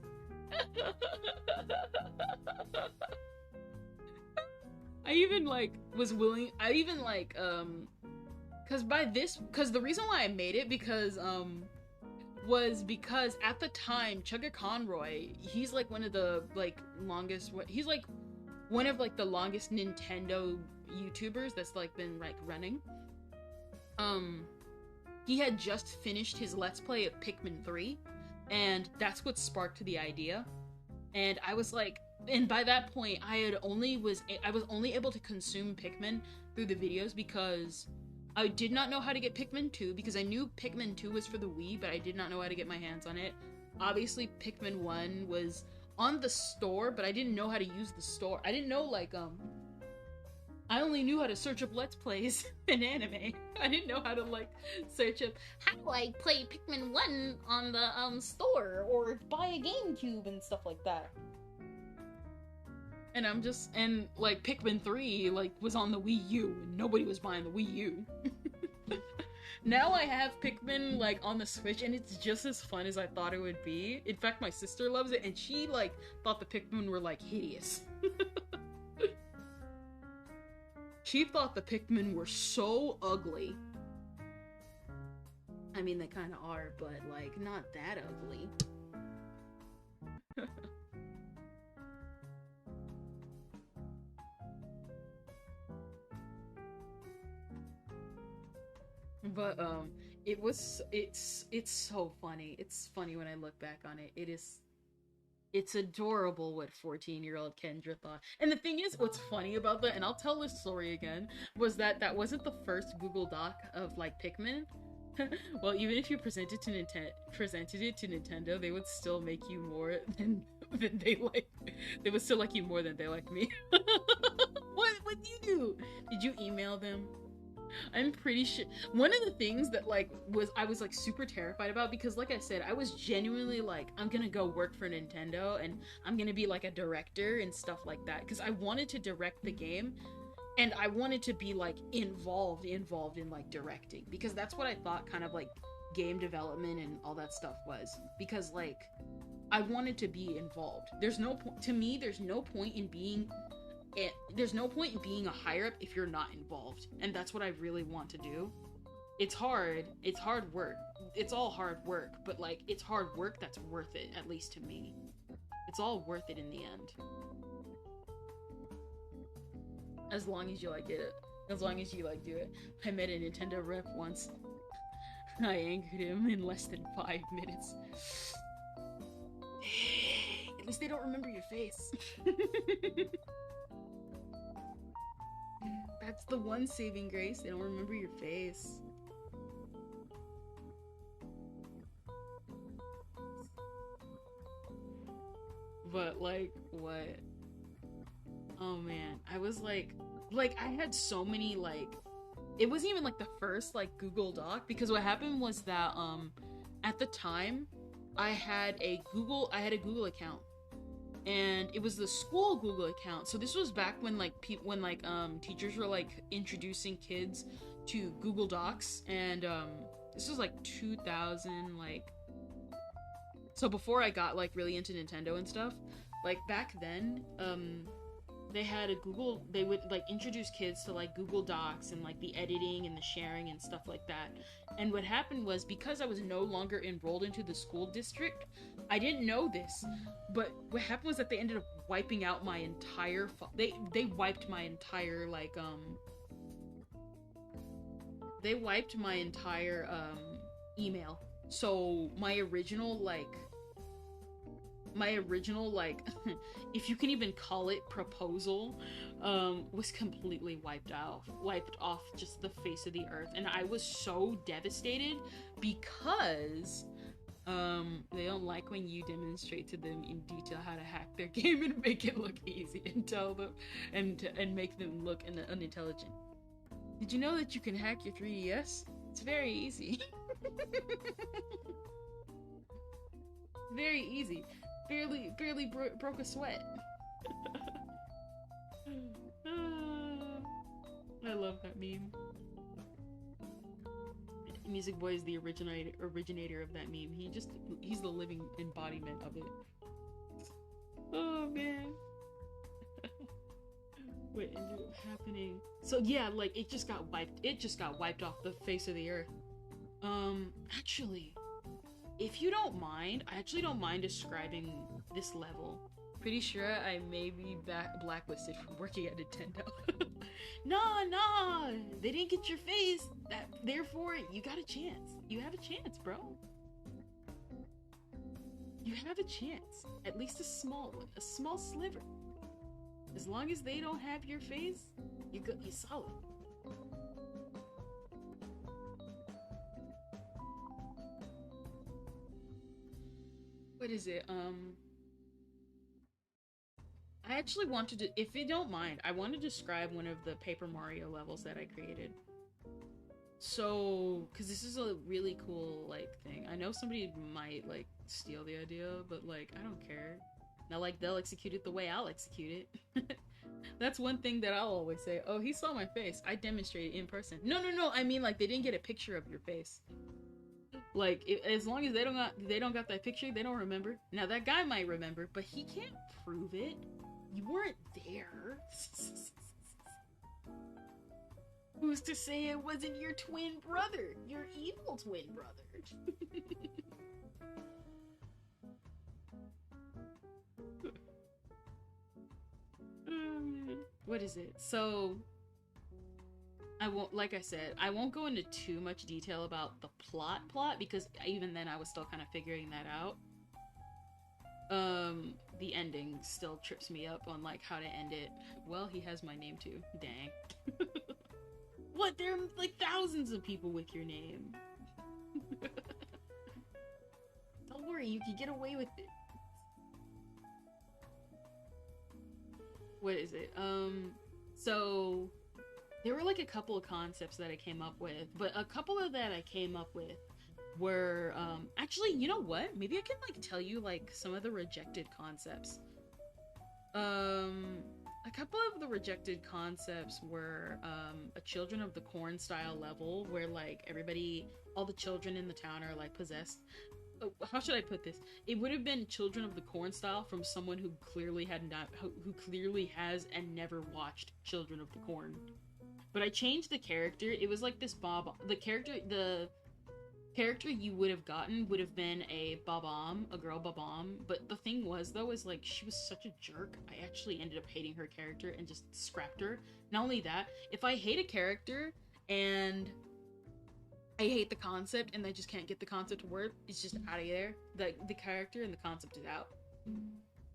I even, like, was willing, cause the reason why I made it, was because at the time, Chugga Conroy, he's, like, one of the, like, he's, like, one of, like, the longest Nintendo YouTubers that's, like, been, like, running. He had just finished his Let's Play of Pikmin 3, and that's what sparked the idea. And I was like, and by that point, I was only able to consume Pikmin through the videos because I did not know how to get Pikmin 2, because I knew Pikmin 2 was for the Wii, but I did not know how to get my hands on it. Obviously, Pikmin 1 was on the store, but I didn't know how to use the store. I didn't know, like, I only knew how to search up Let's Plays in anime. I didn't know how to, like, search up, how do I play Pikmin 1 on the, store, or buy a GameCube and stuff like that. And and, like, Pikmin 3, like, was on the Wii U, and nobody was buying the Wii U. Now I have Pikmin, like, on the Switch, and it's just as fun as I thought it would be. In fact, my sister loves it, and she, like, thought the Pikmin were, like, hideous. She thought the Pikmin were so ugly. I mean, they kinda are, but, like, not that ugly. But, it's so funny. It's funny when I look back on it. It's adorable what 14-year-old Kendra thought. And the thing is, what's funny about that, and I'll tell this story again, was that wasn't the first Google Doc of, like, Pikmin. Well, even if you presented it to Nintendo, they would still make you more than they like. They would still like you more than they like me. What did you do? Did you email them? I'm pretty sure one of the things that, like, I was like super terrified about, because, like I said, I was genuinely like, I'm gonna go work for Nintendo and I'm gonna be like a director and stuff like that, because I wanted to direct the game and I wanted to be, like, involved in, like, directing, because that's what I thought kind of, like, game development and all that stuff was, because, like, I wanted to be involved. There's no point in being a higher up if you're not involved, and that's what I really want to do. It's hard work, it's all hard work, but, like, it's hard work that's worth it, at least to me. It's all worth it in the end, as long as you, like, As long as you like do it. I met a Nintendo rep once. I angered him in less than 5 minutes. At least they don't remember your face. That's the one saving grace. They don't remember your face. But like, what? Oh man, I was like I had so many like, it wasn't even like the first like Google Doc, because what happened was that at the time I had a Google account, and it was the school Google account. So this was back when like teachers were like introducing kids to Google Docs, and this was like 2000, like, so before I got like really into Nintendo and stuff. Like back then, they had a Google, they would like introduce kids to like Google Docs and like the editing and the sharing and stuff like that. And what happened was, because I was no longer enrolled into the school district, I didn't know this, but what happened was that they ended up wiping out my entire they wiped my entire like they wiped my entire email. So my original if you can even call it proposal, was completely wiped off just the face of the earth. And I was so devastated, because they don't like when you demonstrate to them in detail how to hack their game and make it look easy, and tell them and make them look unintelligent. Did you know that you can hack your 3DS? It's very easy. Very easy. Barely broke a sweat. I love that meme. Music Boy is the originator of that meme. He's the living embodiment of it. Oh man. What ended up happening? So yeah, like it just got wiped off the face of the earth. Actually, if you don't mind, I actually don't mind describing this level. Pretty sure I may be blacklisted from working at Nintendo. Nah, they didn't get your face. Therefore, you got a chance. You have a chance, bro. You have a chance. At least a small one, a small sliver. As long as they don't have your face, you're solid. What is it? I actually wanted to, if you don't mind, I want to describe one of the Paper Mario levels that I created. So, because this is a really cool, like, thing. I know somebody might, like, steal the idea, but, like, I don't care. Now, like, they'll execute it the way I'll execute it. That's one thing that I'll always say. Oh, he saw my face. I demonstrated in person. No. I mean, like, they didn't get a picture of your face. Like, as long as they don't got that picture, they don't remember. Now, that guy might remember, but he can't prove it. You weren't there. Who's to say it wasn't your twin brother? Your evil twin brother. What is it? So, I won't, like I said, I won't go into too much detail about the plot, because even then I was still kind of figuring that out. The ending still trips me up on, like, how to end it. Well, he has my name too. Dang. What? There are, like, thousands of people with your name. Don't worry, you can get away with it. What is it? So there were like a couple of concepts that I came up with, but a couple of that I came up with were, actually, you know what? Maybe I can, like, tell you, like, some of the rejected concepts. A couple of the rejected concepts were, a Children of the Corn style level, where, like, all the children in the town are, like, possessed. How should I put this? It would have been Children of the Corn style from someone who clearly who clearly has and never watched Children of the Corn. But I changed the character. It was like this the character you would have gotten would have been a Babam, a girl Babam. But the thing was, though, is like she was such a jerk. I actually ended up hating her character and just scrapped her. Not only that, if I hate a character and I hate the concept and I just can't get the concept to work, it's just out of there. The character and the concept is out.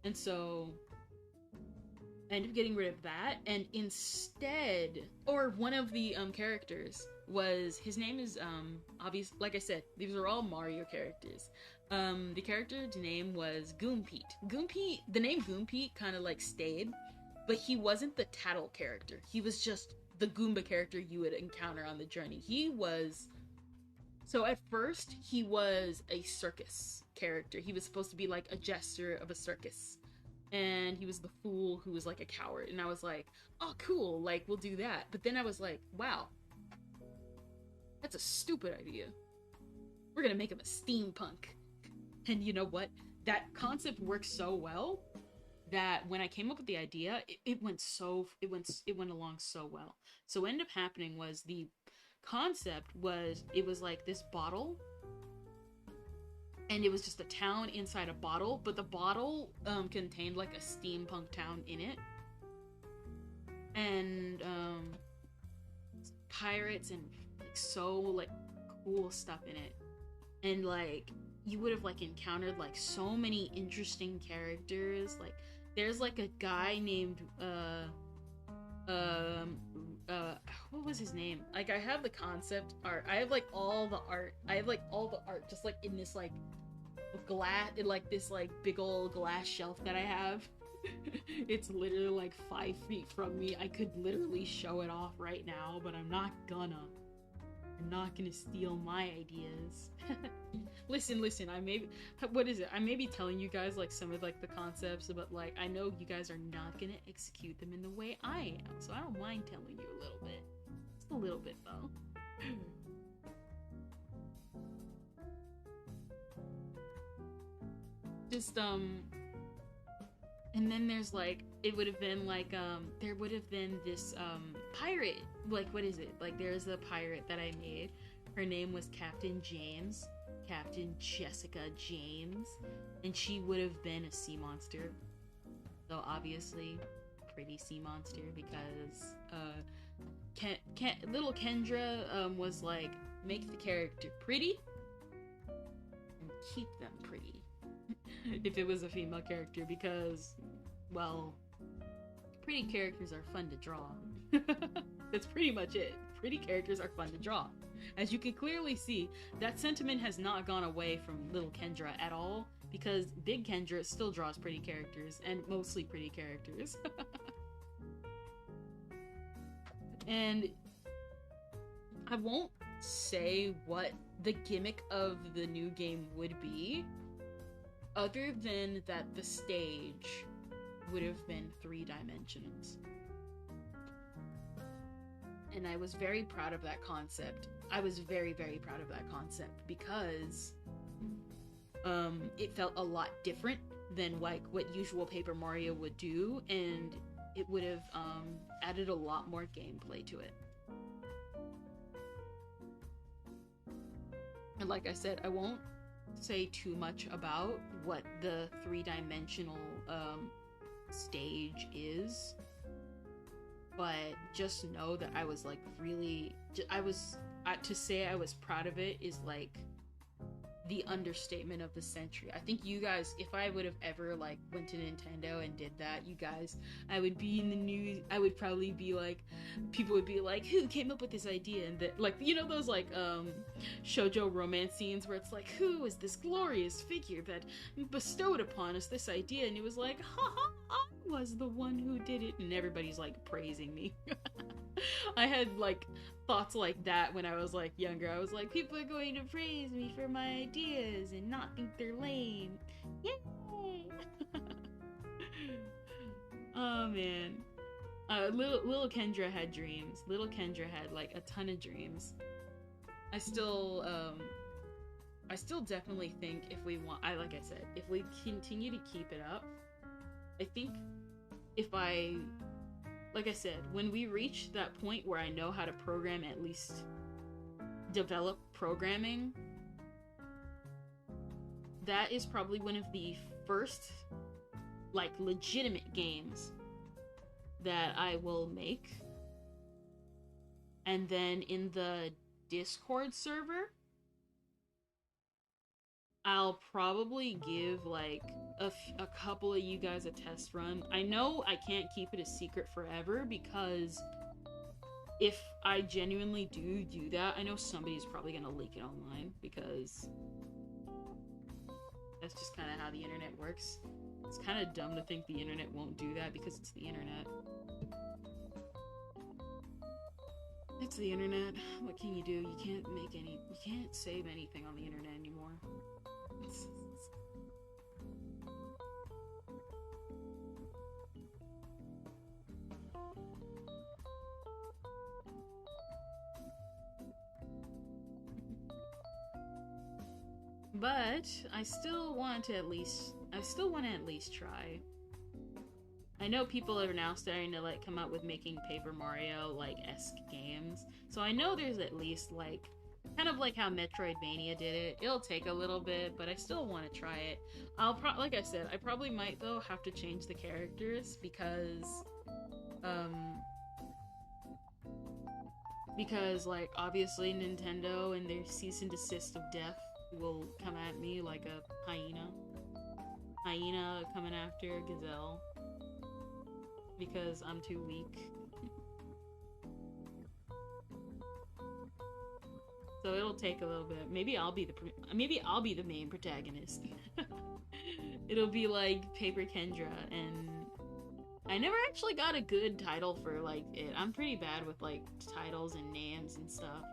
And so I ended up getting rid of that, and instead, or one of the characters was, his name is obvious. Like I said, these are all Mario characters. The character's name was Goompete. Goompete, the name Goompete kind of like stayed, but he wasn't the Tattle character. He was just the Goomba character you would encounter on the journey. So at first, he was a circus character. He was supposed to be like a jester of a circus. And he was the fool who was like a coward. And I was like, oh, cool, like, we'll do that. But then I was like, wow, that's a stupid idea. We're gonna make him a steampunk. And you know what? That concept works so well that when I came up with the idea, it went along so well. So what ended up happening was the concept was, it was like this bottle, and it was just a town inside a bottle, but the bottle contained like a steampunk town in it, and pirates and like so like cool stuff in it. And like you would have like encountered like so many interesting characters. Like there's like a guy named what was his name? Like I have the concept art. I have like all the art. Just like in this like glass, in like this like big old glass shelf that I have. It's literally like 5 feet from me. I could literally show it off right now, but I'm not gonna. I'm not gonna steal my ideas. Listen, I may be telling you guys like some of like the concepts, but like I know you guys are not gonna execute them in the way I am, so I don't mind telling you a little bit. Just a little bit though. Just and then there's like, it would have been like there would have been this pirate, like what is it, like there's a pirate that I made. Her name was Captain Jessica James, and she would have been a sea monster. So obviously pretty sea monster, because little Kendra was like, make the character pretty and keep them pretty. If it was a female character, because, well, pretty characters are fun to draw. That's pretty much it. Pretty characters are fun to draw. As you can clearly see, that sentiment has not gone away from little Kendra at all, because big Kendra still draws pretty characters, and mostly pretty characters. And I won't say what the gimmick of the new game would be, other than that the stage would have been 3 dimensions. And I was very proud of that concept. I was very, very proud of that concept, because it felt a lot different than like what usual Paper Mario would do, and it would have added a lot more gameplay to it. And like I said, I won't say too much about what the 3-dimensional stage is, but just know that I was like really, to say I was proud of it is like the understatement of the century. I think you guys, if I would have ever like went to Nintendo and did that, you guys, I would be in the news. I would probably be like, people would be like, who came up with this idea? And that, like, you know those like shoujo romance scenes where it's like, who is this glorious figure that bestowed upon us this idea? And it was like, ha ha, I was the one who did it, and everybody's like praising me. I had like thoughts like that when I was like younger. I was like, people are going to praise me for my ideas and not think they're lame. Yay! Oh man. Little Kendra had dreams. Little Kendra had like a ton of dreams. I still definitely think if we want, like I said, if we continue to keep it up, I think like I said, when we reach that point where I know how to program, at least develop programming, that is probably one of the first, like, legitimate games that I will make. And then in the Discord server, I'll probably give, like, a couple of you guys a test run. I know I can't keep it a secret forever, because if I genuinely do that, I know somebody's probably gonna leak it online, because that's just kind of how the internet works. It's kind of dumb to think the internet won't do that, because it's the internet. It's the internet. What can you do? You can't save anything on the internet anymore. But I still want to at least try. I know people are now starting to, like, come out with making Paper Mario, like, esque games. So I know there's at least, like, kind of like how Metroidvania did it. It'll take a little bit, but I still want to try it. Like I said, I probably might, though, have to change the characters, because, like, obviously Nintendo and their cease and desist of death will come at me like a hyena. Hyena coming after Gazelle. Because I'm too weak. So it'll take a little bit. Maybe I'll be the main protagonist. It'll be like Paper Kendra, and I never actually got a good title for, like, it. I'm pretty bad with, like, titles and names and stuff.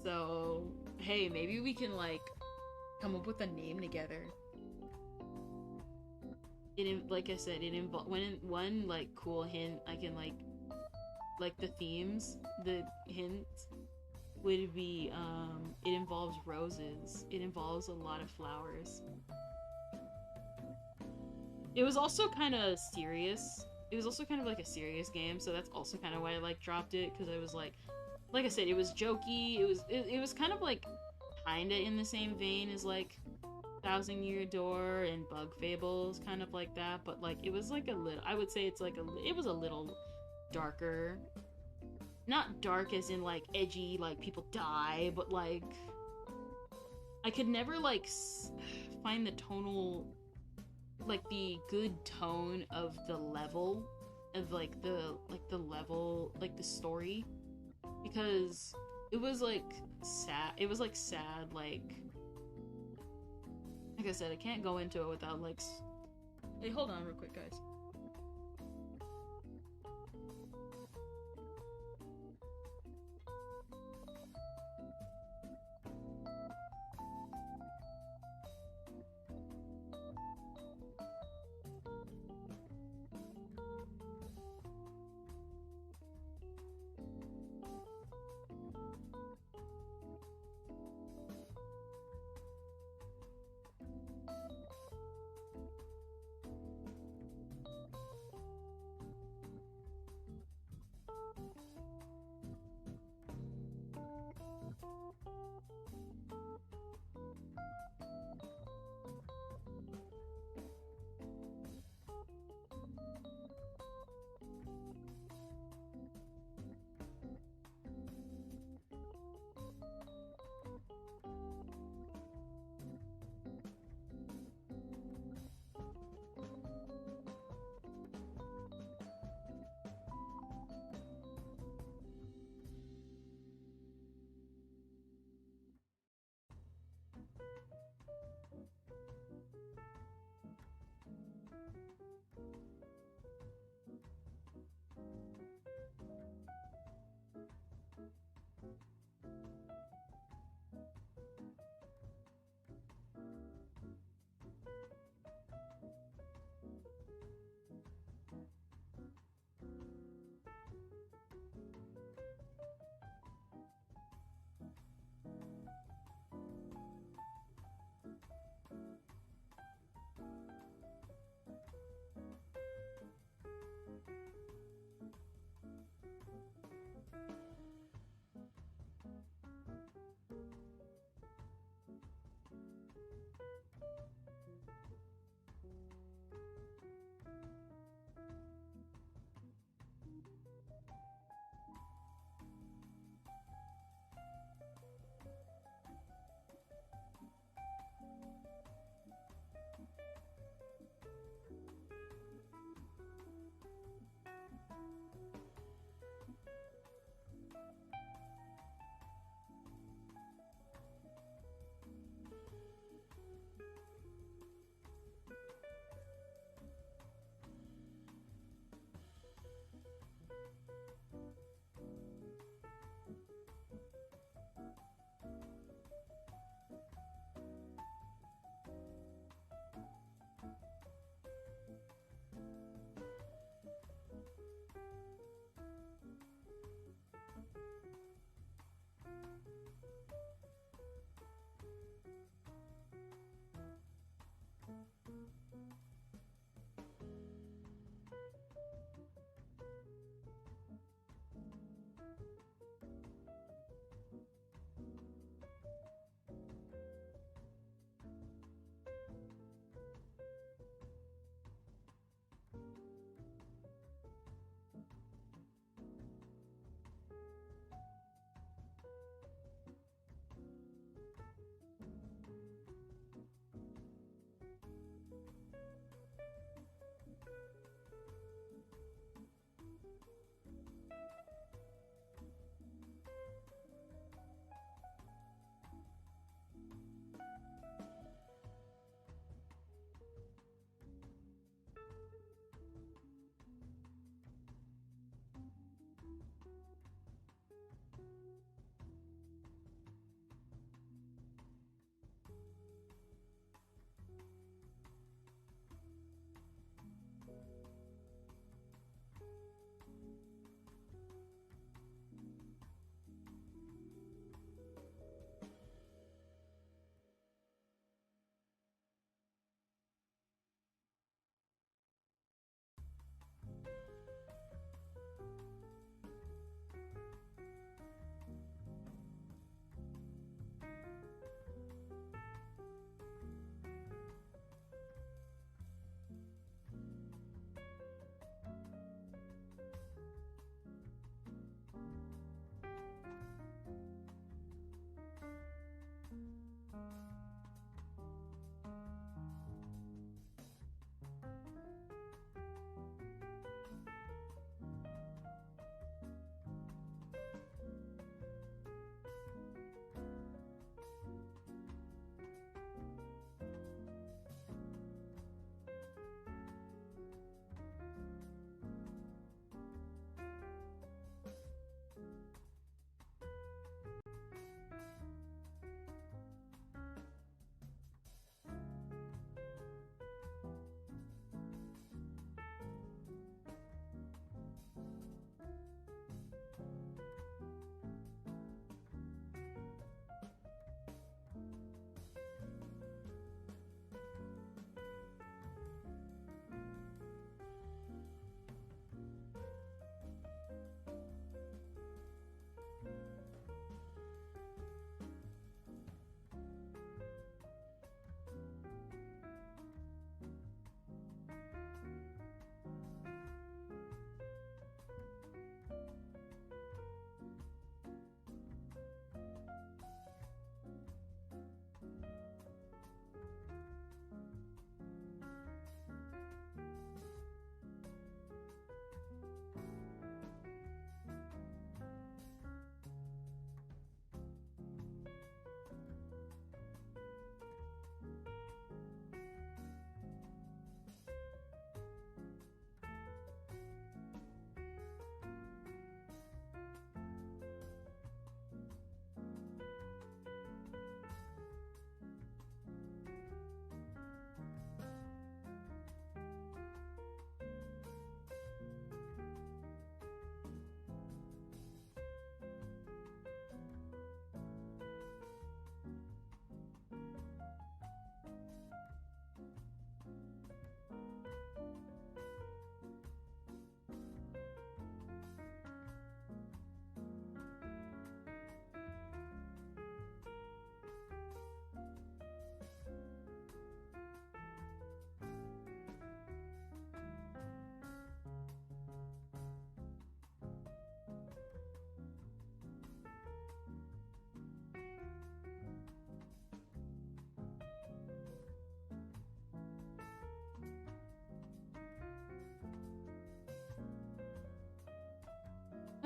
So, hey, maybe we can, like, come up with a name together. Like I said, one, like, cool hint I can, like the themes, the hints would be, it involves roses. It involves a lot of flowers. It was also kind of serious. It was also kind of like a serious game, so that's also kind of why I, like, dropped it, because I was like I said, it was jokey. It was kind of, like, kinda in the same vein as, like, Thousand Year Door and Bug Fables, kind of like that, but, like, it was, like, a little, I would say it's, like, it was a little darker. Not dark as in, like, edgy, like, people die, but, like, I could never, like, find the tonal, like, the good tone of the level, of, like, the level, like, the story, because it was, like, sad, like I said, I can't go into it without, like... Hey, hold on real quick, guys.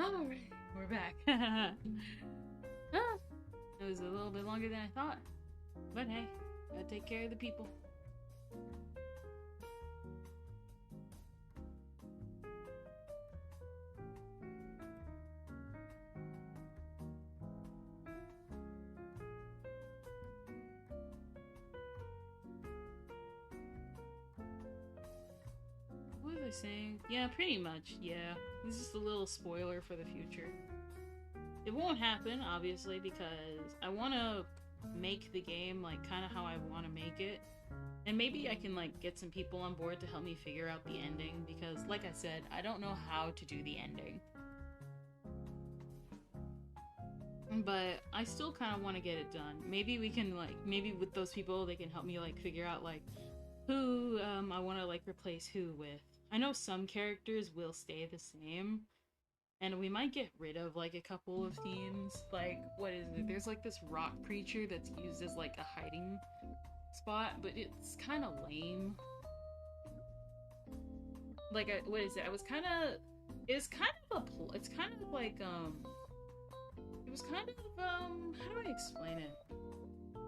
Alright, we're back. It was a little bit longer than I thought. But hey, gotta take care of the people. What was I saying? Yeah, pretty much, yeah. This is just a little spoiler for the future. It won't happen, obviously, because I want to make the game, like, kind of how I want to make it. And maybe I can, like, get some people on board to help me figure out the ending, because, like I said, I don't know how to do the ending. But I still kind of want to get it done. Maybe we can, like, maybe with those people, they can help me, like, figure out, like, who I want to, like, replace who with. I know some characters will stay the same, and we might get rid of, like, a couple of themes. Like, what is it? There's, like, this rock creature that's used as, like, a hiding spot, but it's kind of lame. Like, what is it? It was kind of like, it was kind of, how do I explain it?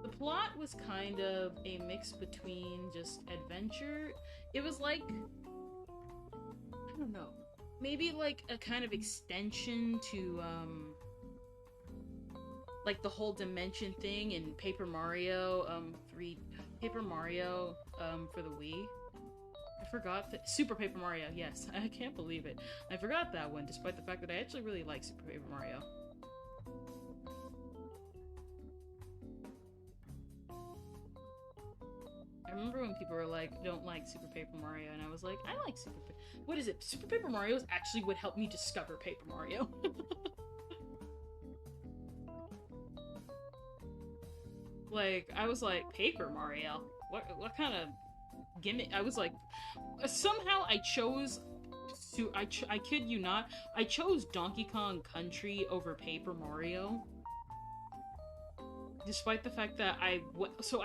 The plot was kind of a mix between just adventure. It was like, I don't know, maybe like a kind of extension to, like the whole dimension thing in Paper Mario, Paper Mario, for the Wii. I forgot that. Super Paper Mario, yes. I can't believe it. I forgot that one, despite the fact that I actually really like Super Paper Mario. I remember when people were like, don't like Super Paper Mario, and I was like, I like Super Paper... What is it? Super Paper Mario is actually what helped me discover Paper Mario. Like, I was like, Paper Mario? What kind of gimmick? I was like, somehow I chose... I kid you not, I chose Donkey Kong Country over Paper Mario. Despite the fact that I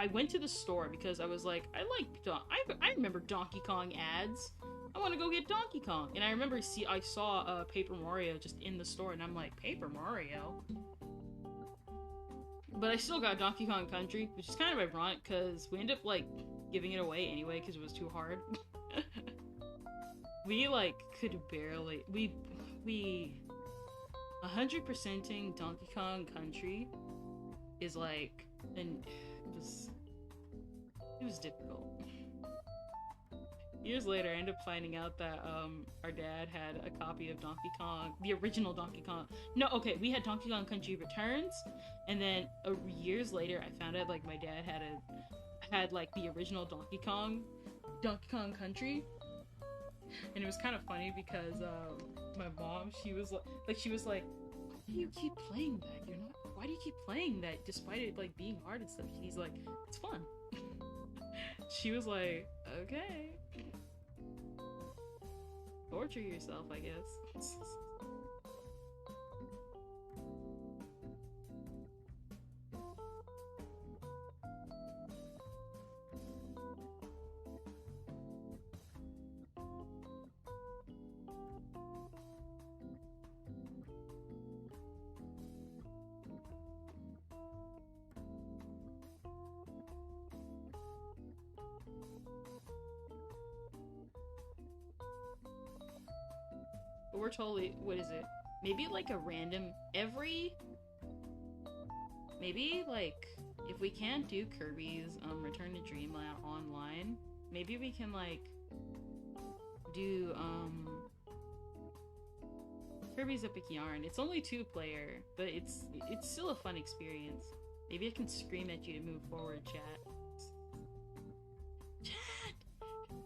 went to the store because I was like, I remember Donkey Kong ads. I want to go get Donkey Kong. And I remember I saw Paper Mario just in the store, and I'm like, Paper Mario? But I still got Donkey Kong Country, which is kind of ironic because we ended up, like, giving it away anyway because it was too hard. We, like, could barely... We 100%ing Donkey Kong Country is like, and it was difficult. Years later, I ended up finding out that our dad had a copy of Donkey Kong, the original Donkey Kong. No, okay, we had Donkey Kong Country Returns, and then years later, I found out like my dad had like the original Donkey Kong Country, and it was kind of funny because my mom, she was like, why do you keep playing that? Why do you keep playing that despite it like being hard and stuff? He's like, it's fun. She was like, okay. Torture yourself, I guess. But we're totally, what is it? Maybe like a random, maybe like, if we can't do Kirby's Return to Dreamland online, maybe we can like do Kirby's Epic Yarn. It's only 2-player, but it's still a fun experience. Maybe I can scream at you to move forward, chat.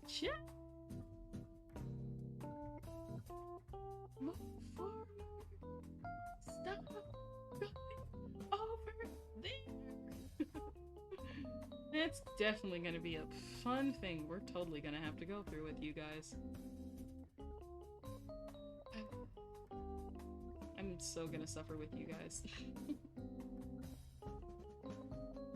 Chat! Move forward. Stop going over there. It's definitely gonna be a fun thing we're totally gonna have to go through with you guys. I'm so gonna suffer with you guys.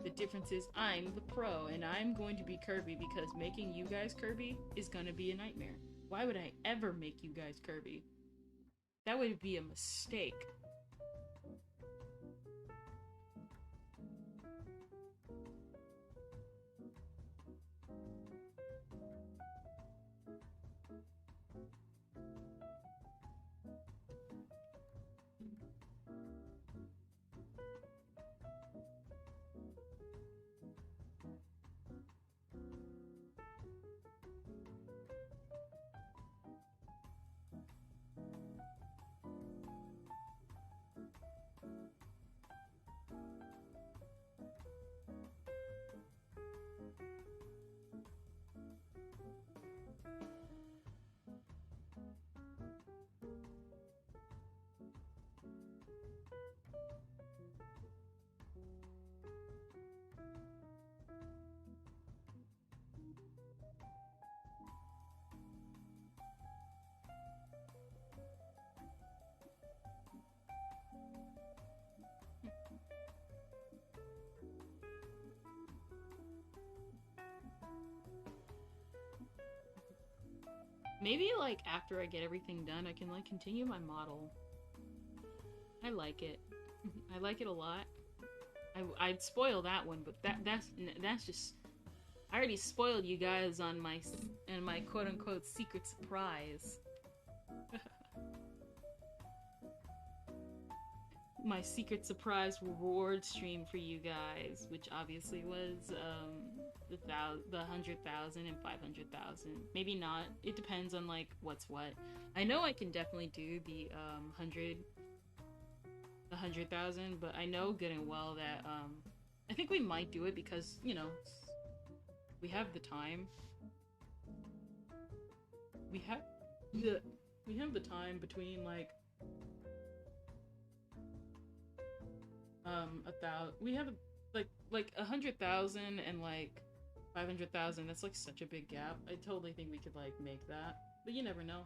The difference is I'm the pro and I'm going to be Kirby because making you guys Kirby is gonna be a nightmare. Why would I ever make you guys Kirby? That would be a mistake. Maybe, like, after I get everything done, I can, like, continue my model. I like it. I like it a lot. I'd spoil that one, but that's just... I already spoiled you guys on my quote-unquote secret surprise. My secret surprise reward stream for you guys, which obviously was, the 100,000 and 500,000. Maybe not. It depends on, like, what's what. I know I can definitely do the, 100,000, but I know good and well that, I think we might do it because, you know, we have the time. We have the time between, like, we have, like 100,000 and, like, 500,000. That's, like, such a big gap. I totally think we could, like, make that. But you never know.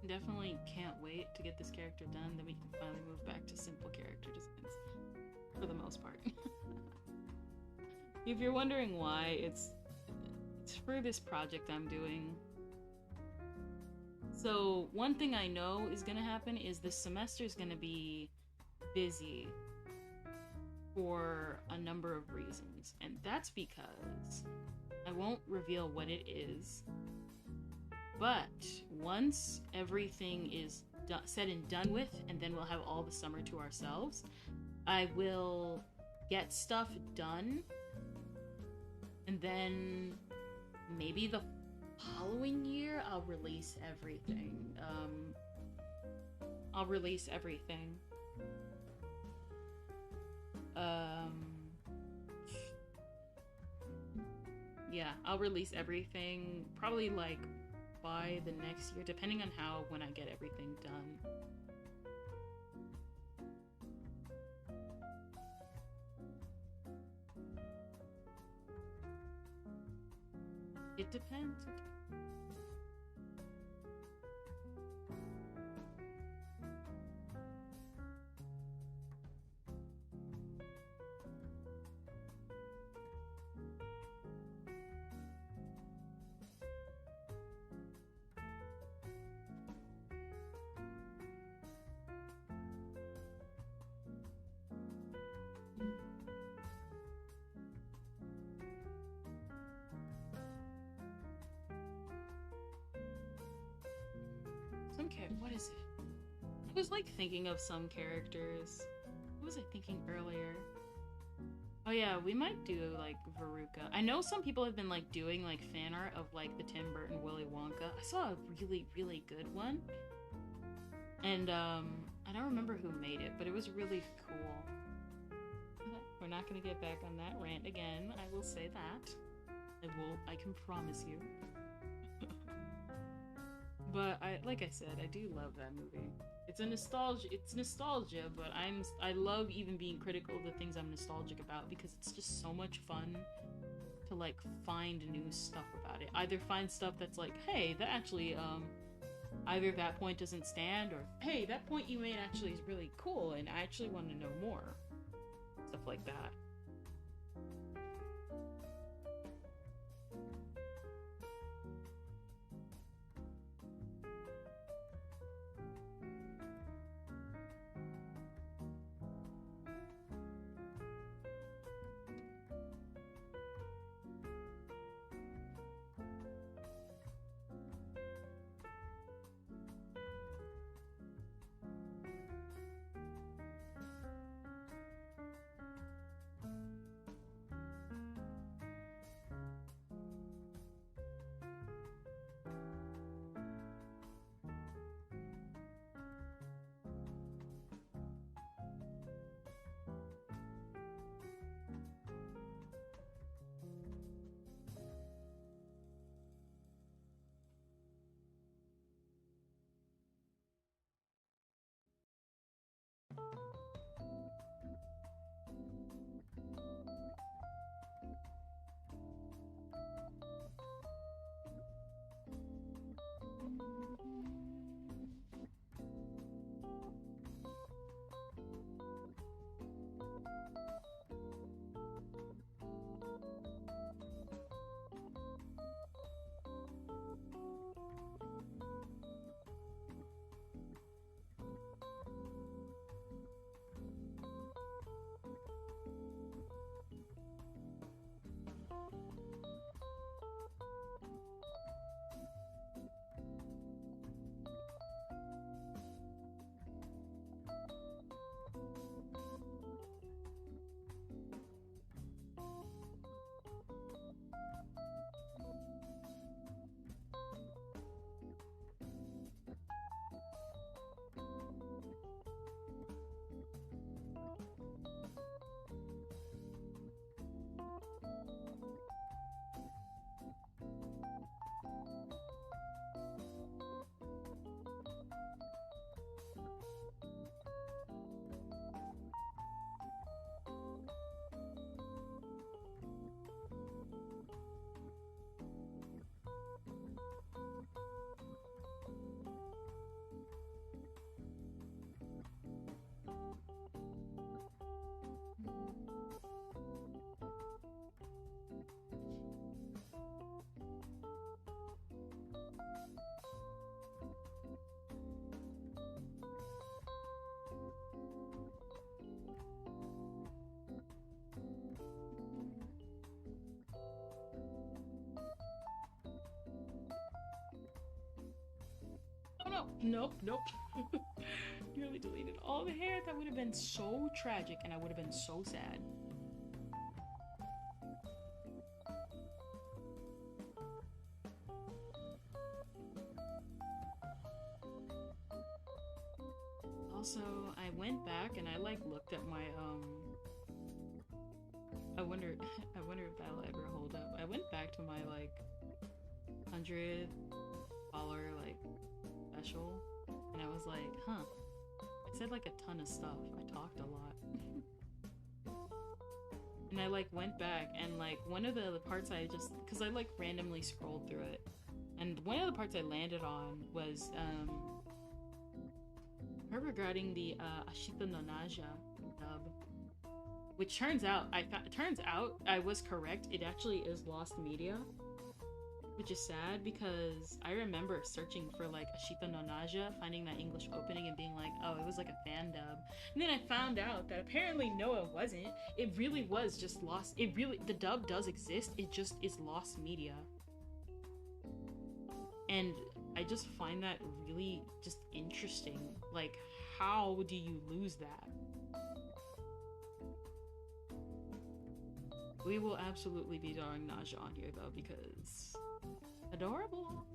Definitely can't wait to get this character done, then we can finally move back to simple character designs. For the most part. If you're wondering why, it's for this project I'm doing. So, one thing I know is gonna happen is this semester is gonna be busy for a number of reasons. And that's because I won't reveal what it is. But once everything is said and done with, and then we'll have all the summer to ourselves, I will get stuff done, and then maybe the following year I'll release everything. Yeah, I'll release everything probably like by the next year, depending on when I get everything done. It depends. What is it? I was like thinking of some characters. What was I thinking earlier? Oh yeah, we might do like Veruca. I know some people have been like doing like fan art of like the Tim Burton Willy Wonka. I saw a really, really good one. And I don't remember who made it, but it was really cool. We're not gonna get back on that rant again. I will say that. I can promise you. But like I said, I do love that movie. It's nostalgia, but I love even being critical of the things I'm nostalgic about because it's just so much fun to like find new stuff about it. Either find stuff that's like, hey, that actually either that point doesn't stand, or hey, that point you made actually is really cool and I actually want to know more. Stuff like that. Oh no, nope. Nearly deleted all the hair. That would have been so tragic and I would have been so sad. Also, I went back and I like looked at my I wonder if that'll ever hold up. I went back to my like 100 follower like special and I was like, huh, I said like a ton of stuff. I talked a lot. And I like went back and like one of the parts I just, because I like randomly scrolled through it, and one of the parts I landed on was her regarding the Ashita no Naja dub, which turns out I was correct. It actually is lost media, which is sad because I remember searching for like Ashita no Naja, finding that English opening and being like, oh, it was like a fan dub. And then I found out that apparently no, it wasn't. It really was just lost. The dub does exist. It just is lost media. And I just find that really just interesting. Like, how do you lose that? We will absolutely be drawing Naja on here though, because adorable.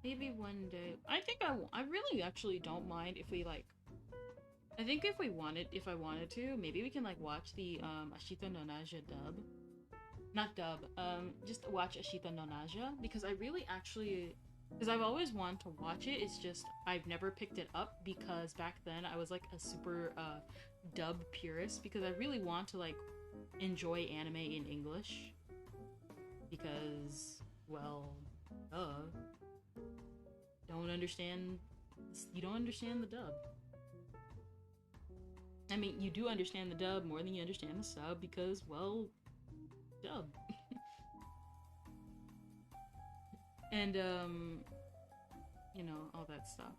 Maybe one day. I think I really actually don't mind if we like. I think if I wanted to, maybe we can like watch the Ashita no Naja dub. Not dub. Just watch Ashita no Naja because I really actually, because I've always wanted to watch it. It's just I've never picked it up because back then I was like a super dub purist because I really want to like enjoy anime in English because well, don't understand. You don't understand the dub. I mean, you do understand the dub more than you understand the sub because, well, dub. And, you know, all that stuff.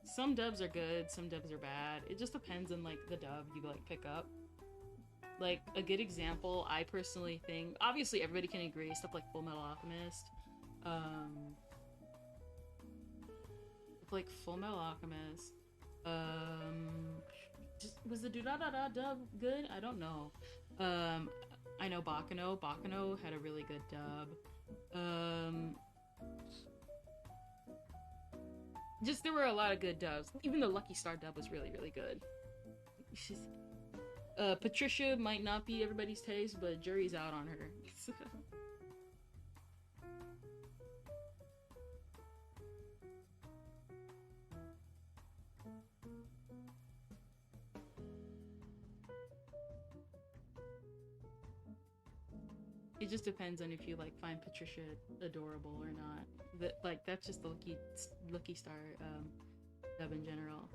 Some dubs are good, some dubs are bad. It just depends on, like, the dub you, like, pick up. Like, a good example, I personally think, obviously everybody can agree, stuff like Full Metal Alchemist, like Full Metal Alchemist, was the do-da-da-da dub good? I don't know. I know Bakano had a really good dub. Just there were a lot of good dubs. Even the Lucky Star dub was really, really good. Patricia might not be everybody's taste, but jury's out on her. It just depends on if you like find Patricia adorable or not. That's just the Lucky Star dub in general.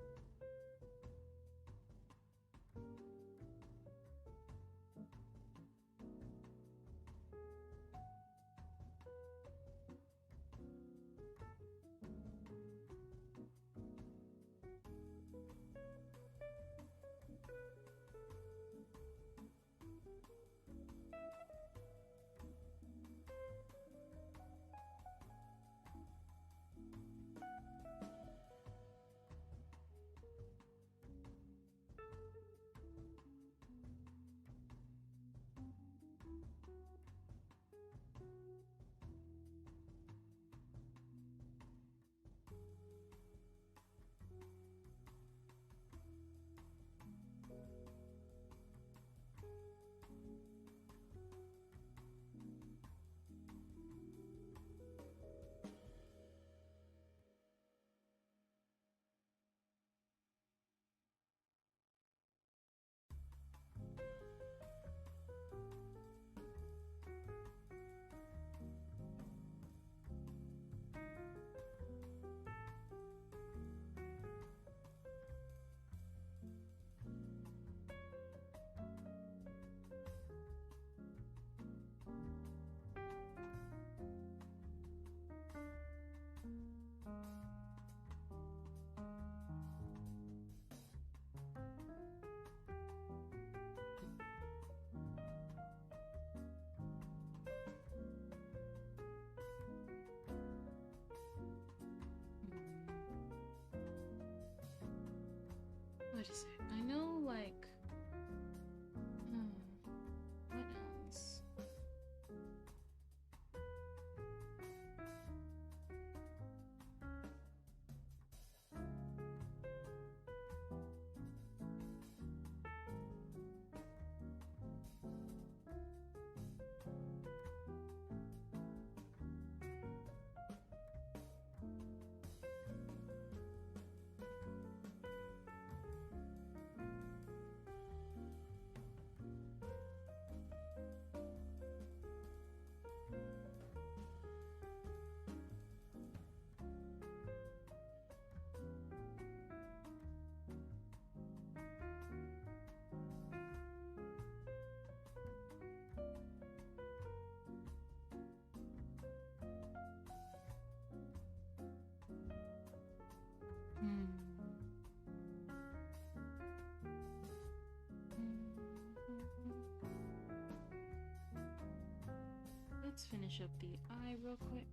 What is it? I know, like, what else? Let's finish up the eye real quick.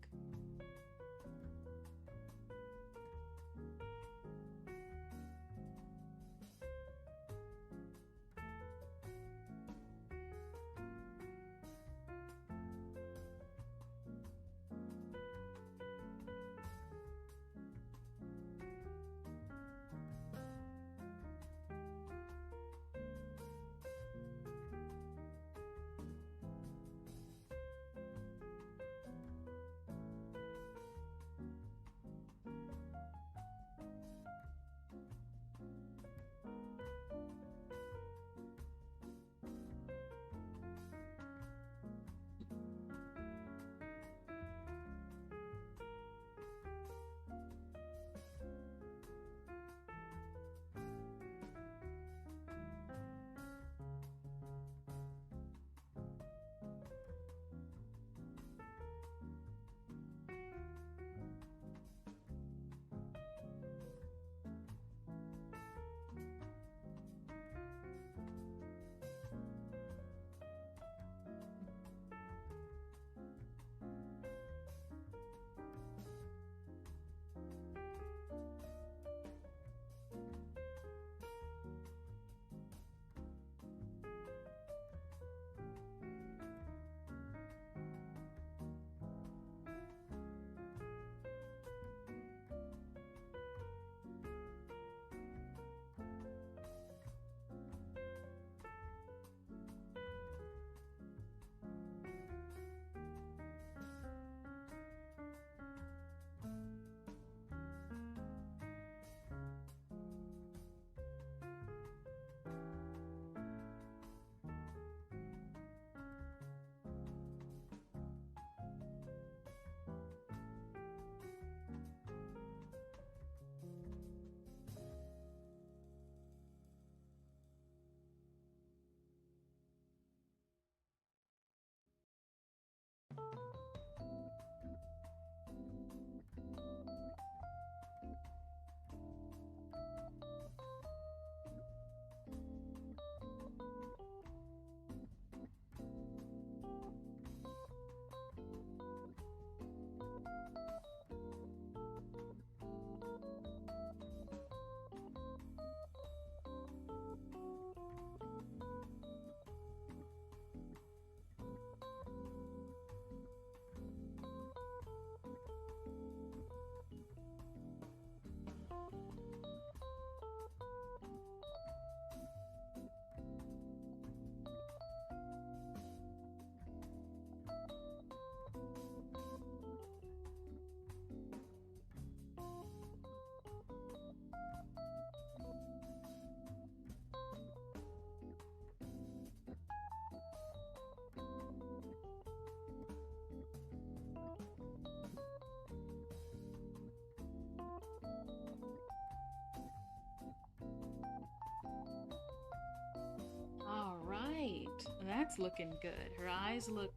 That's looking good. Her eyes look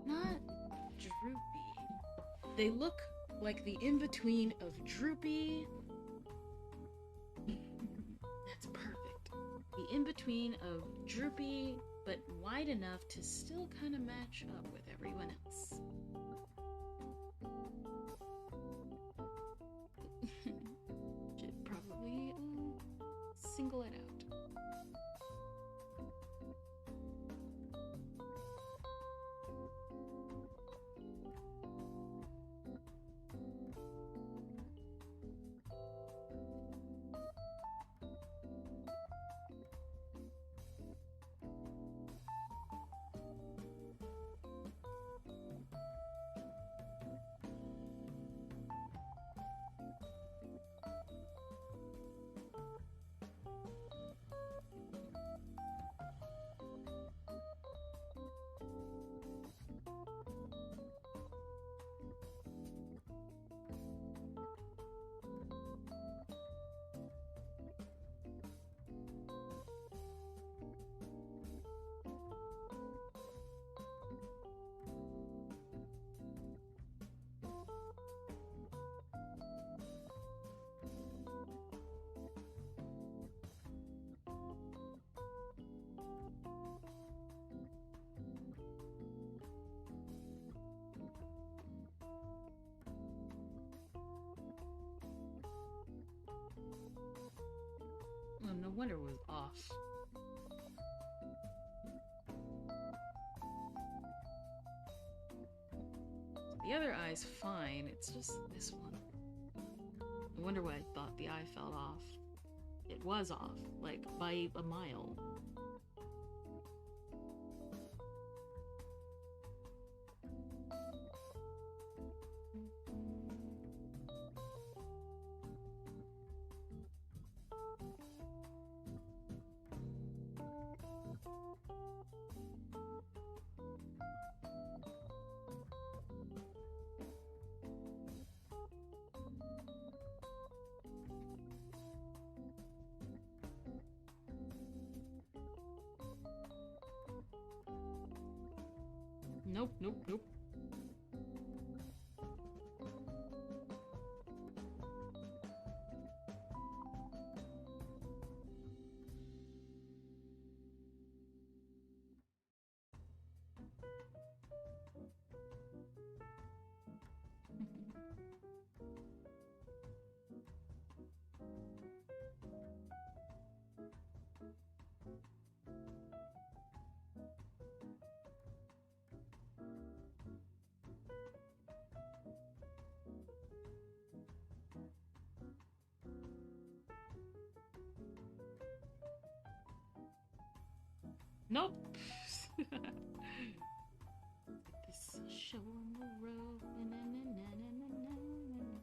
not droopy. They look like the in-between of droopy. That's perfect. The in-between of droopy, but wide enough to still kind of match up with everyone else. Should probably single it out. wonder what was off. The other eye's fine, it's just this one. I wonder why I thought the eye fell off. It was off, like, by a mile. Nope, nope, nope. Nope. Get this show on the road. Na, na, na, na, na, na, na.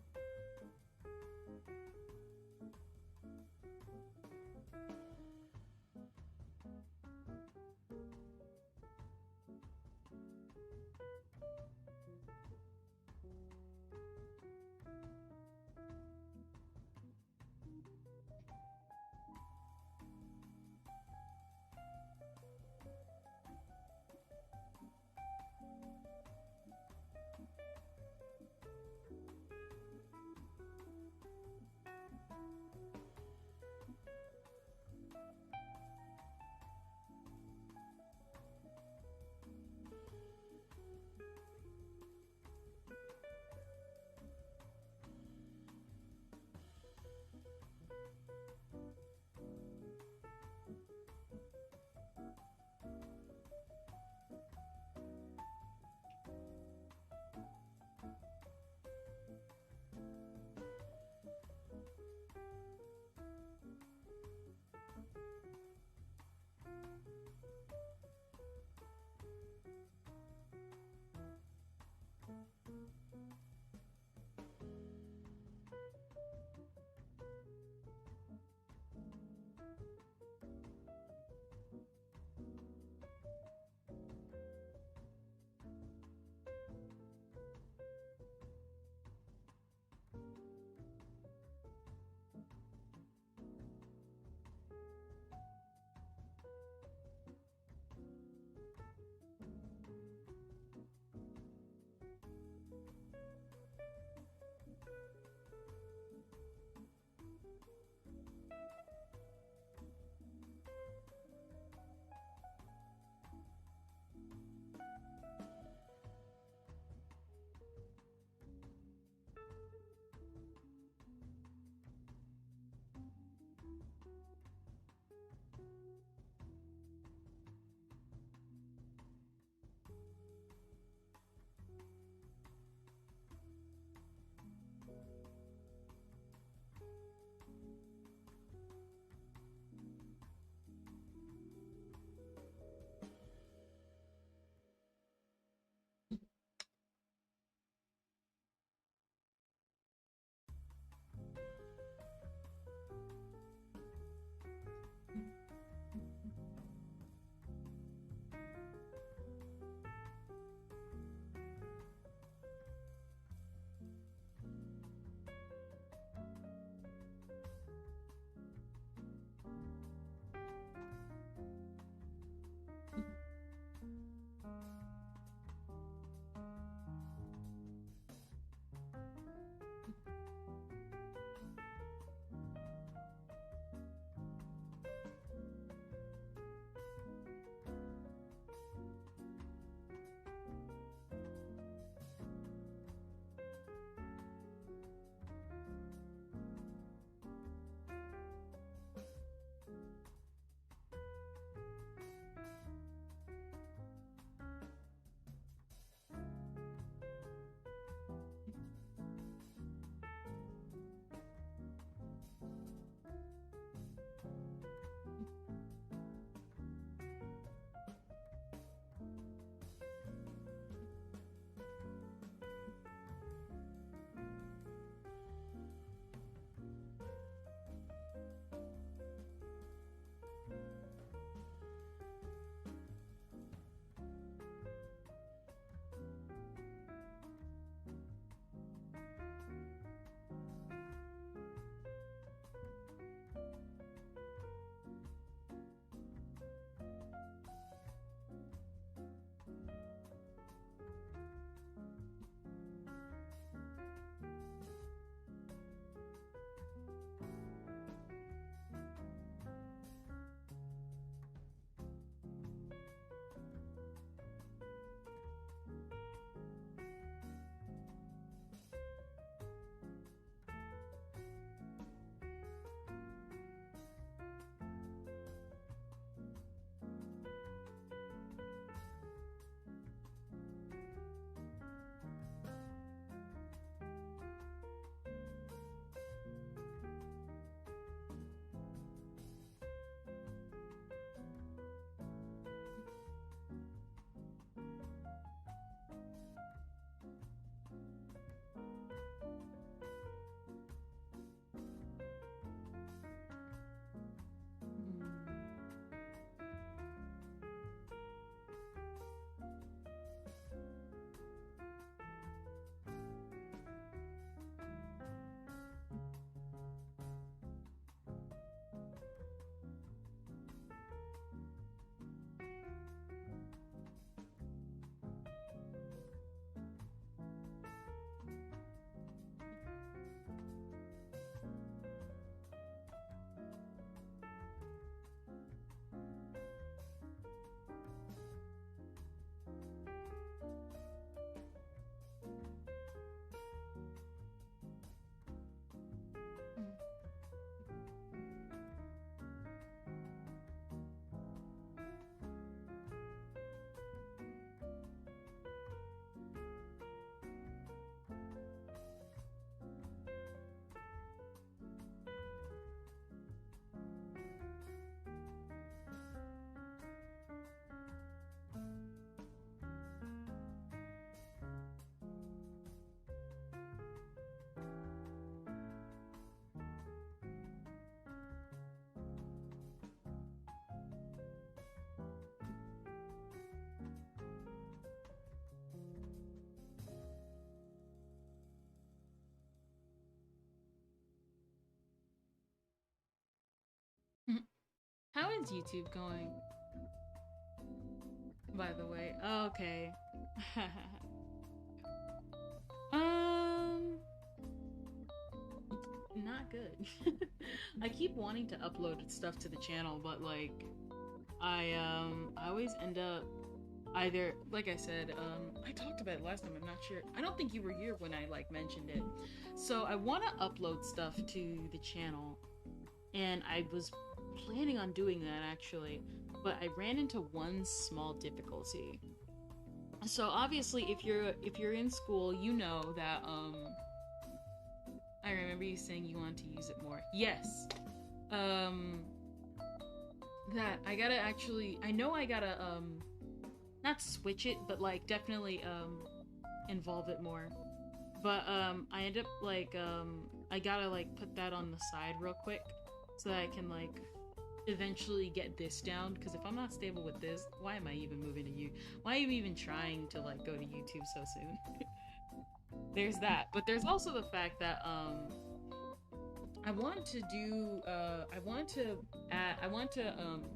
How is YouTube going? By the way, okay. Not good. I keep wanting to upload stuff to the channel, but like, I always end up either, like I said, I talked about it last time, I'm not sure. I don't think you were here when I like mentioned it. So I want to upload stuff to the channel, and I was planning on doing that actually, but I ran into one small difficulty. So obviously, if you're in school, you know that I remember you saying you wanted to use it more. Yes. That I gotta actually, I know I gotta not switch it, but like definitely involve it more. But I end up like I gotta like put that on the side real quick so that I can like eventually get this down, because if I'm not stable with this, why am I even moving to you? Why am I even trying to like go to YouTube so soon? There's that, but there's also the fact that I want to do I want to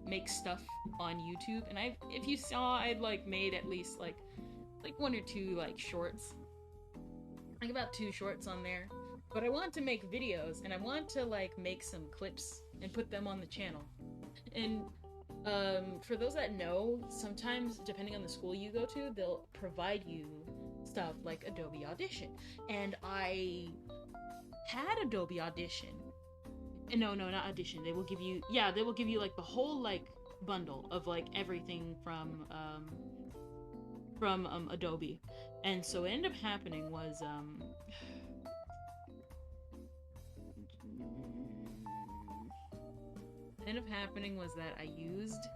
make stuff on YouTube, and if you saw, I'd like made at least like one or two like shorts, like about 2 shorts on there. But I want to make videos, and I want to like make some clips and put them on the channel. And for those that know, sometimes depending on the school you go to, they'll provide you stuff like Adobe Audition, and I had Adobe Audition. No, not Audition. They will give you, yeah, they will give you like the whole like bundle of like everything from Adobe. And so what ended up happening was that I used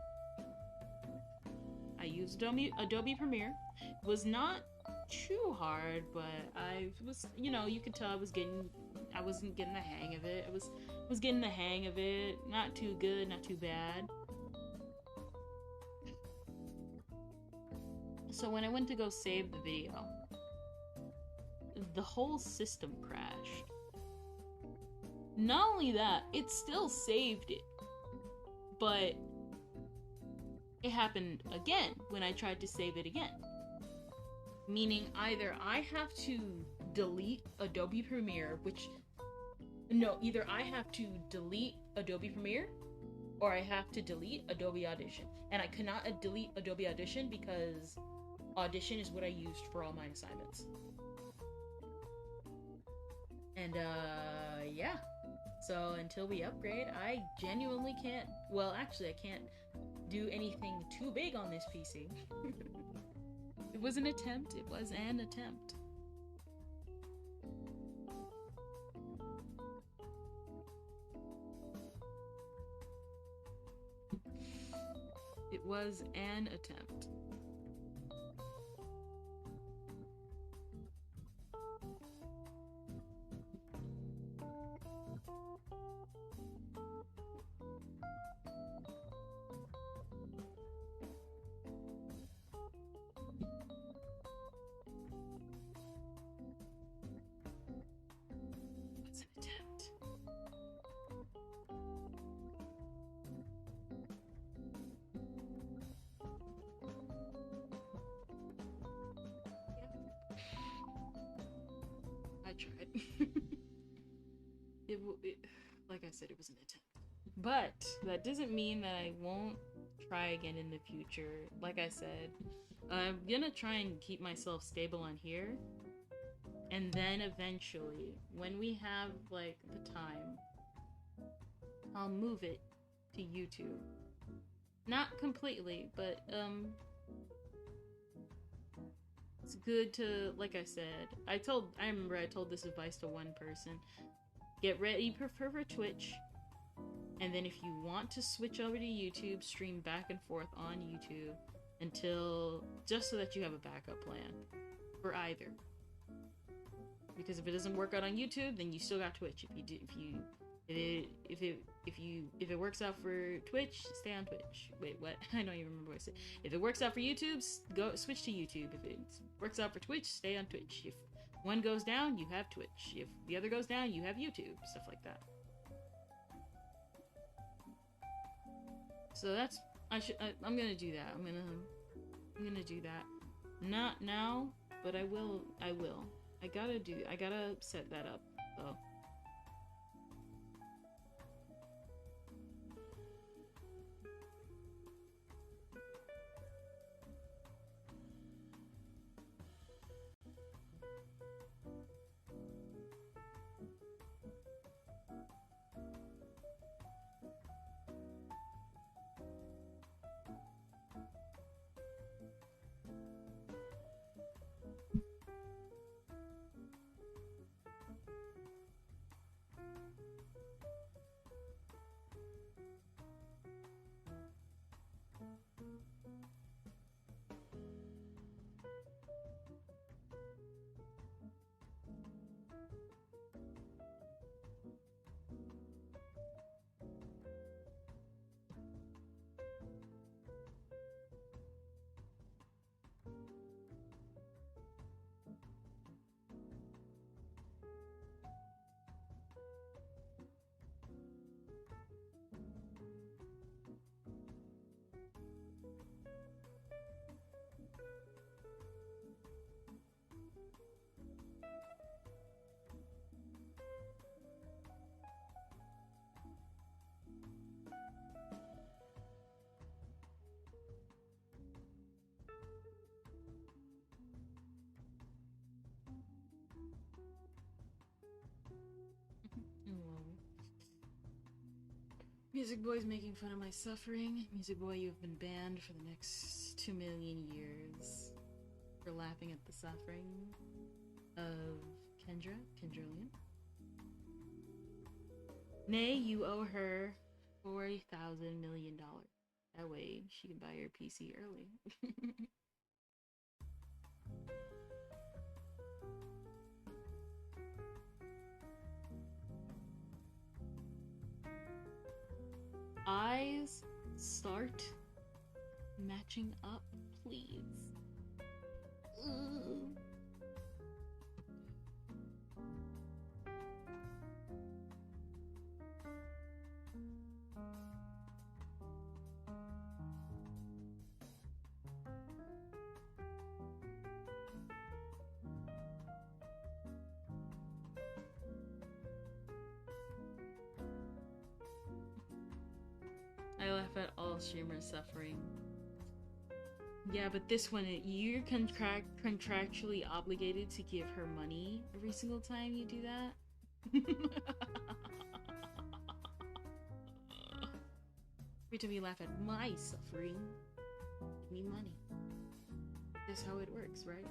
Adobe Premiere. It was not too hard, but I was, you know, you could tell I wasn't getting the hang of it. I was getting the hang of it. Not too good, not too bad. So when I went to go save the video, the whole system crashed. Not only that, it still saved it, but it happened again when I tried to save it again. Meaning either I have to delete Adobe Premiere, either I have to delete Adobe Premiere, or I have to delete Adobe Audition. And I cannot delete Adobe Audition because Audition is what I used for all my assignments. And yeah. So until we upgrade, I genuinely can't, well actually I can't do anything too big on this PC. It was an attempt. It was an attempt. It was an attempt. I tried. Like I said, it was an attempt. But that doesn't mean that I won't try again in the future. Like I said, I'm gonna try and keep myself stable on here. And then eventually, when we have like the time, I'll move it to YouTube. Not completely, but it's good to, like I said, I remember I told this advice to one person. Get ready for Twitch, and then if you want to switch over to YouTube, stream back and forth on YouTube just so that you have a backup plan for either. Because if it doesn't work out on YouTube, then you still got Twitch. If it works out for Twitch, stay on Twitch. Wait, what? I don't even remember what I said. If it works out for YouTube, go switch to YouTube. If it works out for Twitch, stay on Twitch. If one goes down, you have Twitch. If the other goes down, you have YouTube. Stuff like that. So that's I'm gonna do that. I'm gonna do that. Not now, but I will. I gotta set that up though. Music Boy's making fun of my suffering. Music Boy, you've been banned for the next 2 million years for laughing at the suffering of Kendrilian. Nay, you owe her $40,000 million. That way she can buy her PC early. Eyes start matching up, please. Ugh. I laugh at all streamers suffering. Yeah, but this one, you're contractually obligated to give her money every single time you do that. Every time you laugh at my suffering, give me money. That's how it works, right?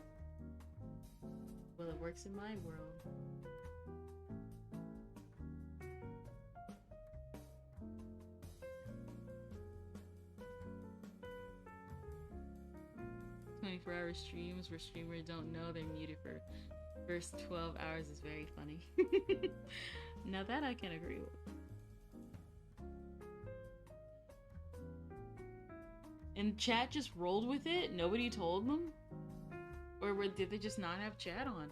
Well, it works in my world. Hour streams where streamers don't know they're muted for first 12 hours is very funny. Now that I can agree with. And chat just rolled with it? Nobody told them? Or did they just not have chat on?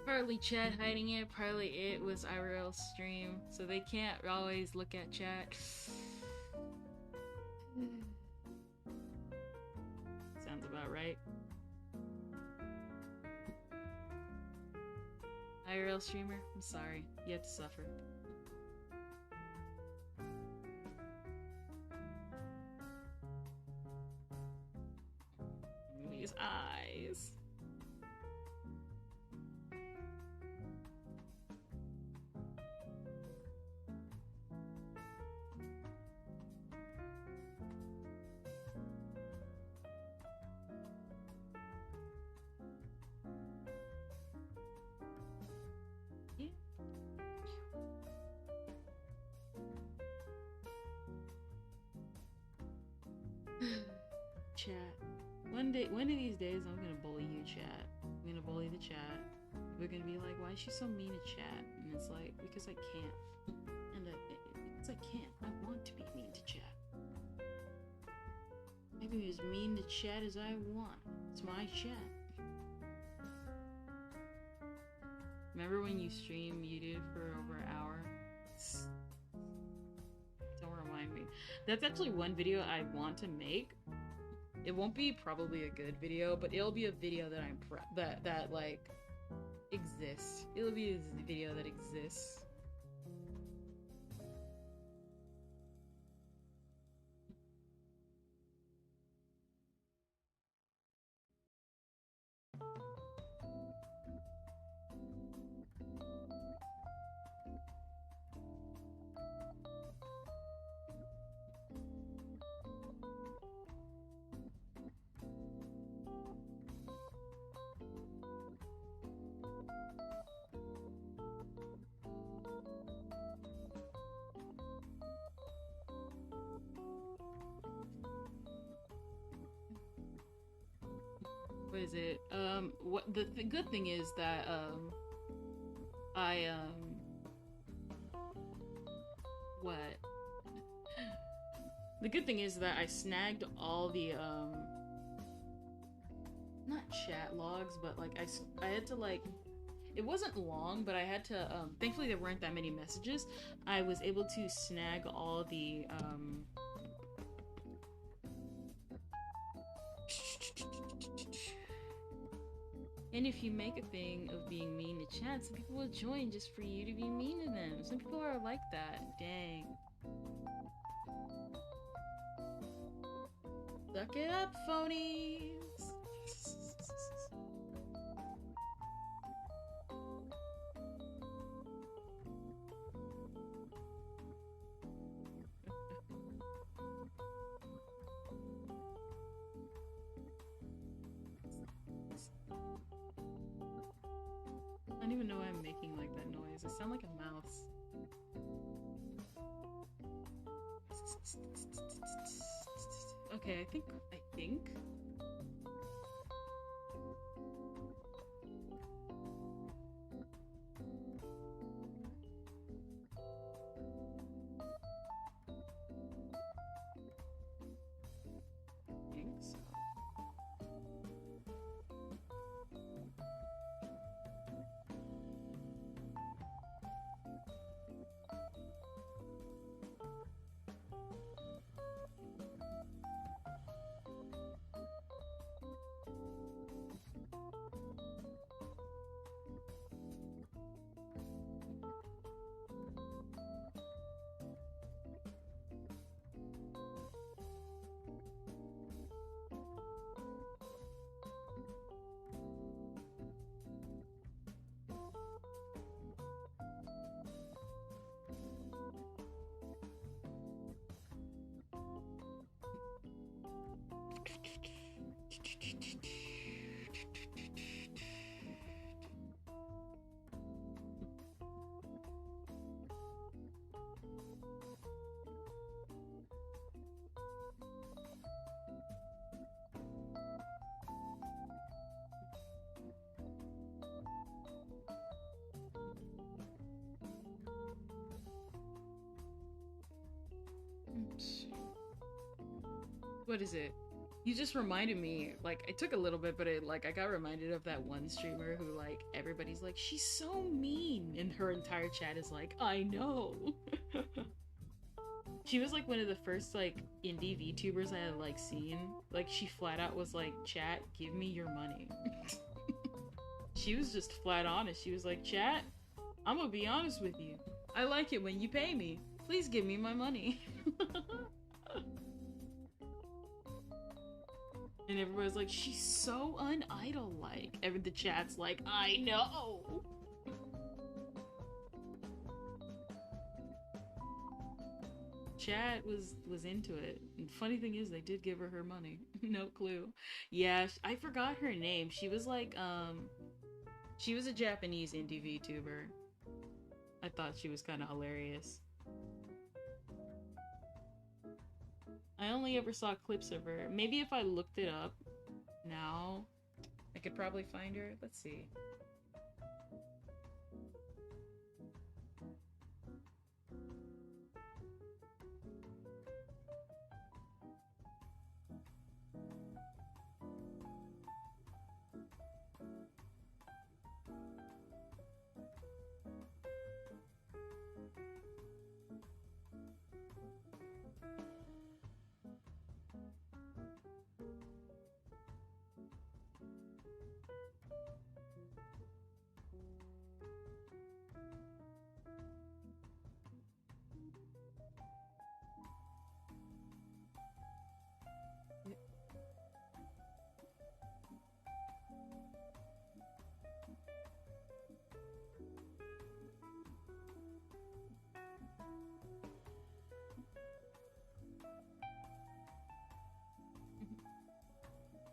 Partly chat hiding it, partly it was IRL stream, so they can't always look at chat. Sounds about right. IRL streamer, I'm sorry, you have to suffer. These eyes. chat. One of these days, I'm gonna bully you, chat. I'm gonna bully the chat. We're gonna be like, why is she so mean to chat? And it's like, because I can't. And because I can't. I want to be mean to chat. I can be as mean to chat as I want. It's my chat. Remember when you stream muted for over an hour? Don't remind me. That's actually one video I want to make. It won't be probably a good video, but it'll be a video that that like exists. It'll be a video that exists. What is it? What the good thing is that what? The good thing is that I snagged all the not chat logs, but like I had to like, it wasn't long, but I had to thankfully there weren't that many messages. I was able to snag all the and if you make a thing of being mean to chat, some people will join just for you to be mean to them. Some people are like that. Dang. Suck it up, phonies! I don't even know why I'm making like that noise. I sound like a mouse. Okay, I think so. Oops. What is it? You just reminded me, like, it took a little bit, but I got reminded of that one streamer who, like, everybody's like, she's so mean, and her entire chat is like, I know. She was, like, one of the first, like, indie VTubers I had, like, seen. Like, she flat out was like, chat, give me your money. She was just flat honest. She was like, chat, I'm gonna be honest with you. I like it when you pay me. Please give me my money. And everybody's like, she's so un-idol-like. The chat's like, I know! Chat was into it. And funny thing is, they did give her money. No clue. Yeah, I forgot her name. She was like, she was a Japanese indie VTuber. I thought she was kind of hilarious. I only ever saw clips of her. Maybe if I looked it up now, I could probably find her. Let's see.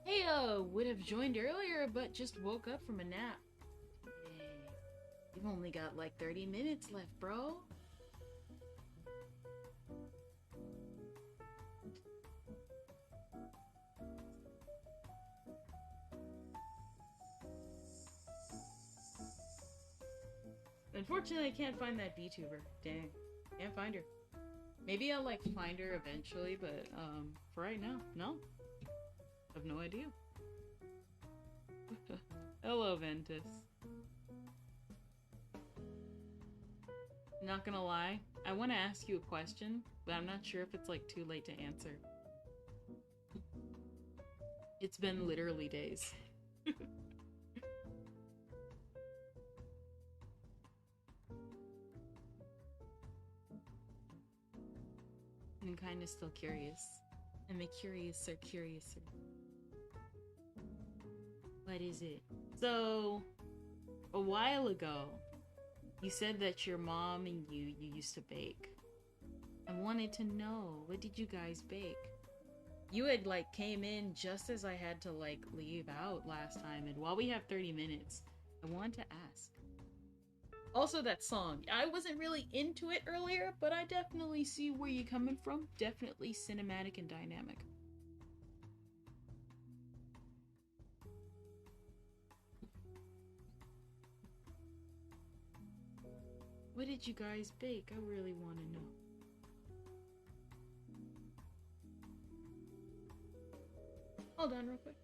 Hey, would have joined earlier, but just woke up from a nap. Hey, you've only got like 30 minutes left, bro. Unfortunately, I can't find that VTuber. Dang. Can't find her. Maybe I'll, like, find her eventually, but, for right now, no. I have no idea. Hello, Ventus. Not gonna lie, I want to ask you a question, but I'm not sure if it's, like, too late to answer. It's been literally days. I'm kind of still curious. And the curious are curiouser. What is it? So, a while ago, you said that your mom and you used to bake. I wanted to know, what did you guys bake? You had, like, came in just as I had to, like, leave out last time, and while we have 30 minutes, I wanted to ask. Also, that song. I wasn't really into it earlier, but I definitely see where you're coming from. Definitely cinematic and dynamic. What did you guys bake? I really want to know. Hold on real quick.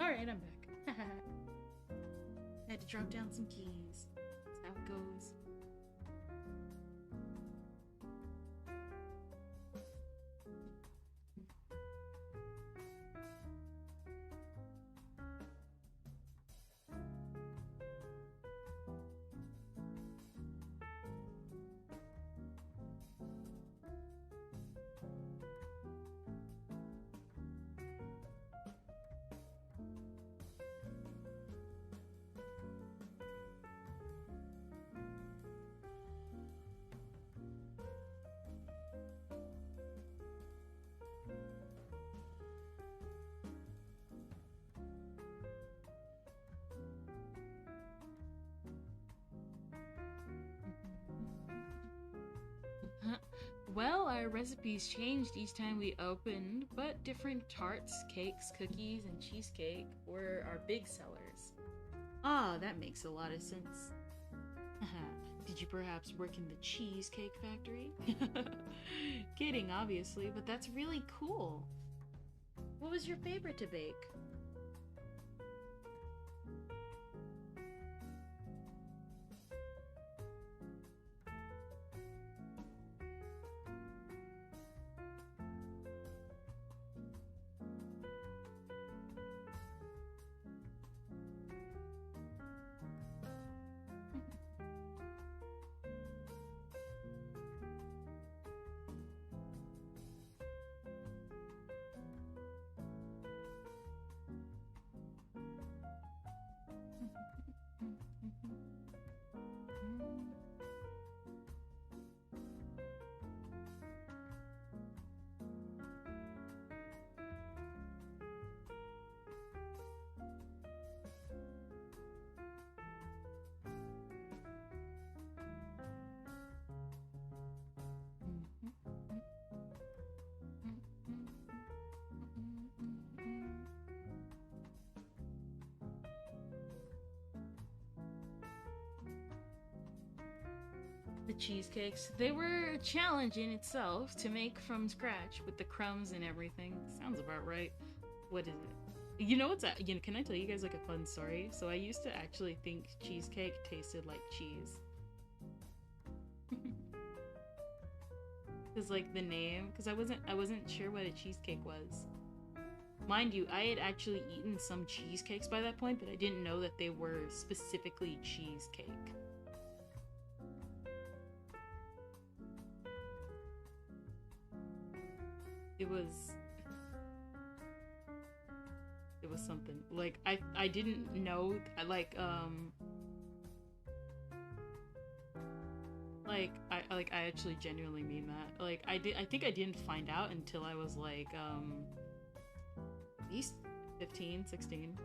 Alright, I'm back. I had to drop down some keys. That's how it goes. Well, our recipes changed each time we opened, but different tarts, cakes, cookies, and cheesecake were our big sellers. Ah, that makes a lot of sense. Did you perhaps work in the cheesecake factory? Kidding, obviously, but that's really cool. What was your favorite to bake? The cheesecakes, they were a challenge in itself to make from scratch with the crumbs and everything. Sounds about right. What is it? You know what's that? You know, can I tell you guys like a fun story? So I used to actually think cheesecake tasted like cheese. Cause like the name, cause I wasn't sure what a cheesecake was. Mind you, I had actually eaten some cheesecakes by that point, but I didn't know that they were specifically cheesecake. It was something. Like I didn't know like I actually genuinely mean that. Like I think I didn't find out until I was like at least 15, 16.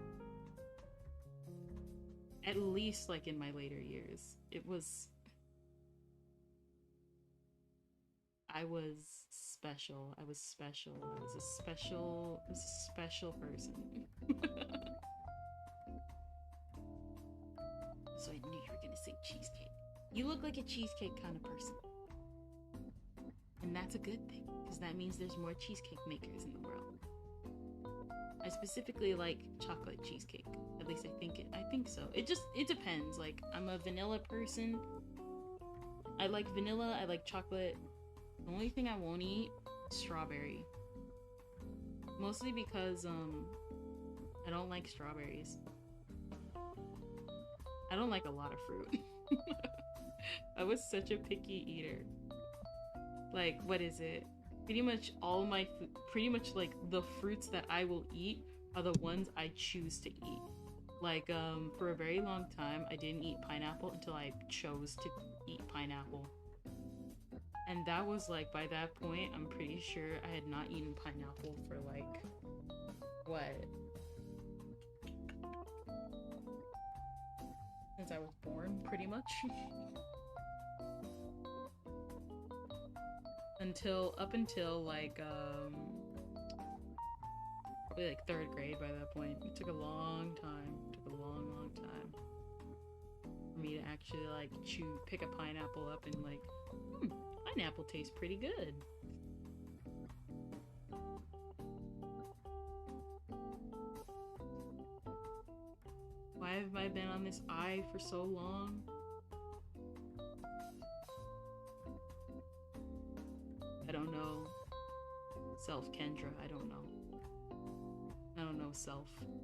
At least like in my later years. I was special. I was special. I was a special person. So I knew you were gonna say cheesecake. You look like a cheesecake kind of person. And that's a good thing, because that means there's more cheesecake makers in the world. I specifically like chocolate cheesecake. At least I think so. It depends. Like, I'm a vanilla person. I like vanilla, I like chocolate. The only thing I won't eat is strawberry. Mostly because I don't like strawberries. I don't like a lot of fruit. I was such a picky eater. Like, what is it? Pretty much all my pretty much like the fruits that I will eat are the ones I choose to eat. Like, for a very long time, I didn't eat pineapple until I chose to eat pineapple. And that was like, by that point, I'm pretty sure I had not eaten pineapple for like, what? Since I was born, pretty much. Up until like, probably like 3rd grade by that point. It took a long time. It took a long, long time for me to actually like pick a pineapple up and like, pineapple tastes pretty good. Why have I been on this eye for so long? I don't know. Self Kendra, I don't know. I don't know self. Don't know.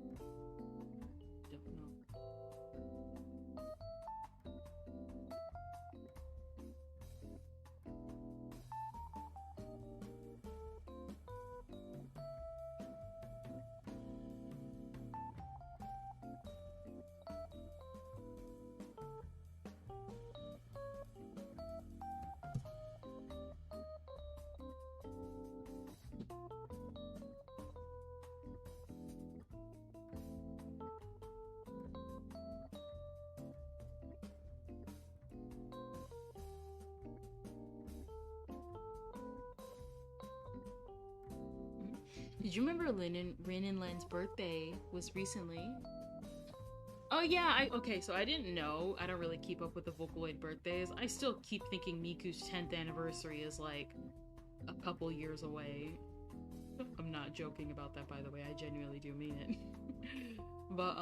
Did you remember Rin and Len's birthday was recently? Oh yeah, okay, so I didn't know. I don't really keep up with the Vocaloid birthdays. I still keep thinking Miku's 10th anniversary is like a couple years away. I'm not joking about that, by the way. I genuinely do mean it. But,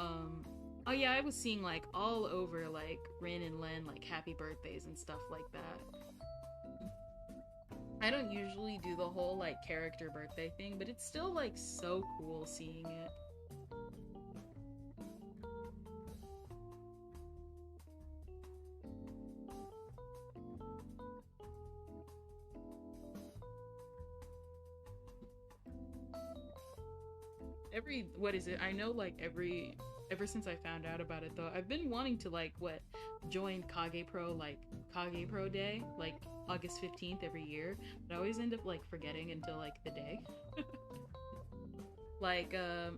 oh yeah, I was seeing like all over like Rin and Len like happy birthdays and stuff like that. I don't usually do the whole like character birthday thing, but it's still like so cool seeing it. What is it? I know like ever since I found out about it though, I've been wanting to like join Kage Pro Day, like August 15th every year, but I always end up like forgetting until like the day. Like,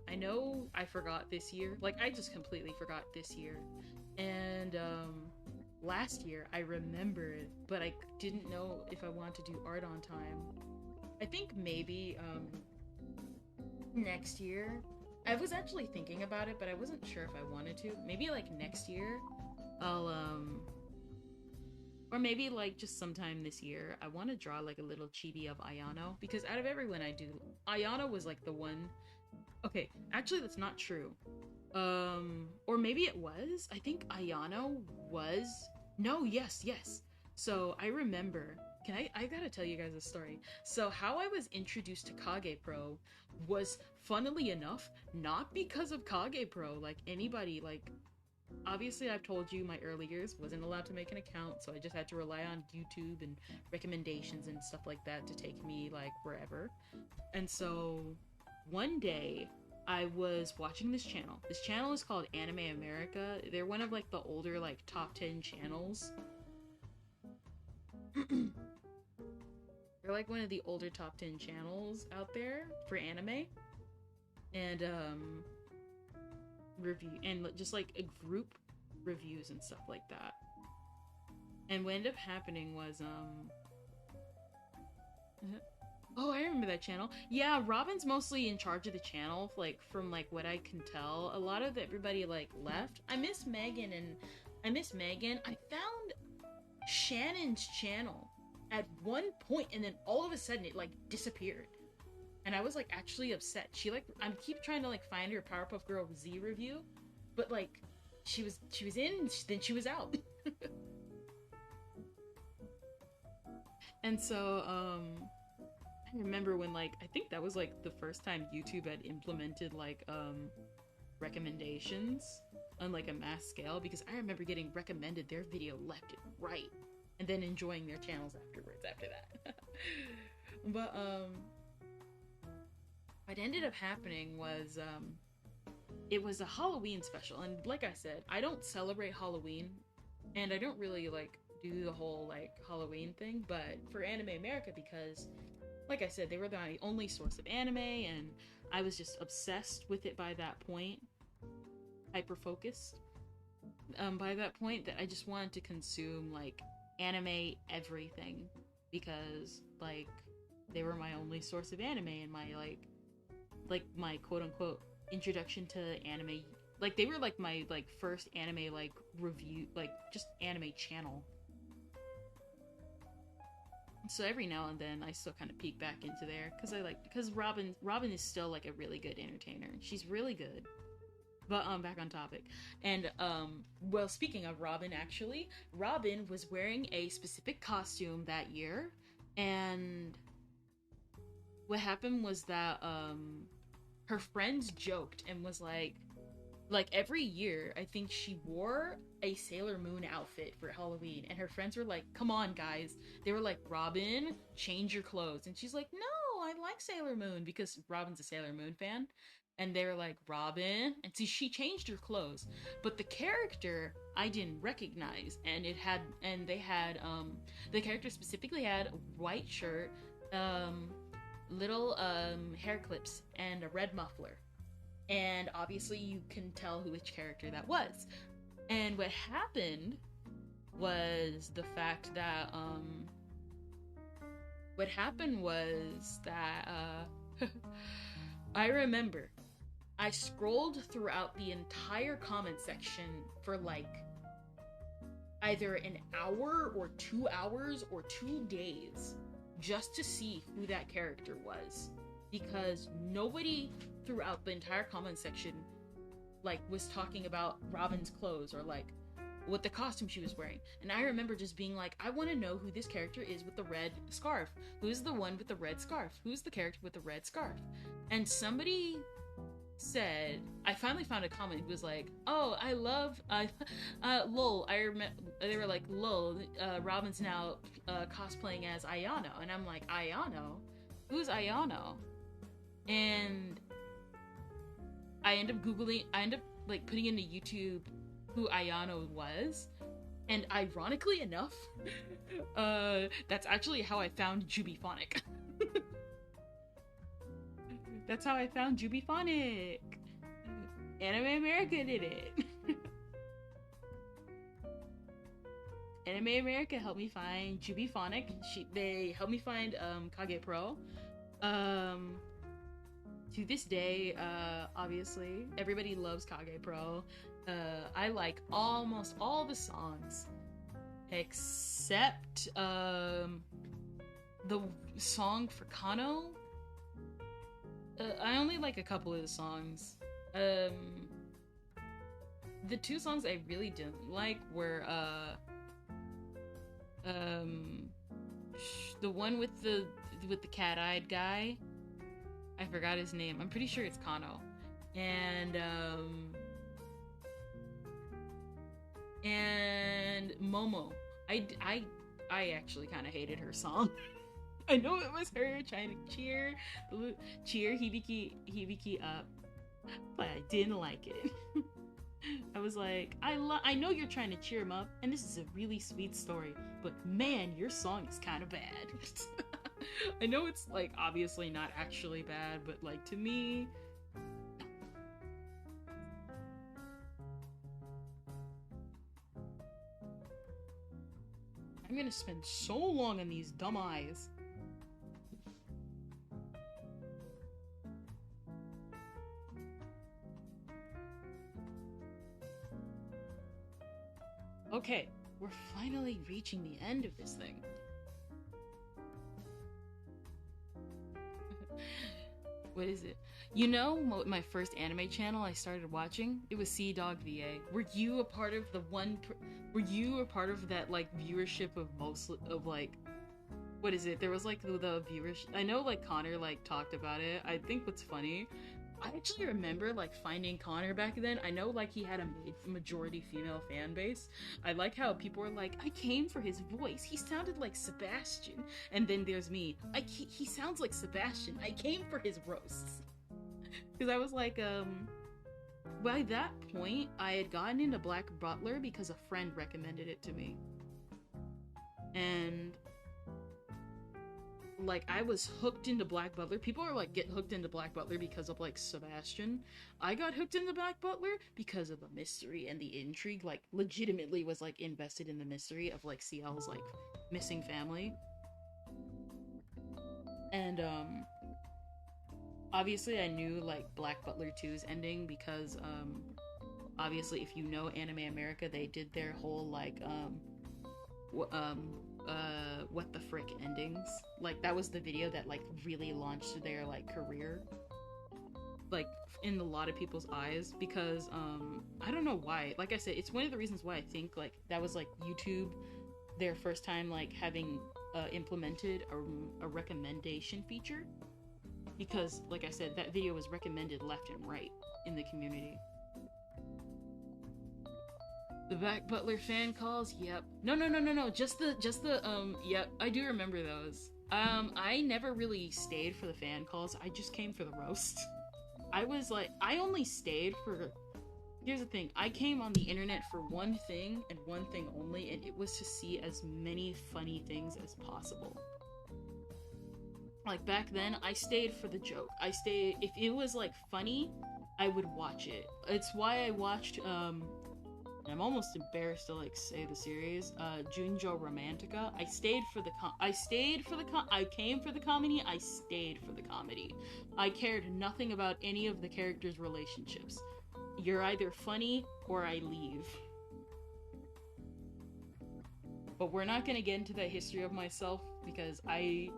I know I forgot this year. Like, I just completely forgot this year. And, last year I remembered, but I didn't know if I wanted to do art on time. I think maybe, next year. I was actually thinking about it, but I wasn't sure if I wanted to. Maybe, like, next year, Or maybe like just sometime this year, I want to draw like a little chibi of Ayano, because out of everyone I do, Ayano was like the one. Okay, actually that's not true. Or maybe it was. I think Ayano was. No, yes. So I remember. I gotta tell you guys a story. So how I was introduced to Kage Pro was, funnily enough, not because of Kage Pro. Like anybody, like obviously I've told you my early years wasn't allowed to make an account, so I just had to rely on YouTube and recommendations and stuff like that to take me like wherever. And so one day I was watching this channel. This channel is called Anime America. They're one of like the older like top 10 channels. They're like one of the older top 10 channels out there for anime. And review and just like a group reviews and stuff like that. And what ended up happening was oh, I remember that channel. Yeah, Robin's mostly in charge of the channel, like from like what I can tell. A lot of everybody like left. I miss Megan. I found Shannon's channel at one point, and then all of a sudden it like disappeared. And I was like actually upset. She like, I keep trying to like find her Powerpuff Girl Z review, but like she was in, then she was out. And so I remember when like, I think that was like the first time YouTube had implemented like recommendations on like a mass scale, because I remember getting recommended their video left and right, and then enjoying their channels afterwards after that. But what ended up happening was it was a Halloween special, and like I said, I don't celebrate Halloween, and I don't really like do the whole like Halloween thing, but for Anime America, because like I said, they were the only source of anime, and I was just obsessed with it by that point, hyper focused by that point, that I just wanted to consume like anime everything, because like they were my only source of anime, and my like my quote-unquote introduction to anime. Like they were like my like first anime like review, like just anime channel. So every now and then I still kind of peek back into there, because Robin is still like a really good entertainer. She's really good. But back on topic. And well, speaking of Robin, actually, Robin was wearing a specific costume that year, and what happened was that her friends joked and was like every year I think she wore a Sailor Moon outfit for Halloween, and her friends were like, come on guys, they were like, Robin, change your clothes, and she's like, no, I like Sailor Moon, because Robin's a Sailor Moon fan. And they were like, Robin, and see, she changed her clothes, but the character I didn't recognize, and they had the character specifically had a white shirt, little hair clips, and a red muffler. And obviously you can tell which character that was. And what happened was the fact that I remember I scrolled throughout the entire comment section for like either an hour or 2 hours or 2 days just to see who that character was, because nobody throughout the entire comment section like was talking about Robin's clothes or like what the costume she was wearing. And I remember just being like, I want to know who this character is with the red scarf. Who's the one with the red scarf? Who's the character with the red scarf? And somebody said, I finally found a comment. It was like, oh, I love lol, I remember, they were like, lol, Robin's now cosplaying as Ayano. And I'm like, Ayano? Who's Ayano? And I end up like putting into YouTube who Ayano was, and ironically enough, that's actually how I found Jubiphonic. That's how I found Jubiphonic. Anime America did it. Anime America helped me find Jubiphonic. They helped me find Kage Pro. To this day, obviously, everybody loves Kage Pro. I like almost all the songs. except the song for Kano. I only like a couple of the songs. The two songs I really didn't like were the one with the cat-eyed guy. I forgot his name. I'm pretty sure it's Kano. And Momo. I actually kind of hated her song. I know it was her trying to cheer Hibiki up, but I didn't like it. I was like, I know you're trying to cheer him up, and this is a really sweet story, but man, your song is kind of bad. I know it's like obviously not actually bad, but like to me, I'm gonna spend so long on these dumb eyes. Okay, we're finally reaching the end of this thing. What is it? You know, my first anime channel I started watching? It was Sea Dog VA. Were you a part of were you a part of that, like, viewership of like, what is it? There was, like, the viewership. I know, like, Connor, like, talked about it. I think what's funny, I actually remember, like, finding Connor back then. I know, like, he had a majority female fan base. I like how people were like, I came for his voice. He sounded like Sebastian. And then there's me. He sounds like Sebastian. I came for his roasts. Because I was like, by that point, I had gotten into Black Butler because a friend recommended it to me. And like, I was hooked into Black Butler. People are like, get hooked into Black Butler because of, like, Sebastian. I got hooked into Black Butler because of the mystery and the intrigue. Like, legitimately was, like, invested in the mystery of, like, CL's, like, missing family. And, obviously I knew, like, Black Butler 2's ending because, obviously, if you know Anime America, they did their whole, like, what the frick endings. Like, that was the video that, like, really launched their, like, career, like, in a lot of people's eyes, because I don't know why. Like I said, it's one of the reasons why I think, like, that was, like, YouTube, their first time, like, having implemented a recommendation feature, because, like I said, that video was recommended left and right in the community. The Black Butler fan calls? Yep. No. Just the, yep. I do remember those. I never really stayed for the fan calls. I just came for the roast. I was like, I only stayed for... Here's the thing. I came on the internet for one thing, and one thing only, and it was to see as many funny things as possible. Like, back then, I stayed for the joke. If it was, like, funny, I would watch it. It's why I watched, I'm almost embarrassed to, like, say the series, Junjo Romantica. I came for the comedy, I stayed for the comedy. I cared nothing about any of the characters' relationships. You're either funny, or I leave. But we're not gonna get into the history of myself, because I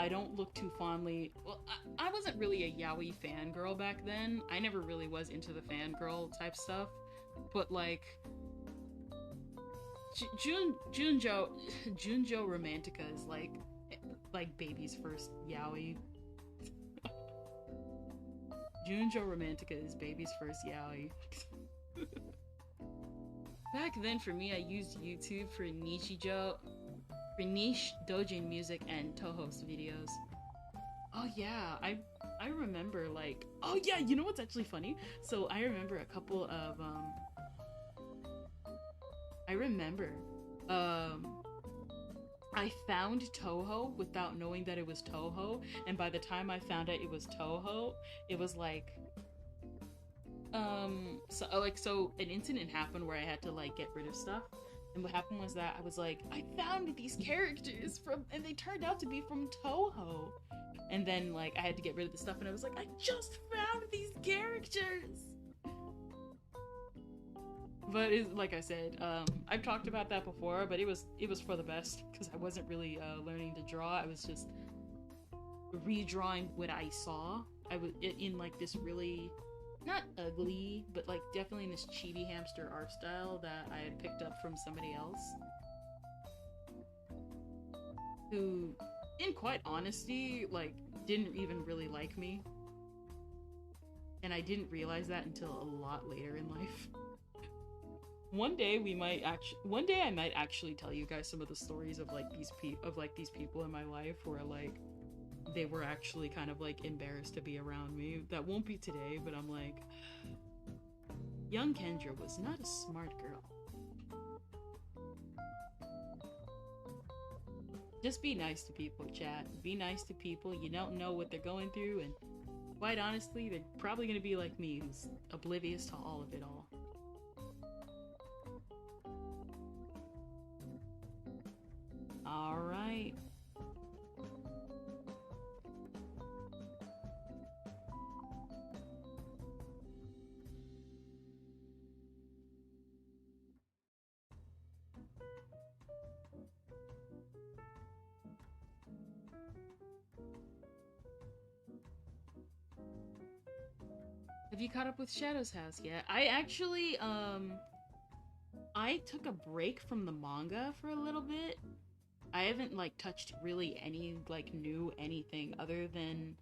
don't look too fondly... Well, I wasn't really a yaoi fangirl back then. I never really was into the fangirl type stuff. But, like, Junjo Romantica is, like baby's first yaoi. Junjo Romantica is baby's first yaoi. Back then, for me, I used YouTube for niche doujin music and Toho's videos. Oh yeah, I remember, like... Oh yeah, you know what's actually funny? So I remember a couple of, I found Toho without knowing that it was Toho, and by the time I found out it was Toho, it was like... So an incident happened where I had to, like, get rid of stuff. And what happened was that I was like, I found these characters and they turned out to be from Toho. And then, like, I had to get rid of the stuff, and I was like, I just found these characters! But it's, like I said, I've talked about that before, but it was for the best because I wasn't really learning to draw. I was just redrawing what I saw. I was in like this really not ugly, but like definitely in this chibi hamster art style that I had picked up from somebody else, who, in quite honesty, like didn't even really like me, and I didn't realize that until a lot later in life. One day I might actually tell you guys some of the stories of like these people in my life where like they were actually kind of like embarrassed to be around me. That won't be today, but I'm like, young Kendra was not a smart girl. Just be nice to people, chat. Be nice to people. You don't know what they're going through, and quite honestly, they're probably gonna be like me, who's oblivious to all of it all. Alright. Have you caught up with Shadow's House yet? I actually, I took a break from the manga for a little bit. I haven't, like, touched really any, like, new anything other than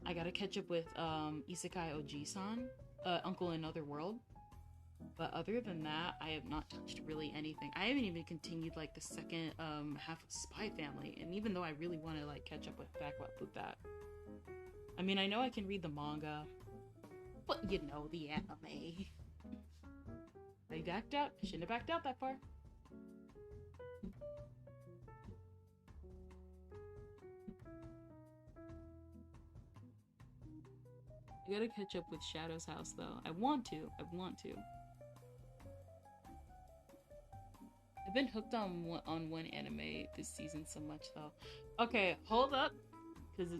I gotta catch up with, Isekai Oji-san, Uncle in Another World. But other than that, I have not touched really anything. I haven't even continued, like, the second, half of Spy Family, and even though I really want to, like, catch up with that. I mean, I know I can read the manga, but you know, the anime. I backed out. Shouldn't have backed out that far. I gotta catch up with Shadow's House, though. I want to. I've been hooked on one anime this season so much, though. Okay, hold up, because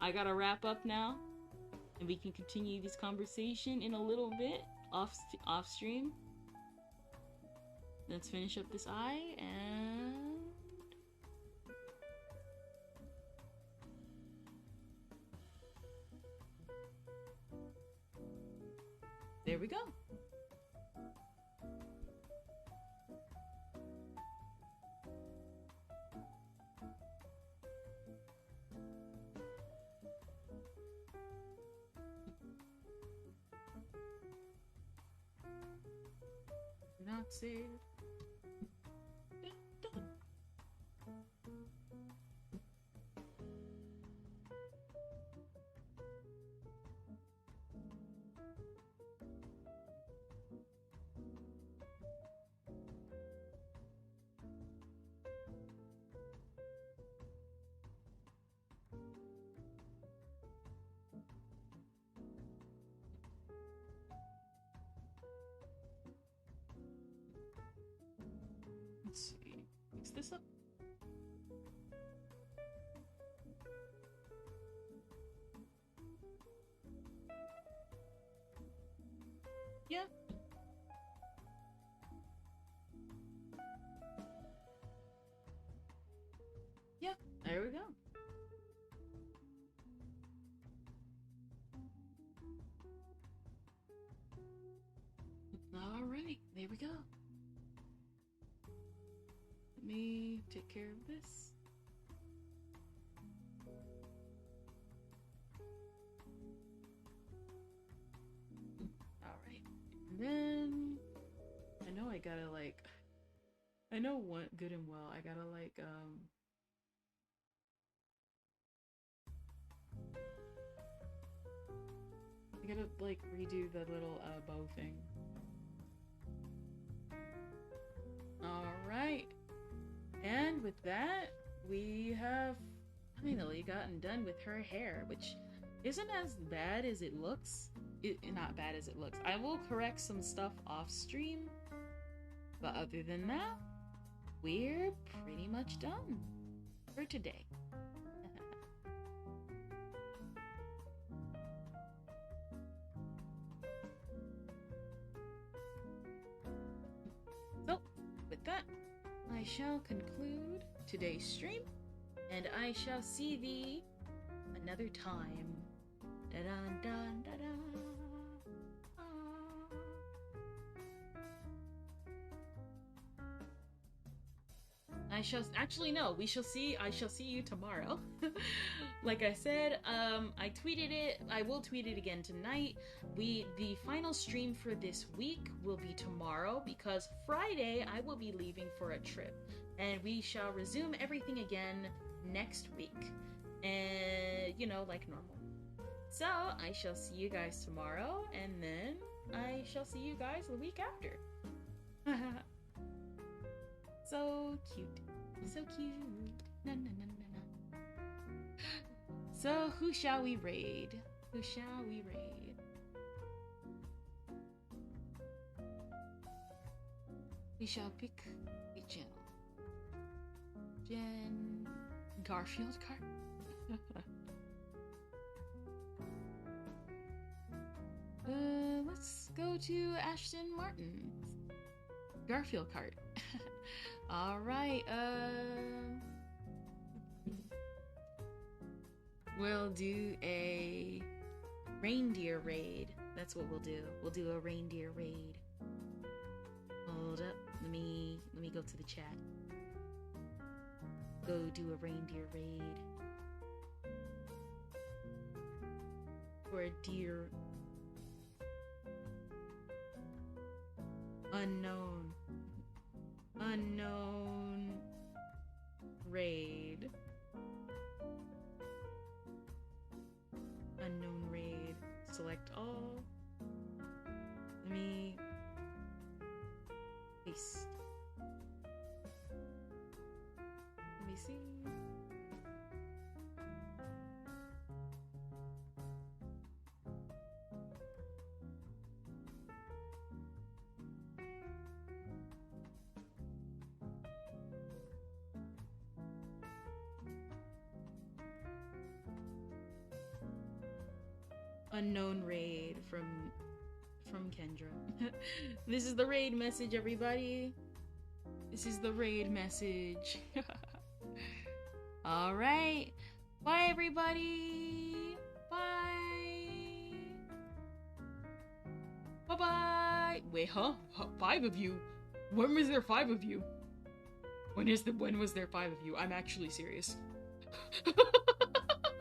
I gotta wrap up now, and we can continue this conversation in a little bit off stream. Let's finish up this eye, and there we go. Not safe. Let's see. Mix this up. Yeah. Yeah, there we go. Alright, there we go. Let me take care of this. Alright. And then I know I gotta like I know what good and well I gotta like I gotta like redo the little bow thing. Alright. And with that, we have finally gotten done with her hair, which isn't as bad as it looks. Not bad as it looks. I will correct some stuff off stream, but other than that, we're pretty much done for today. shall conclude today's stream, and I shall see thee another time. Da-dun, dun, da-dun. I shall actually no. We shall see. I shall see you tomorrow. Like I said, I tweeted it. I will tweet it again tonight. The final stream for this week will be tomorrow because Friday I will be leaving for a trip, and we shall resume everything again next week, and you know, like normal. So I shall see you guys tomorrow, and then I shall see you guys the week after. So cute. So cute. Na, na, na, na, na. So, who shall we raid? Who shall we raid? We shall pick a channel. Jen Garfield card? Let's go to Ashton Martin. Garfield card. Alright, we'll do a reindeer raid. That's what we'll do. We'll do a reindeer raid. Hold up. Let me go to the chat. Go do a reindeer raid. For a deer. Unknown raid. Unknown raid. Select all. Let me paste. Let me see. Unknown raid from Kendra. This is the raid message, everybody. This is the raid message. All right. Bye, everybody. Bye. Bye-bye. Wait, huh? 5 of you? When was there 5 of you? When was there 5 of you? I'm actually serious.